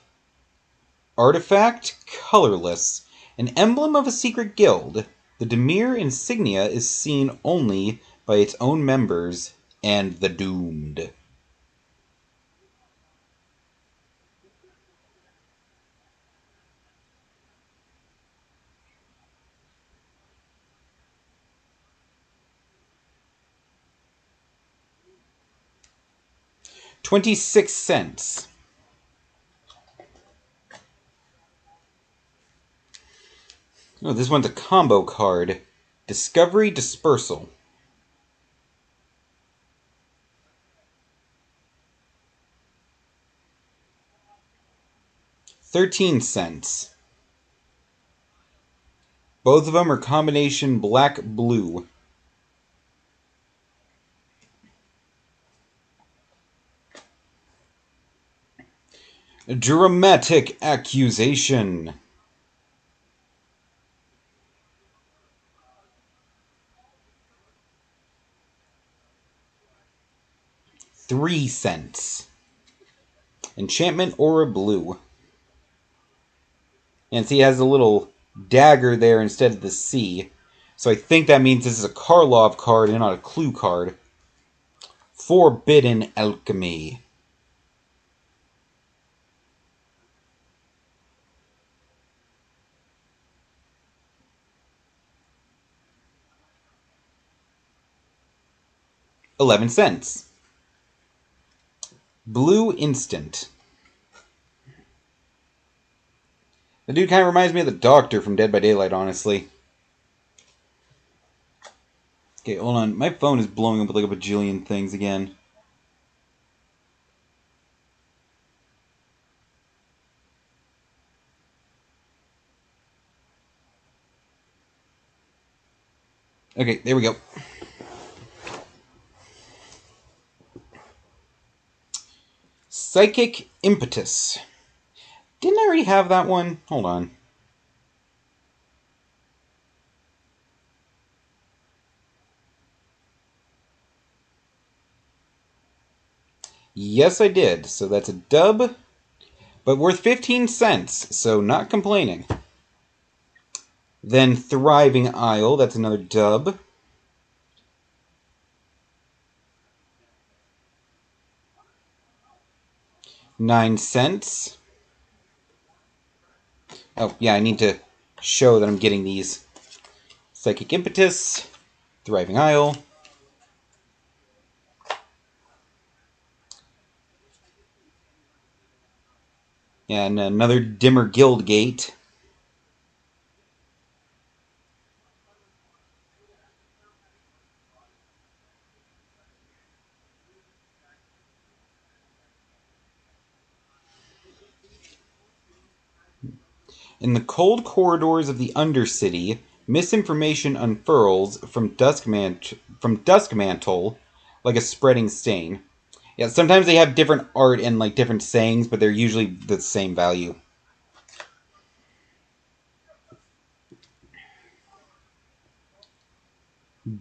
Artifact, colorless. An emblem of a secret guild. The Demir insignia is seen only by its own members and the doomed. $0.26. Oh, this one's a combo card. Discovery Dispersal. $0.13. Both of them are combination black-blue. Dramatic Accusation. $0.03. Enchantment Aura Blue. And see, it has a little dagger there instead of the C. So I think that means this is a Karlov card and not a clue card. Forbidden Alchemy. $0.11. Blue Instant. The dude kind of reminds me of the Doctor from Dead by Daylight, honestly. Okay, hold on. My phone is blowing up with like a bajillion things again. Okay, there we go. Psychic Impetus. Didn't I already have that one? Hold on. Yes, I did. So that's a dub, but worth 15 cents, so not complaining. Then Thriving Isle, that's another dub. $0.09. Oh, yeah, I need to show that I'm getting these. Psychic Impetus, Thriving Isle. And another Dimmer Guildgate. In the cold corridors of the Undercity, misinformation unfurls from Duskmantle like a spreading stain. Yeah, sometimes they have different art and like different sayings, but they're usually the same value.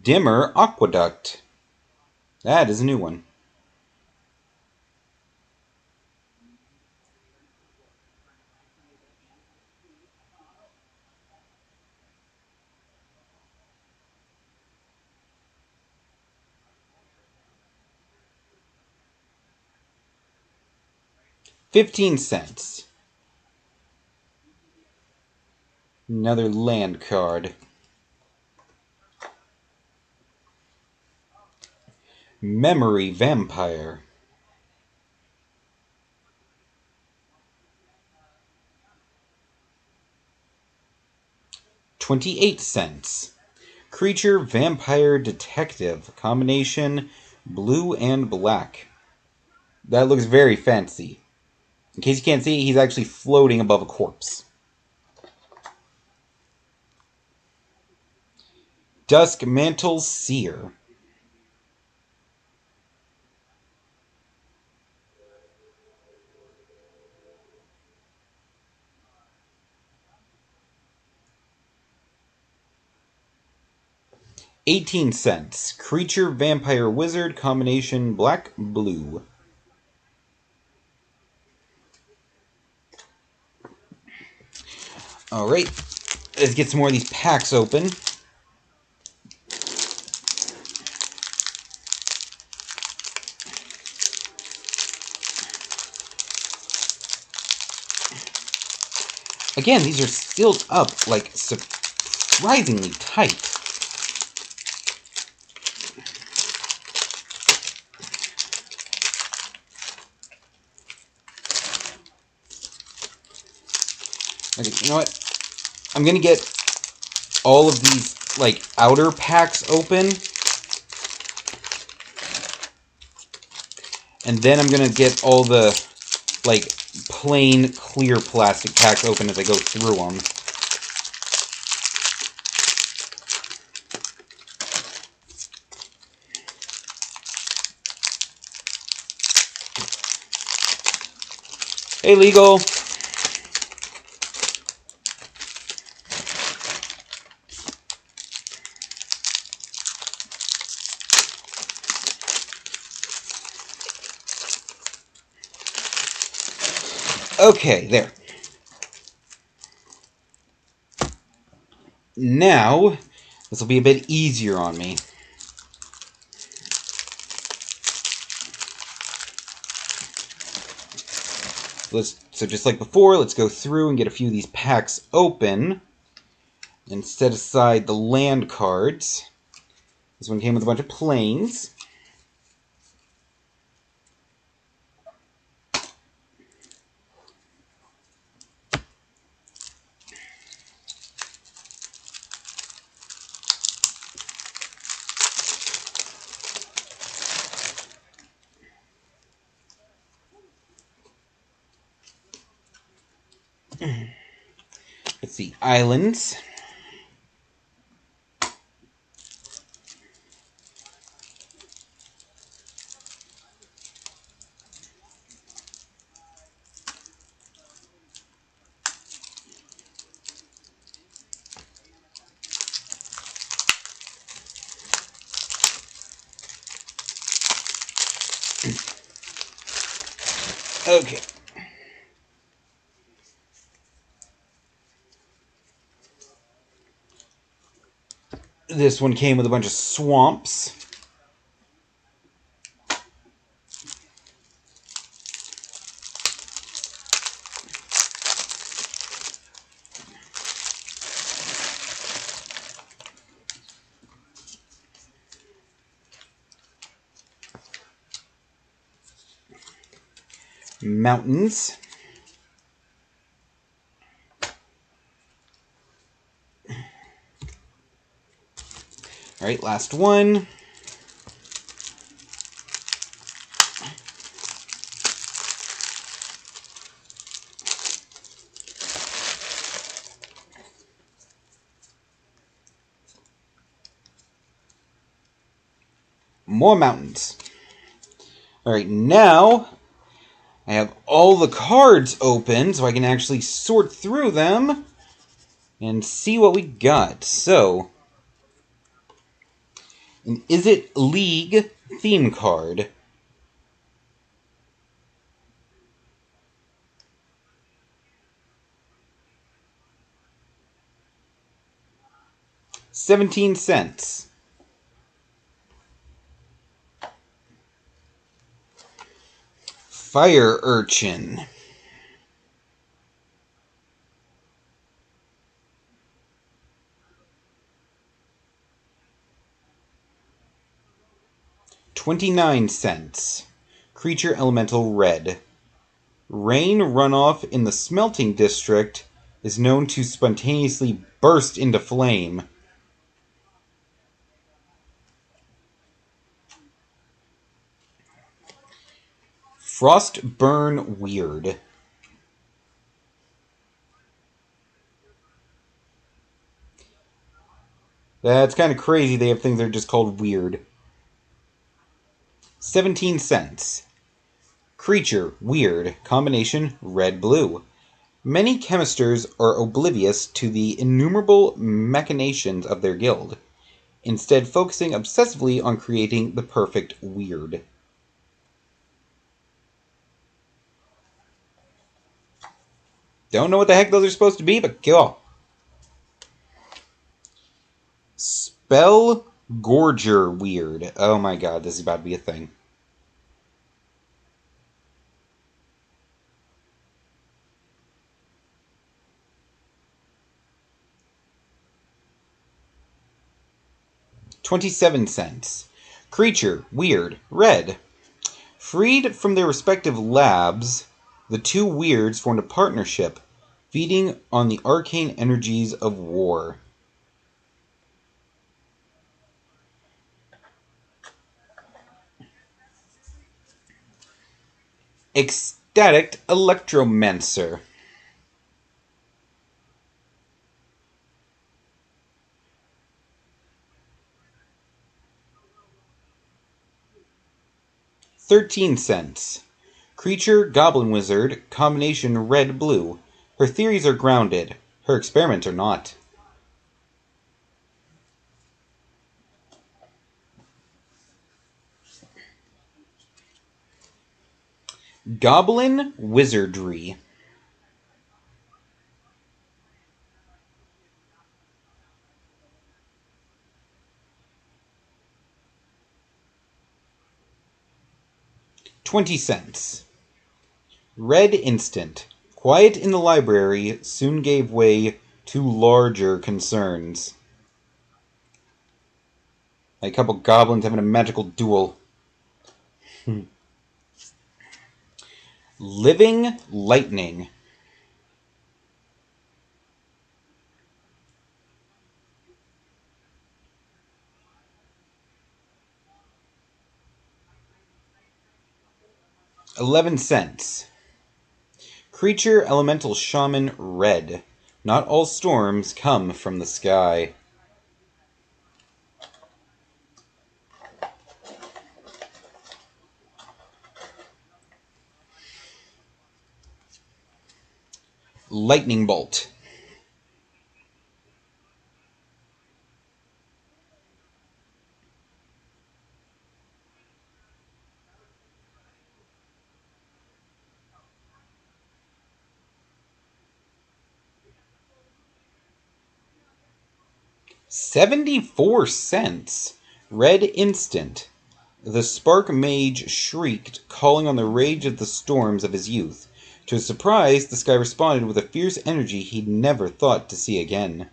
Dimmer Aqueduct. That is a new one. $0.15. Another land card. Memory Vampire. $0.28. Creature Vampire Detective. Combination blue and black. That looks very fancy. In case you can't see, he's actually floating above a corpse. Duskmantle Seer. $0.18. Creature Vampire Wizard. Combination black blue. Alright, let's get some more of these packs open. Again, these are sealed up, like, surprisingly tight. Okay, you know what? I'm gonna get all of these, like, outer packs open. And then I'm gonna get all the, like, plain, clear plastic packs open as I go through them. Hey, Legal! Okay, there. Now, this will be a bit easier on me. So just like before, let's go through and get a few of these packs open. And set aside the land cards. This one came with a bunch of planes. Let's see, islands. Okay. This one came with a bunch of swamps. Mountains. Alright, last one. More mountains. Alright, now I have all the cards open, so I can actually sort through them and see what we got. So, an Is It League theme card. $0.17. Fire Urchin. $0.29. Creature Elemental Red. Rain runoff in the smelting district is known to spontaneously burst into flame. Frostburn Weird. That's kind of crazy they have things that are just called weird. 17 cents. Creature, weird, combination, red-blue. Many chemisters are oblivious to the innumerable machinations of their guild, instead focusing obsessively on creating the perfect weird. Don't know what the heck those are supposed to be, but cool. Spell Gorger Weird. Oh my god, this is about to be a thing. $0.27. Creature, weird, red. Freed from their respective labs, the two weirds formed a partnership, feeding on the arcane energies of war. Ecstatic Electromancer. $0.13. Creature, Goblin Wizard, combination red-blue. Her theories are grounded. Her experiments are not. Goblin Wizardry. $0.20. Red Instant. Quiet in the library soon gave way to larger concerns. Like a couple goblins having a magical duel. Living Lightning. $0.11. Creature Elemental Shaman Red. Not all storms come from the sky. Lightning Bolt. $0.74. Red Instant. The Spark Mage shrieked, calling on the rage of the storms of his youth. To his surprise, the sky responded with a fierce energy he'd never thought to see again.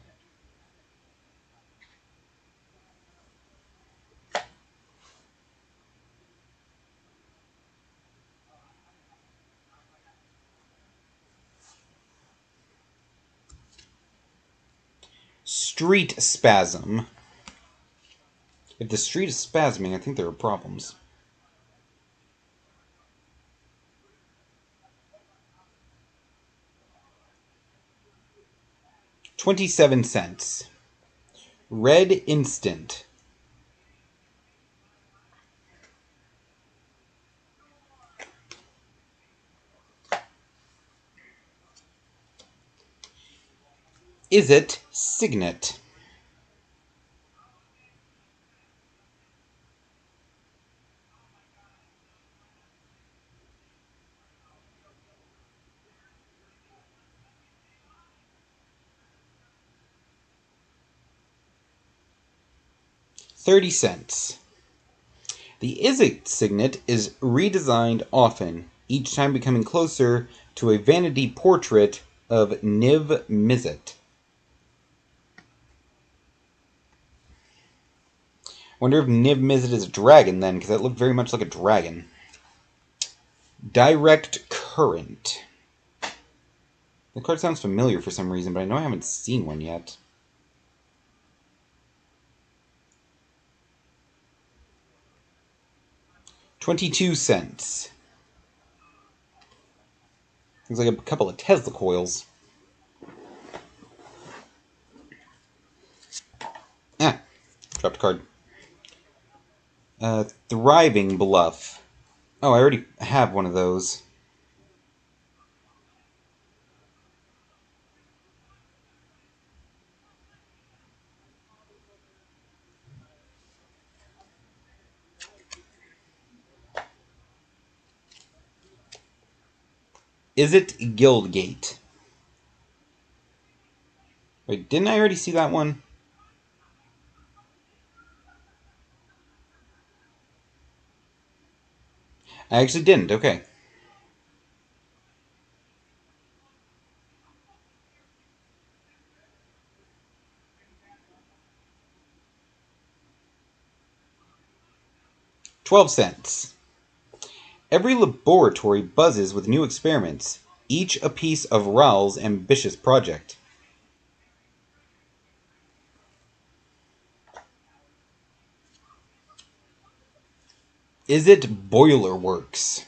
Street Spasm. If the street is spasming, I think there are problems. $0.27. Red Instant. Is it Signet? $0.30. The Is It Signet is redesigned often, each time becoming closer to a vanity portrait of Niv Mizzet. Wonder if Niv Mizzet is a dragon then, because that looked very much like a dragon. Direct Current. The card sounds familiar for some reason, but I know I haven't seen one yet. $0.22. Looks like a couple of Tesla coils. Ah, dropped a card. Thriving Bluff. Oh, I already have one of those. Is it Guildgate? Wait, didn't I already see that one? I actually didn't, okay. $0.12. Every laboratory buzzes with new experiments, each a piece of Raoul's ambitious project. Is it Boiler Works?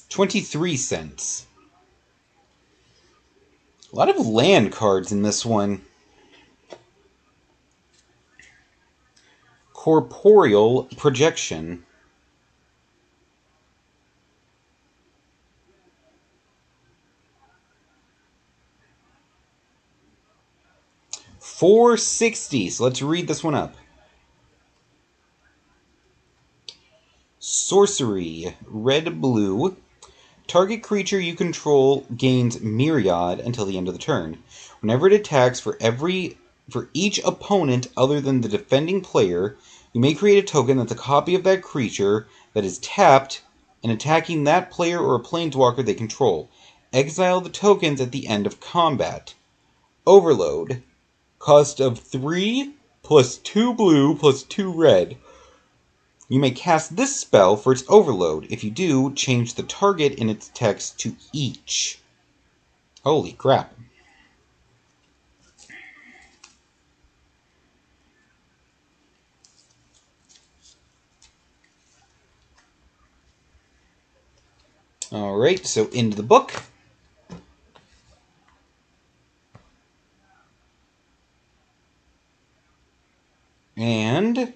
$0.23. A lot of land cards in this one. Corporeal Projection. $4.60. So let's read this one up. Sorcery. Red, blue. Target creature you control gains Myriad until the end of the turn. Whenever it attacks for each opponent other than the defending player, you may create a token that's a copy of that creature that is tapped and attacking that player or a planeswalker they control. Exile the tokens at the end of combat. Overload. Cost of 3 plus 2 blue plus 2 red. You may cast this spell for its overload. If you do, change the target in its text to each. Holy crap. Alright, so into the book. And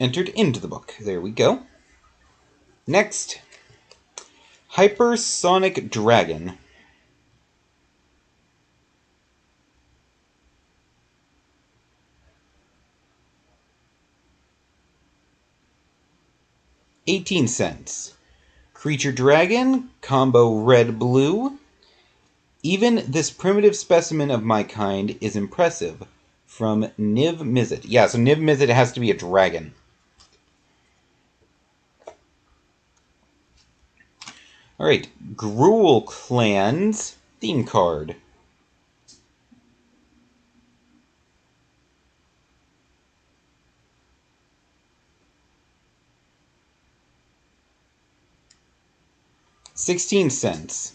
entered into the book. There we go. Next, Hypersonic Dragon. $0.18. Creature Dragon, combo red-blue. Even this primitive specimen of my kind is impressive. From Niv Mizzet. Yeah, so Niv Mizzet has to be a dragon. Alright, Gruul Clan's theme card. $0.16.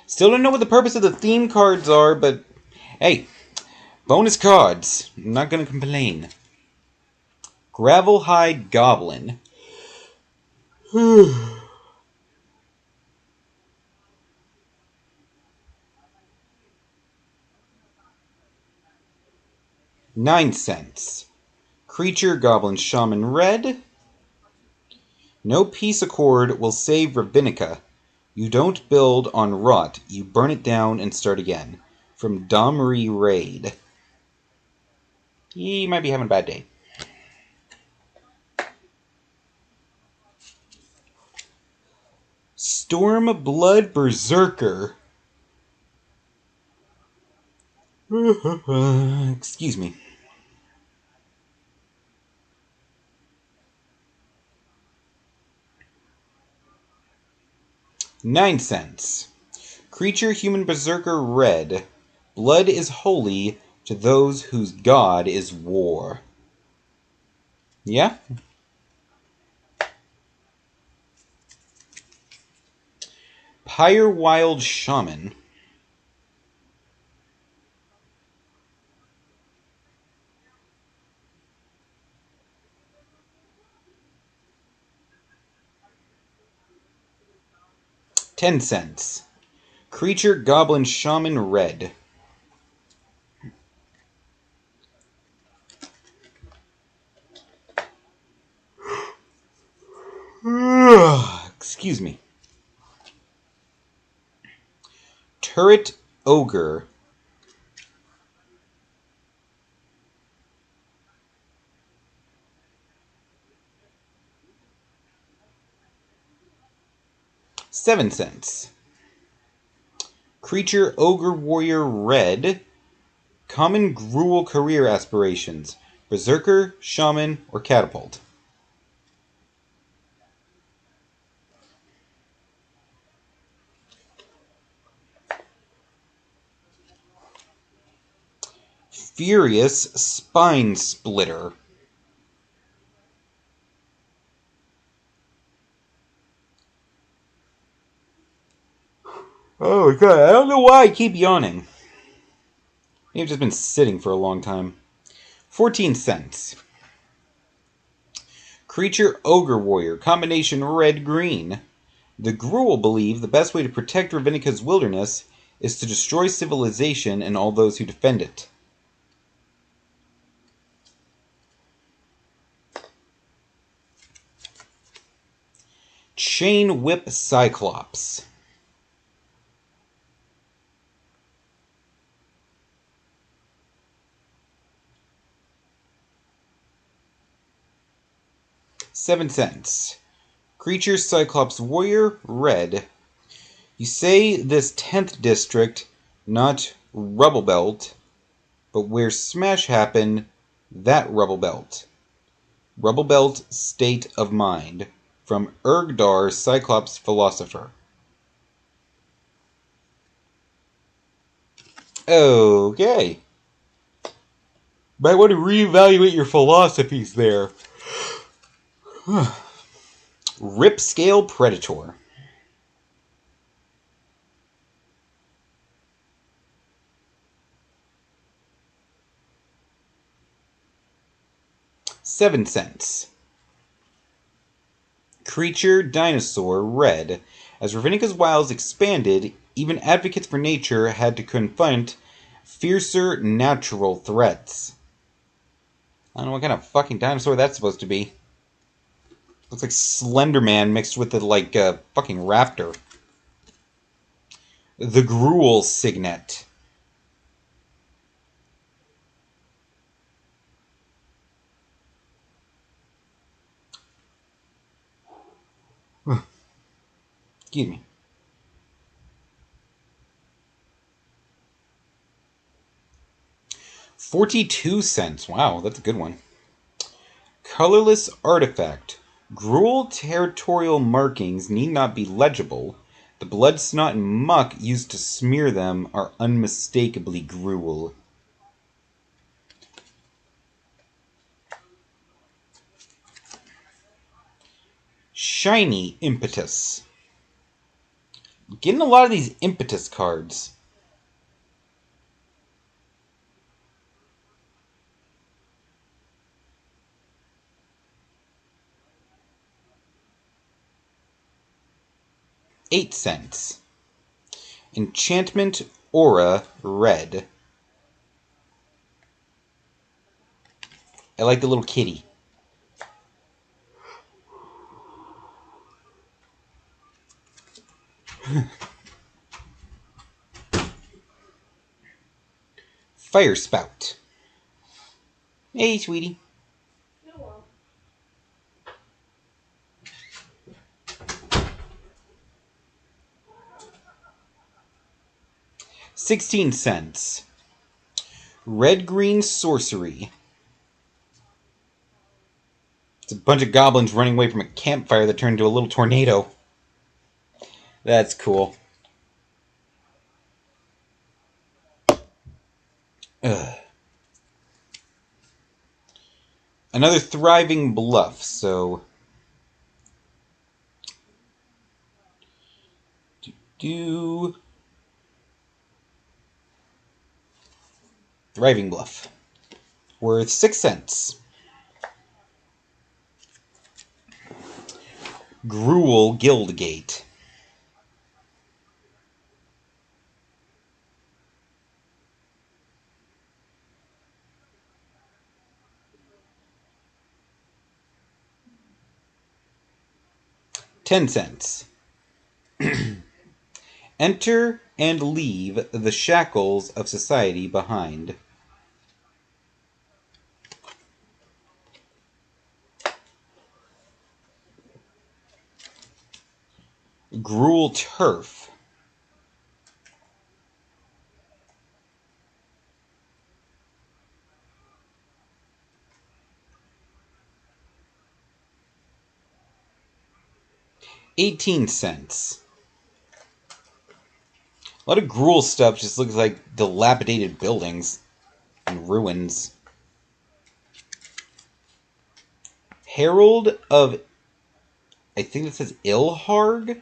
Still don't know what the purpose of the theme cards are, but hey, bonus cards. I'm not gonna complain. Gravelhide Goblin. 9 cents. Creature Goblin Shaman Red. No peace accord will save Rabbinica. You don't build on rot, you burn it down and start again. From Domri Raid. He might be having a bad day. Stormblood Berserker. Excuse me. $0.09. Creature Human Berserker Red. Blood is holy to those whose god is war. Yeah? Pyrewild Shaman. $0.10. Creature Goblin Shaman Red. Excuse me. Turret Ogre. $0.07. Creature Ogre Warrior Red. Common Gruul career aspirations. Berserker, Shaman, or Catapult. Furious Spine Splitter. Oh my god, I don't know why I keep yawning. Maybe I've just been sitting for a long time. 14 cents. Creature Ogre Warrior, combination red-green. The Gruul believe the best way to protect Ravinica's wilderness is to destroy civilization and all those who defend it. Chain Whip Cyclops. $0.07. Creature Cyclops Warrior, red. You say this 10th district, not Rubble Belt, but where Smash happened, that Rubble Belt. Rubble Belt State of Mind. From Ergdar, Cyclops Philosopher. Okay. Might want to reevaluate your philosophies there. Ripscale Predator. $0.07. Creature Dinosaur Red. As Ravinica's wilds expanded, even advocates for nature had to confront fiercer natural threats. I don't know what kind of fucking dinosaur that's supposed to be. Looks like Slender Man mixed with a fucking raptor. The Gruul Signet. Excuse me. 42 cents. Wow, that's a good one. Colorless Artifact. Gruul territorial markings need not be legible. The blood, snot, and muck used to smear them are unmistakably Gruul. Shiny Impetus. Getting a lot of these Impetus cards. $0.08. Enchantment Aura Red. I like the little kitty. Fire Spout. Hey, sweetie. Hello. 16 cents. Red-green sorcery. It's a bunch of goblins running away from a campfire that turned into a little tornado. That's cool. Ugh. Another thriving bluff, so... Thriving bluff. Worth 6 cents. Gruul Guildgate. 10 cents. Enter and leave the shackles of society behind. Gruel turf. $0.18. A lot of Gruel stuff just looks like dilapidated buildings and ruins. Herald of, I think it says Ilharg?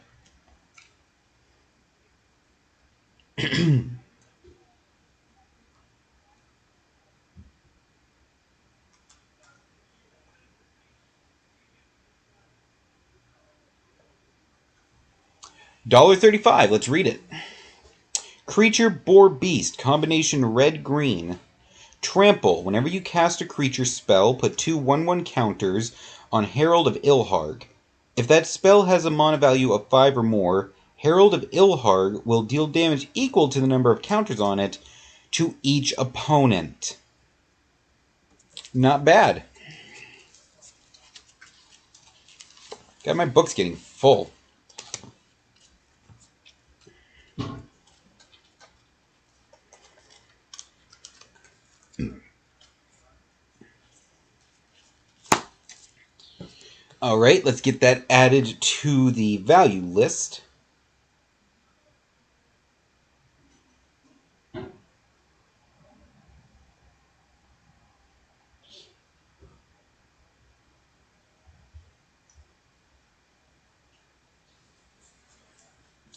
$1.35. Let's read it. Creature, boar, beast. Combination red-green. Trample. Whenever you cast a creature spell, put 2 1/1 counters on Herald of Ilharg. If that spell has a mana value of 5 or more, Herald of Ilharg will deal damage equal to the number of counters on it to each opponent. Not bad. God, my book's getting full. Alright, let's get that added to the value list.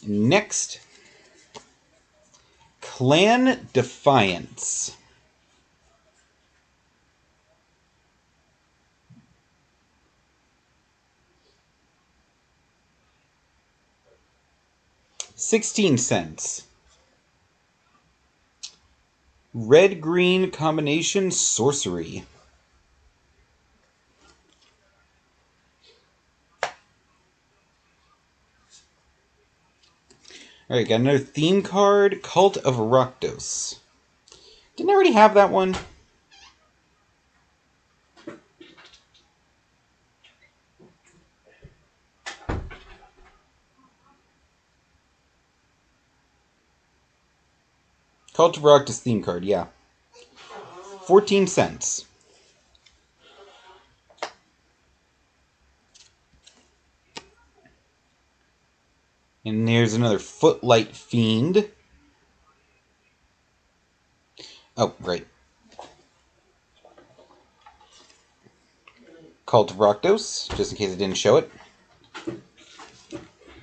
Next, Clan Defiance. $0.16. Red-green combination sorcery. Alright, got another theme card, Cult of Rakdos. Didn't I already have that one? Cult of Rakdos theme card, yeah. 14 cents. And there's another Footlight Fiend. Oh, right. Cult of Rakdos, just in case I didn't show it.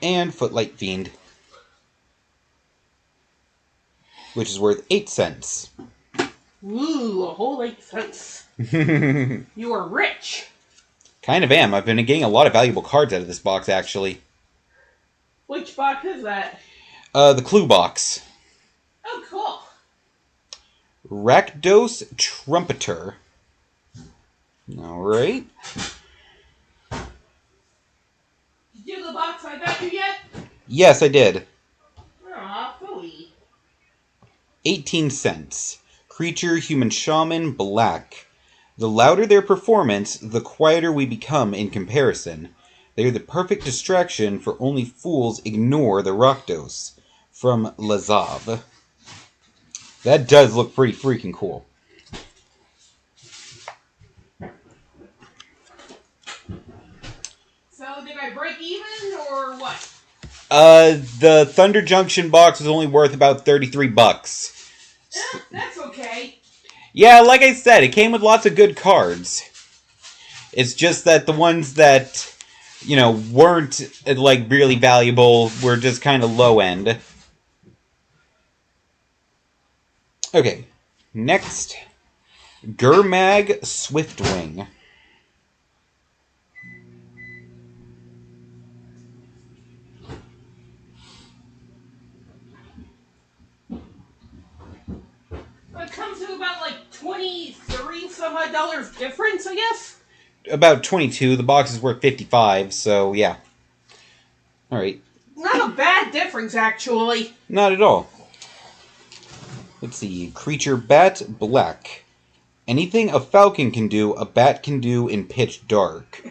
And Footlight Fiend, which is worth 8 cents. Ooh, a whole 8 cents. You are rich. Kind of am. I've been getting a lot of valuable cards out of this box, actually. Which box is that? The Clue Box. Oh, cool. Rakdos Trumpeter. Alright. Did you do the box I got you yet? Yes, I did. Aw, phooey. 18 cents. Creature, Human Shaman, Black. The louder their performance, the quieter we become in comparison. They are the perfect distraction for only fools ignore the Rakdos. From Lazav. That does look pretty freaking cool. So, did I break even, or what? The Thunder Junction box was only worth about $33. That's okay. Yeah, like I said, it came with lots of good cards. It's just that the ones that, you know, weren't, like, really valuable were just kind of low end. Okay, next, Gurmag Swiftwing. It comes to about like 23 some odd dollars difference, I guess. About 22. The box is worth 55, so yeah. Alright. Not a bad difference, actually. Not at all. Let's see. Creature bat, black. Anything a falcon can do, a bat can do in pitch dark.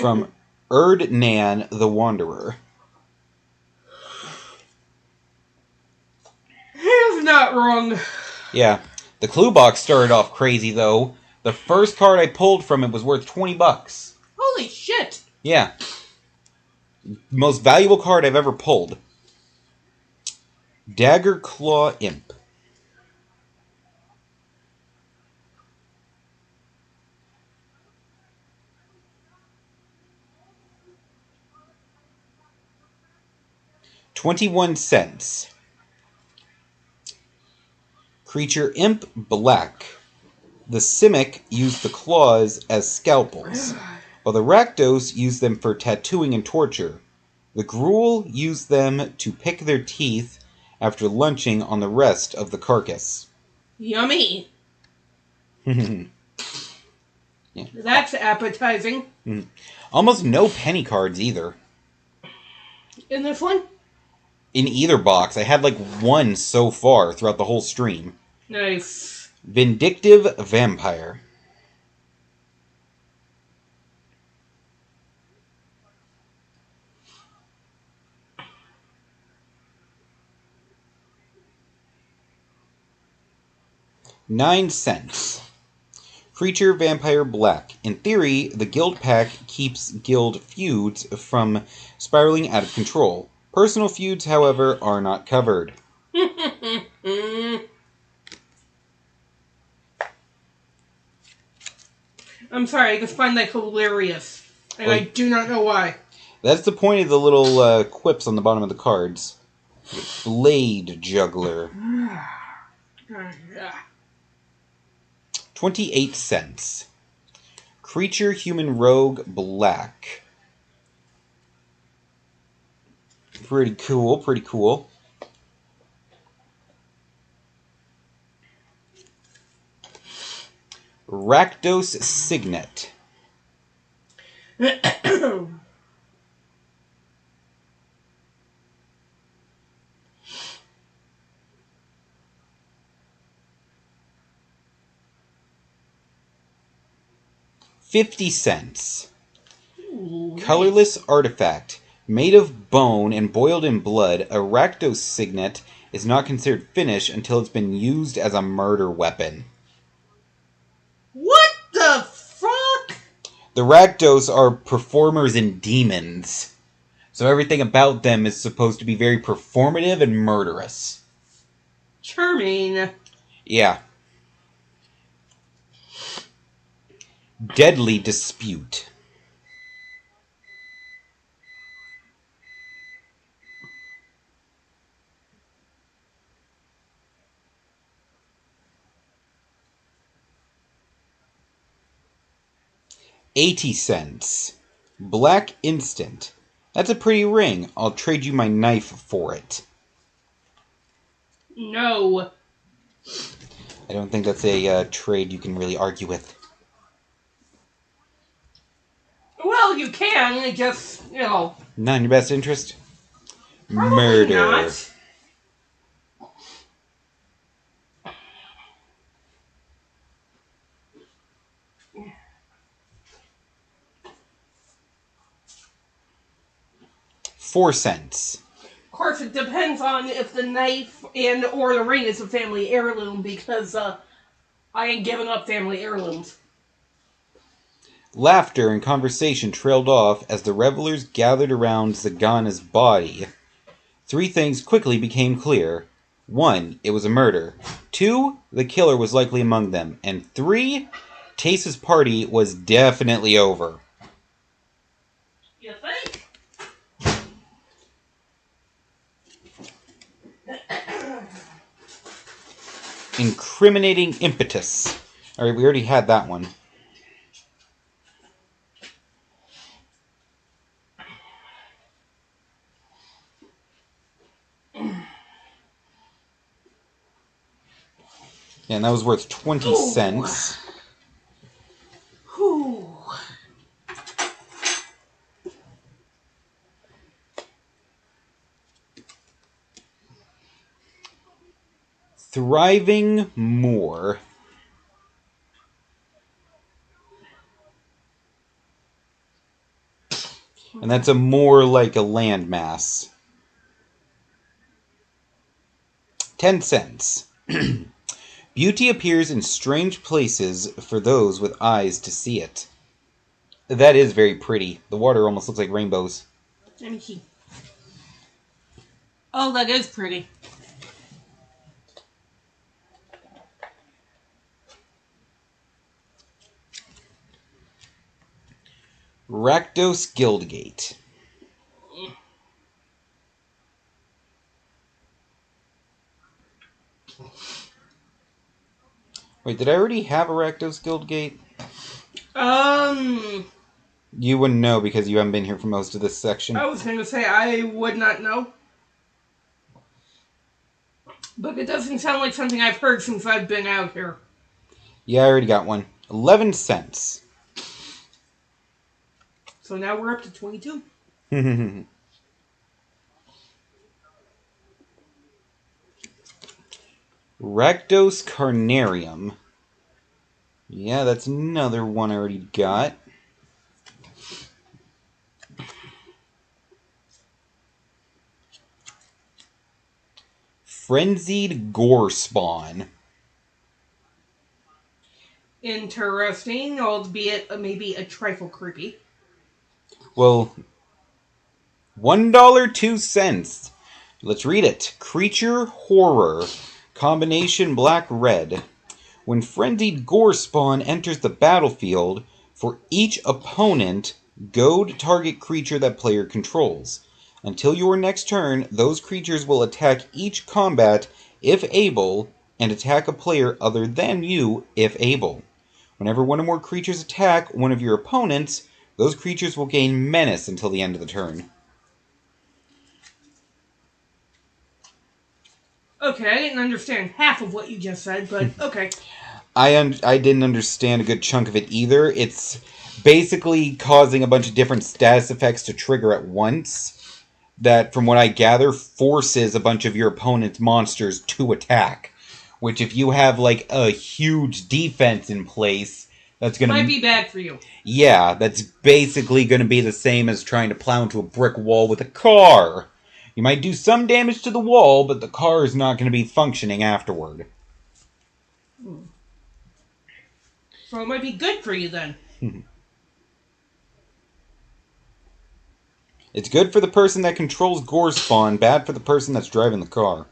From Erd Nan the Wanderer. He's not wrong. Yeah. The clue box started off crazy, though. The first card I pulled from it was worth $20. Holy shit. Yeah. Most valuable card I've ever pulled. Dagger Claw Imp. $0.21. Creature Imp, black. The Simic used the claws as scalpels, while the Rakdos used them for tattooing and torture. The Gruul used them to pick their teeth after lunching on the rest of the carcass. Yummy. Yeah. That's appetizing. Almost no penny cards either. In this one? In either box. I had like one so far throughout the whole stream. Nice. Vindictive Vampire. $0.09. Creature Vampire Black. In theory, the guild pack keeps guild feuds from spiraling out of control. Personal feuds, however, are not covered. I'm sorry, I just find that hilarious. And I do not know why. That's the point of the little quips on the bottom of the cards. Blade Juggler. 28 cents. Creature Human Rogue Black. Pretty cool, pretty cool. Rakdos Signet. $0.50. Ooh, Colorless artifact. Made of bone and boiled in blood, a Rakdos Signet is not considered finished until it's been used as a murder weapon. what the fuck? The Rakdos are performers and demons. So everything about them is supposed to be very performative and murderous. Charming. Yeah. Deadly Dispute. $0.80. Black Instant. That's a pretty ring. I'll trade you my knife for it. No. I don't think that's a trade you can really argue with. Well, you can, it just, you know. Not in your best interest? Probably Murder. not. $0.04. Of course, it depends on if the knife and or the ring is a family heirloom, because I ain't giving up family heirlooms. Laughter and conversation trailed off as the revelers gathered around Zagana's body. 3 things quickly became clear. 1, it was a murder. 2, the killer was likely among them. And 3, Tace's party was definitely over. You think? Incriminating Impetus. Alright, we already had that one. Yeah, and that was worth 20 cents. Whew. Thriving Moor. And that's a moor like a landmass. 10 cents. Beauty appears in strange places for those with eyes to see it. That is very pretty. The water almost looks like rainbows. Let me see. Oh, that is pretty. Rakdos Guildgate. Wait, did I already have a Rakdos Guildgate? You wouldn't know because you haven't been here for most of this section. I was going to say I would not know. But it doesn't sound like something I've heard since I've been out here. Yeah, I already got one. 11 cents. So now we're up to 22. Rakdos Carnarium. Yeah, that's another one I already got. Frenzied Gore Spawn. Interesting, albeit maybe a trifle creepy. Well, $1.02. Let's read it. Creature Horror. Combination black-red. When Frenzied Gore Spawn enters the battlefield, for each opponent, goad target creature that player controls. Until your next turn, those creatures will attack each combat if able, and attack a player other than you if able. Whenever one or more creatures attack one of your opponents, those creatures will gain menace until the end of the turn. Okay, I didn't understand half of what you just said, but okay. I didn't understand a good chunk of it either. It's basically causing a bunch of different status effects to trigger at once that, from what I gather, forces a bunch of your opponent's monsters to attack. Which, if you have, like, a huge defense in place, that's gonna... Might be bad for you. Yeah, that's basically gonna be the same as trying to plow into a brick wall with a car. You might do some damage to the wall, but the car is not gonna be functioning afterward. So it might be good for you then. It's good for the person that controls Gore Spawn, bad for the person that's driving the car.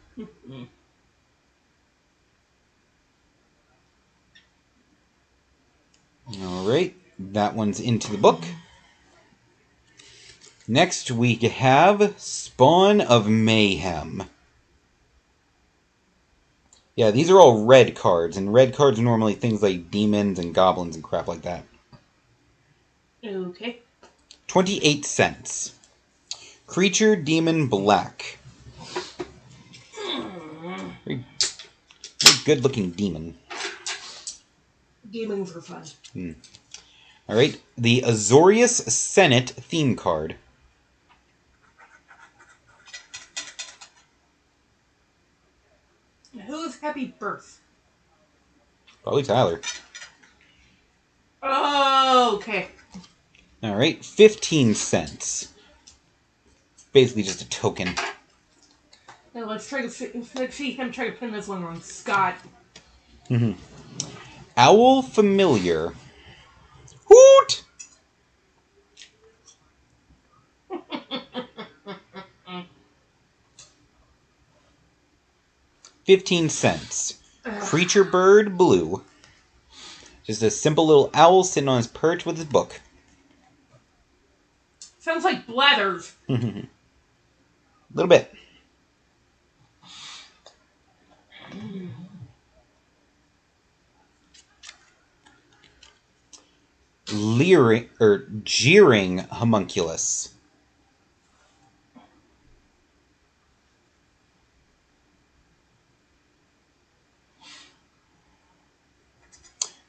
Alright, that one's into the book. Next we have Spawn of Mayhem. Yeah, these are all red cards, and red cards are normally things like demons and goblins and crap like that. Okay. 28 cents. Creature Demon Black. Very good looking demon. Demons are fun. Alright, the Azorius Senate theme card. Who's Happy Birth? Probably Tyler. Oh, okay. Alright, 15 cents. Basically just a token. Now let's see him try to pin this one on Scott. Owl Familiar. Hoot! $0.15. Creature Bird Blue. Just a simple little owl sitting on his perch with his book. Sounds like Blathers. A little bit. Jeering Homunculus.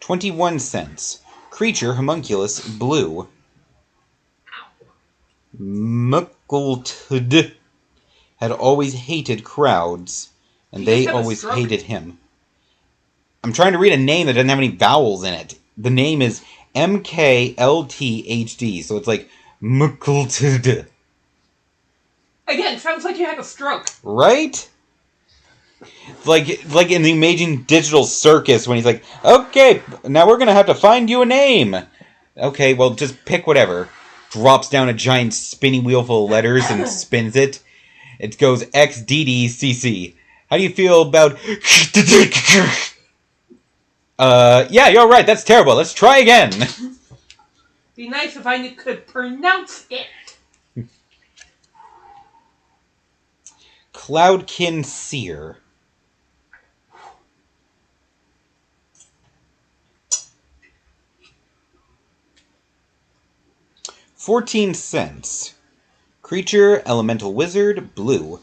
$0.21. Creature Homunculus Blue. Muckled had always hated crowds. and He they just had a always stroke. hated him. I'm trying to read a name that doesn't have any vowels in it. The name is MKLTHD, so it's like Mkultd. Again, sounds like you had a stroke. Right? Like in the Amazing Digital Circus when he's like, okay, now we're gonna have to find you a name. Okay, well, just pick whatever. Drops down a giant spinning wheel full of letters and spins it. It goes XDDCC. How do you feel about... yeah, you're right, that's terrible. Let's try again. Be nice if I could pronounce it. Cloudkin Seer. $0.14. Creature, elemental wizard, blue.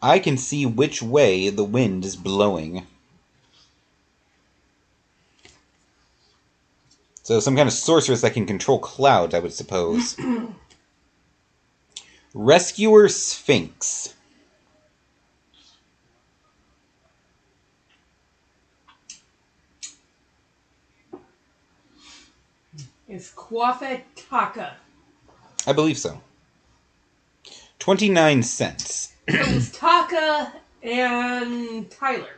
I can see which way the wind is blowing. So some kind of sorceress that can control clouds, I would suppose. Rescuer Sphinx. It's Kwafe Taka. I believe so. 29 cents. So it's Taka and Tyler.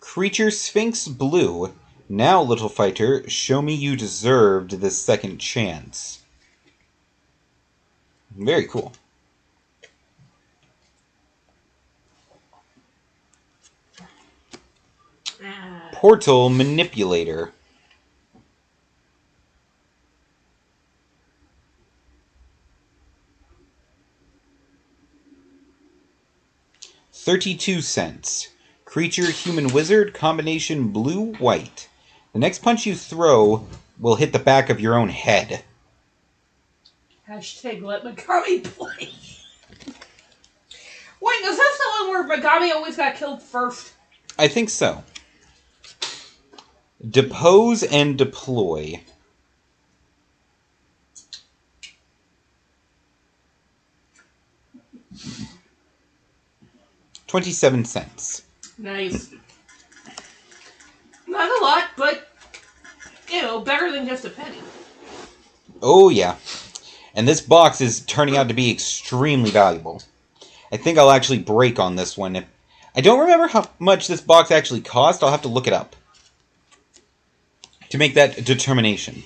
Creature Sphinx blue. Now, little fighter, show me you deserved this second chance. Very cool. Portal Manipulator. $0.32. Creature Human Wizard combination blue-white. The next punch you throw will hit the back of your own head. Hashtag let Megami play. Wait, is this the one where Megami always got killed first? I think so. Depose and deploy. $0.27. Nice. Not a lot, but, you know, better than just a penny. Oh, yeah. And this box is turning out to be extremely valuable. I think I'll actually break on this one. I don't remember how much this box actually cost. I'll have to look it up to make that determination.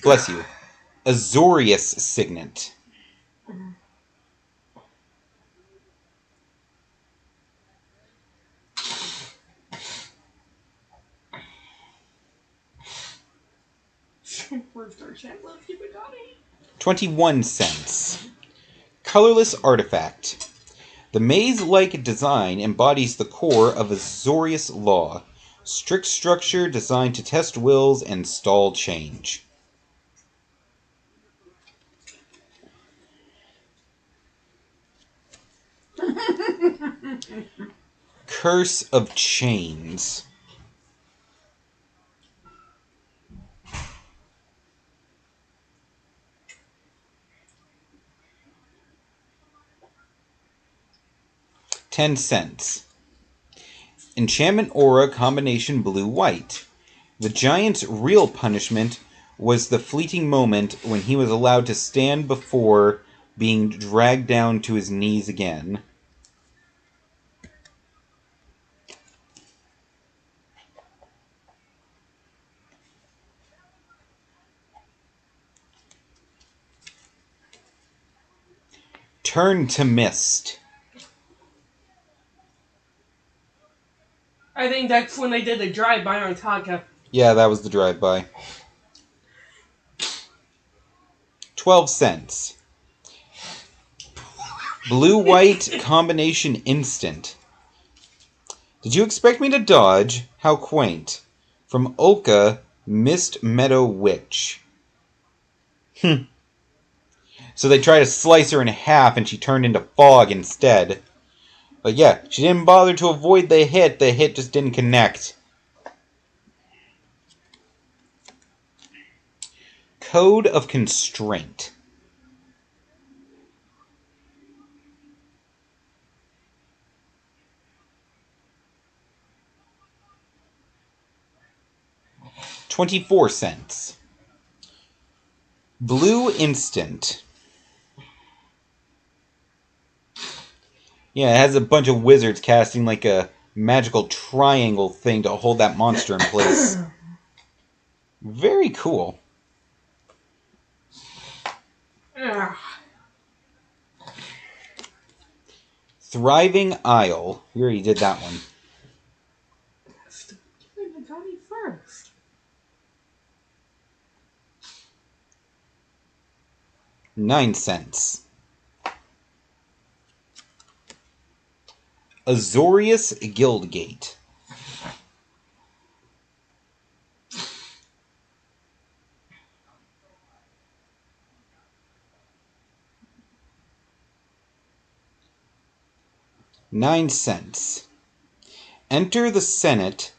Bless you. Azorius Signet. Where's our chat? Love you, Megami. 21 cents. Colorless Artifact. The maze-like design embodies the core of Azorius law. Strict structure designed to test wills and stall change. Curse of Chains. $0.10. Enchantment Aura combination blue-white. The giant's real punishment was the fleeting moment when he was allowed to stand before being dragged down to his knees again. Turn to Mist. I think that's when they did the drive-by on Taka. Yeah, that was the drive-by. 12 cents. Blue-white combination instant. Did you expect me to dodge? How quaint. From Olka, Mist Meadow Witch. So they tried to slice her in half and she turned into fog instead. But yeah, she didn't bother to avoid the hit just didn't connect. Code of Constraint. 24 cents. Blue Instant. Yeah, it has a bunch of wizards casting like a magical triangle thing to hold that monster in place. Very cool. Ugh. Thriving Isle. We already did that one. You even got me first. $0.09. Azorius Guildgate. $0.09. Enter the Senate,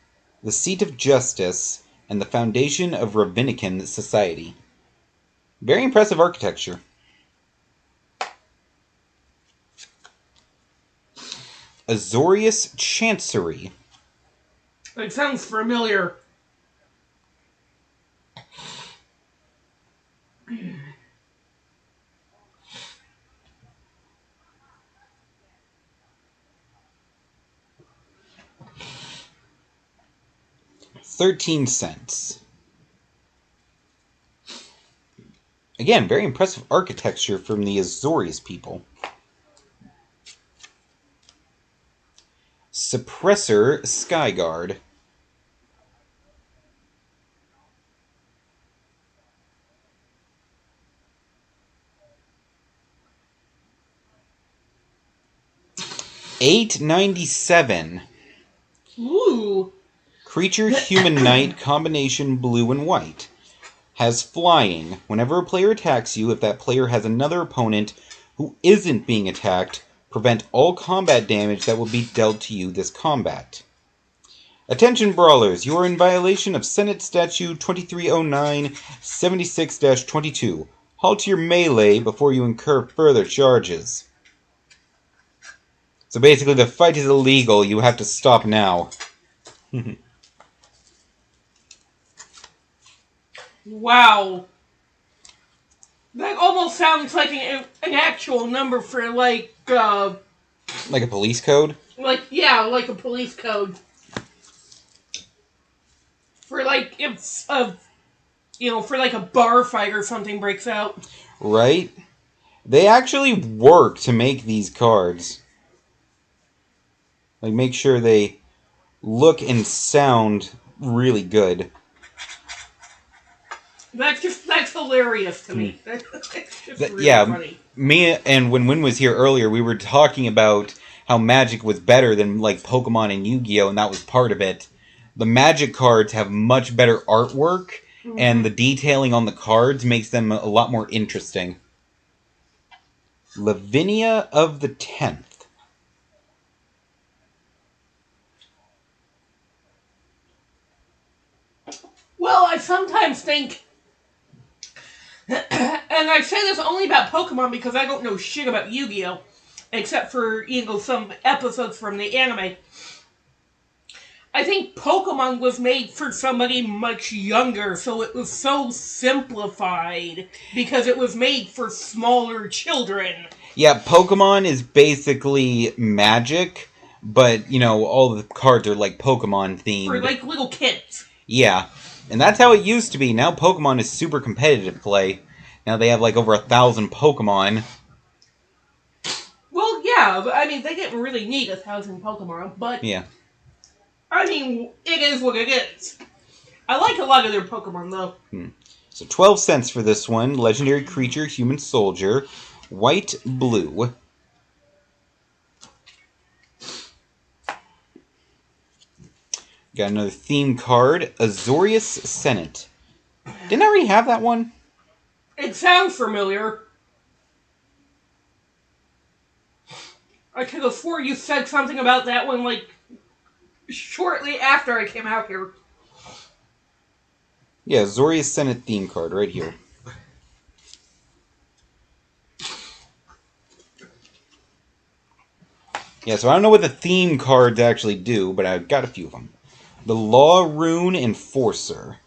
the Seat of Justice, and the Foundation of Rabbinican Society. Very impressive architecture. Azorius Chancery. It sounds familiar. $0.13. Again, very impressive architecture from the Azorius people. Suppressor Skyguard. $8.97. Ooh. Creature Human Knight combination blue and white. Has flying. Whenever a player attacks you, if that player has another opponent who isn't being attacked, prevent all combat damage that will be dealt to you this combat. Attention brawlers, you are in violation of Senate Statute 2309-76-22. Halt your melee before you incur further charges. So basically the fight is illegal, you have to stop now. Wow. That almost sounds like an actual number for like Like a police code? like a police code. For like if for like a bar fight or something breaks out. Right? They actually work to make these cards. Like, make sure they look and sound really good. That's hilarious to me. That's just really funny. Me and when Win was here earlier, we were talking about how Magic was better than, like, Pokemon and Yu-Gi-Oh!, and that was part of it. The Magic cards have much better artwork, and the detailing on the cards makes them a lot more interesting. Lavinia of the 10th. Well, I sometimes think, and I say this only about Pokemon because I don't know shit about Yu-Gi-Oh! Except for, some episodes from the anime. I think Pokemon was made for somebody much younger, so it was so simplified because it was made for smaller children. Yeah, Pokemon is basically Magic, but, all the cards are, like, Pokemon themed. For, like, little kids. Yeah, and that's how it used to be. Now Pokemon is super competitive play. Now they have, like, over 1,000 Pokemon. Well, yeah, but, they didn't really need 1,000 Pokemon, but... Yeah. it is what it is. I like a lot of their Pokemon, though. So 12 cents for this one. Legendary creature, human soldier. White, blue. Got another theme card. Azorius Senate. Didn't I already have that one? It sounds familiar. I could have swore you said something about that one, like, shortly after I came out here. Yeah, Azorius Senate theme card right here. Yeah, so I don't know what the theme cards actually do, but I've got a few of them. The Law Rune Enforcer.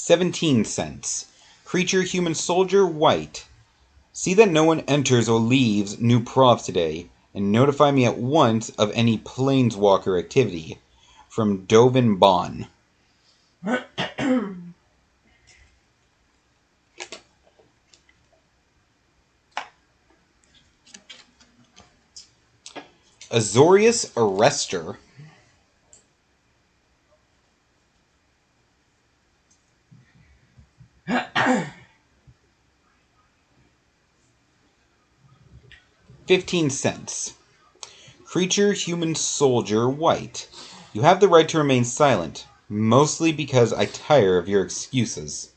17 cents. Creature, human soldier, white. See that no one enters or leaves New Prov today, and notify me at once of any planeswalker activity. From Dovin Bon. Azorius Arrestor. $0.15. Creature, human soldier, white. You have the right to remain silent, mostly because I tire of your excuses.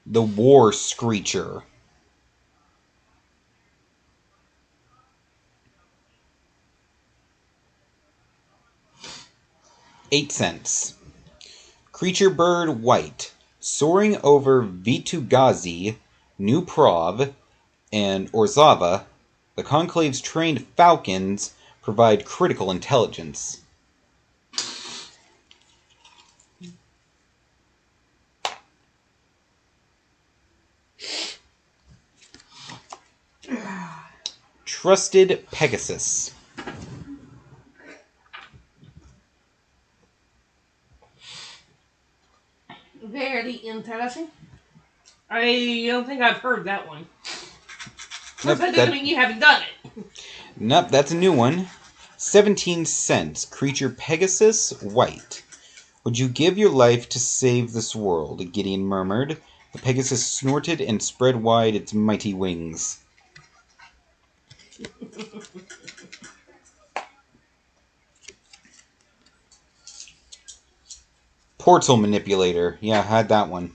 The War Screecher. $0.08. Creature bird white. Soaring over Vitu-Ghazi, New Prov, and Orzava, the Conclave's trained falcons provide critical intelligence. Trusted Pegasus. Very interesting. I don't think I've heard that one. Nope, That doesn't mean you haven't done it. Nope, that's a new one. 17 cents. Creature Pegasus, white. Would you give your life to save this world? Gideon murmured. The Pegasus snorted and spread wide its mighty wings. Portal Manipulator. Yeah, I had that one.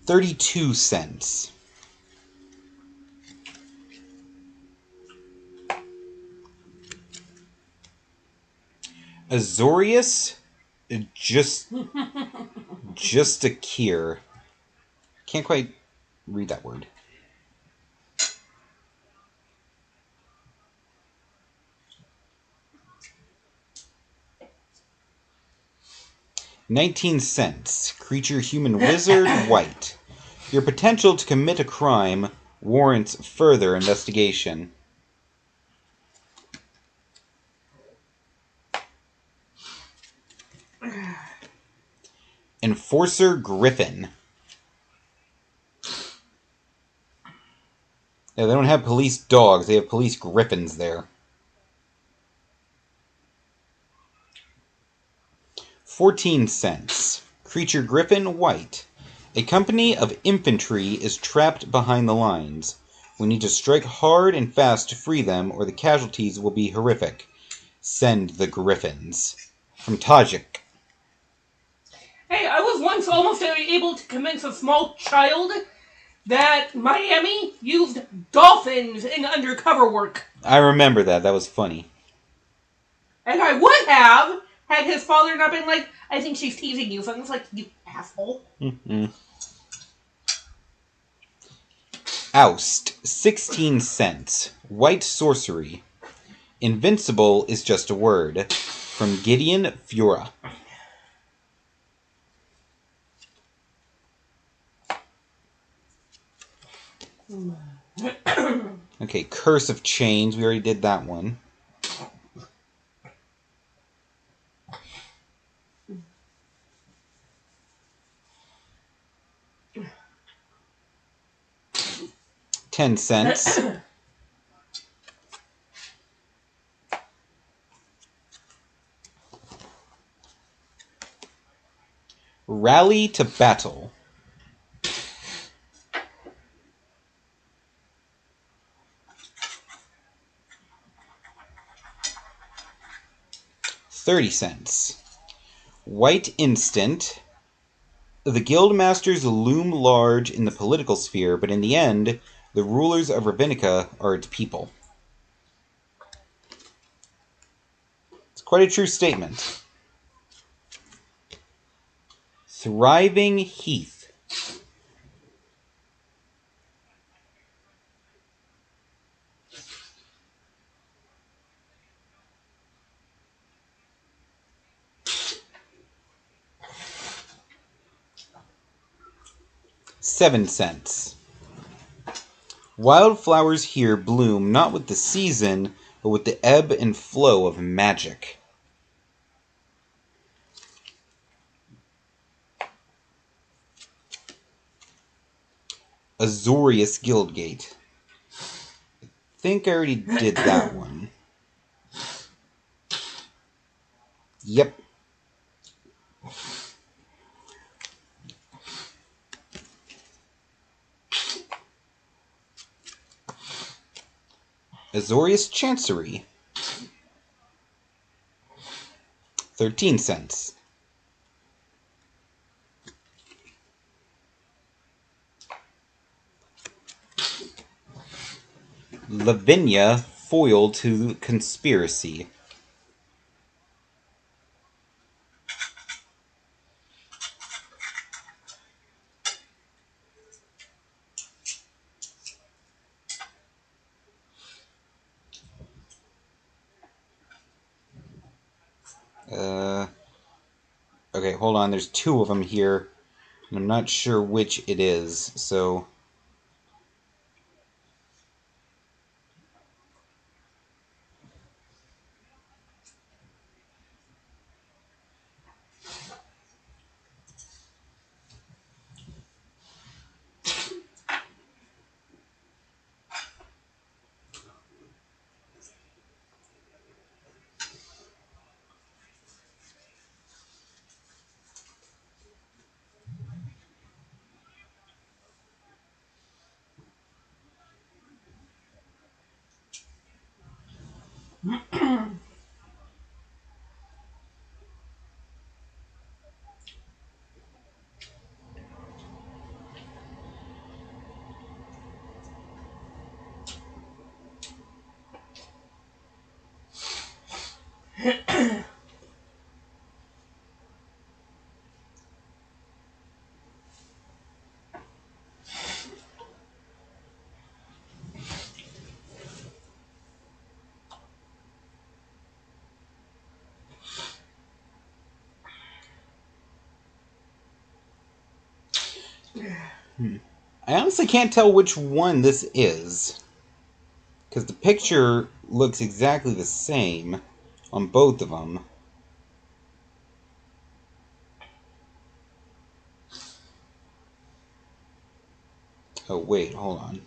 $0.32. Azorius just a Kier. Can't quite read that word. $0.19. Creature, human wizard, white. Your potential to commit a crime warrants further investigation. Enforcer Griffin. Yeah, they don't have police dogs, they have police griffins there. 14 cents. Creature Griffin, white. A company of infantry is trapped behind the lines. We need to strike hard and fast to free them, or the casualties will be horrific. Send the Griffins. From Tajik. Hey, I was once almost able to convince a small child that Miami used dolphins in undercover work. I remember that. That was funny. And I would have, had his father not been like, I think she's teasing you. So I was like, you asshole. Oust. 16 cents. White sorcery. Invincible is just a word. From Gideon Fura. Okay, Curse of Chains. We already did that one. $0.10. Rally to battle. $0.30. White instant. The guildmasters loom large in the political sphere, but in the end, the rulers of Ravenica are its people. Quite a true statement. Thriving Heath. $0.07. Wildflowers here bloom not with the season, but with the ebb and flow of magic. Azorius Guildgate. I think I already did that one. Yep. Azorius Chancery. 13¢. Lavinia Foil to Conspiracy. Okay, hold on. There's two of them here. And I'm not sure which it is, so... I honestly can't tell which one this is. Because the picture looks exactly the same on both of them. Oh, wait, hold on.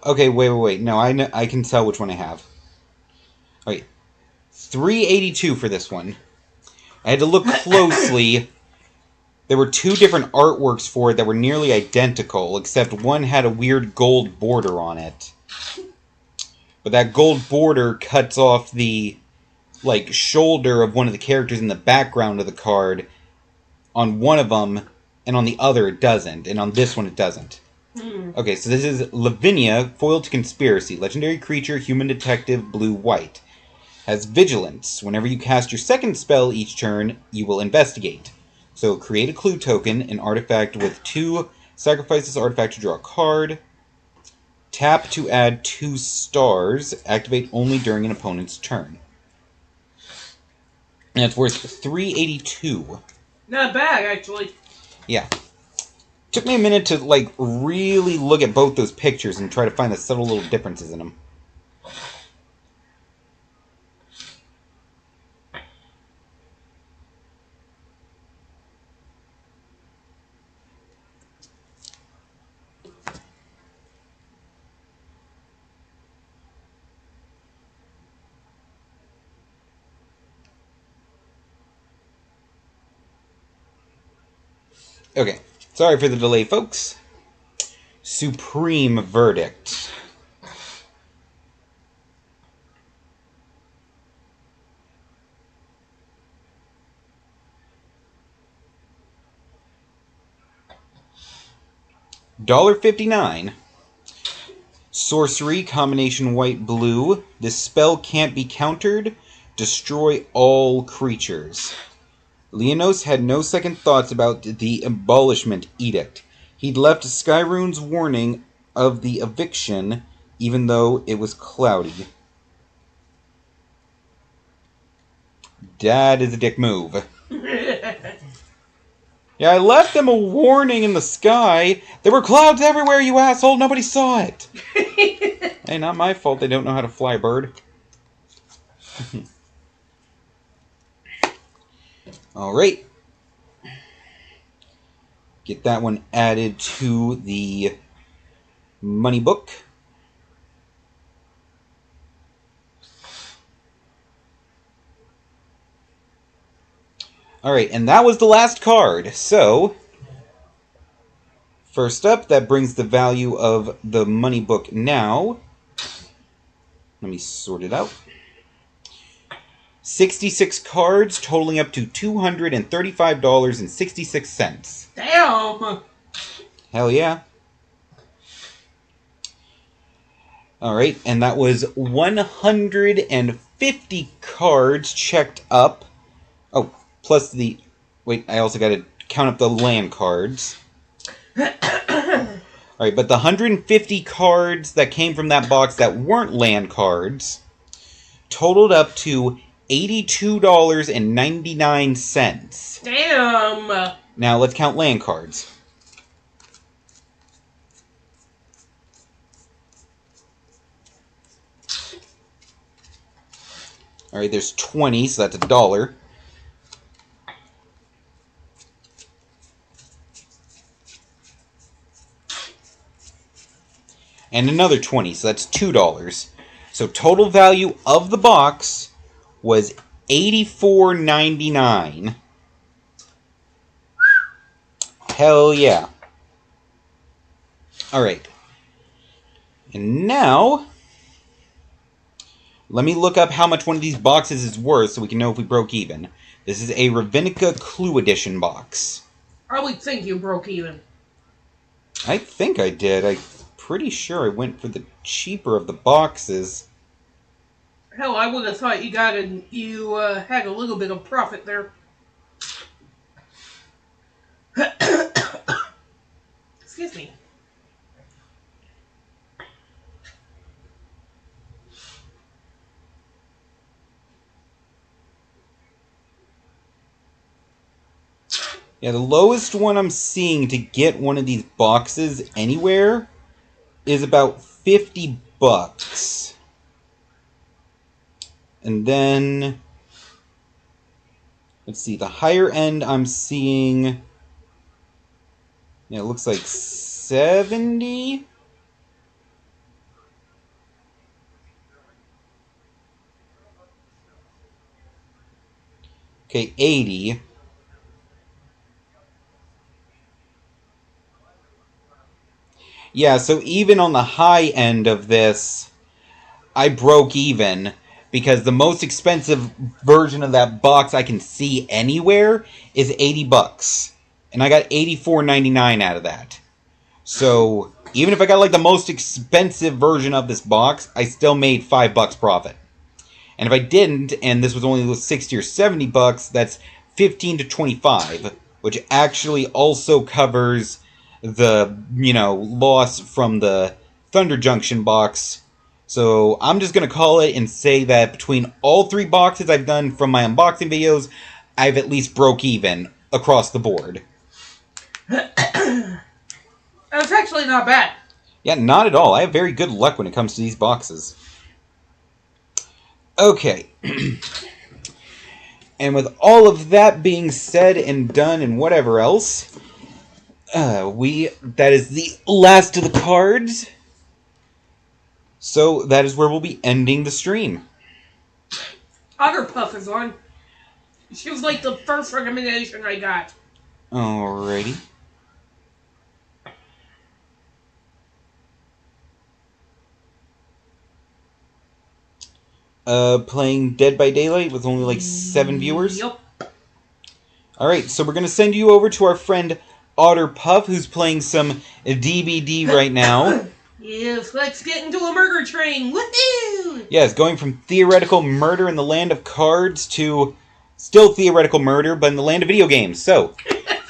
Okay, wait. No, I can tell which one I have. Wait. $3.82 for this one. I had to look closely. There were two different artworks for it that were nearly identical, except one had a weird gold border on it. But that gold border cuts off the, like, shoulder of one of the characters in the background of the card on one of them, and on the other it doesn't, and on this one it doesn't. Okay, so this is Lavinia, Foil to Conspiracy. Legendary creature, human detective, blue-white. Has Vigilance. Whenever you cast your second spell each turn, you will investigate. So create a clue token, an artifact with 2, sacrifice this artifact to draw a card. Tap to add 2 stars, activate only during an opponent's turn. And it's worth $3.82. Not bad, actually. Yeah. Took me a minute to, like, really look at both those pictures and try to find the subtle little differences in them. Okay. Sorry for the delay, folks. Supreme Verdict. $1.59. Sorcery, combination white-blue. This spell can't be countered. Destroy all creatures. Leonos had no second thoughts about the abolishment edict. He'd left Skyrune's warning of the eviction, even though it was cloudy. That is a dick move. Yeah, I left them a warning in the sky. There were clouds everywhere, you asshole. Nobody saw it. Hey, not my fault they don't know how to fly a bird. Alright. Get that one added to the money book. Alright, and that was the last card. So, first up, that brings the value of the money book now. Let me sort it out. 66 cards, totaling up to $235.66. Damn! Hell yeah. Alright, and that was 150 cards checked up. Oh, plus the... Wait, I also gotta count up the land cards. Alright, but the 150 cards that came from that box that weren't land cards totaled up to $82.99. Damn! Now let's count land cards. Alright, there's 20, so that's $1. And another 20, so that's $2. So total value of the box was $84.99. Hell yeah. Alright. And now, let me look up how much one of these boxes is worth so we can know if we broke even. This is a Ravnica Clue Edition box. I would think you broke even. I think I did. I'm pretty sure I went for the cheaper of the boxes. Hell, I would have thought you had a little bit of profit there. Excuse me. Yeah, the lowest one I'm seeing to get one of these boxes anywhere is about $50. And then, let's see, the higher end I'm seeing, yeah, it looks like 70. Okay, 80. Yeah, so even on the high end of this, I broke even, because the most expensive version of that box I can see anywhere is $80. And I got $84.99 out of that. So, even if I got like the most expensive version of this box, I still made $5 profit. And if I didn't, and this was only 60 or $70, that's 15 to 25, which actually also covers the, loss from the Thunder Junction box. So I'm just going to call it and say that between all three boxes I've done from my unboxing videos, I've at least broke even across the board. That's actually not bad. Yeah, not at all. I have very good luck when it comes to these boxes. Okay. And with all of that being said and done and whatever else, that is the last of the cards. So that is where we'll be ending the stream. Otterpuff is on. She was like the first recommendation I got. Alrighty. Playing Dead by Daylight with only like 7 viewers. Yep. Alright, so we're going to send you over to our friend Otter Puff, who's playing some DBD right now. Yes, let's get into a murder train. Woohoo! Yes, going from theoretical murder in the land of cards to still theoretical murder, but in the land of video games. So,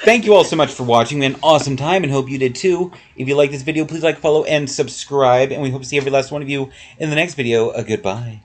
thank you all so much for watching. We had an awesome time and hope you did too. If you like this video, please like, follow, and subscribe. And we hope to see every last one of you in the next video. Goodbye.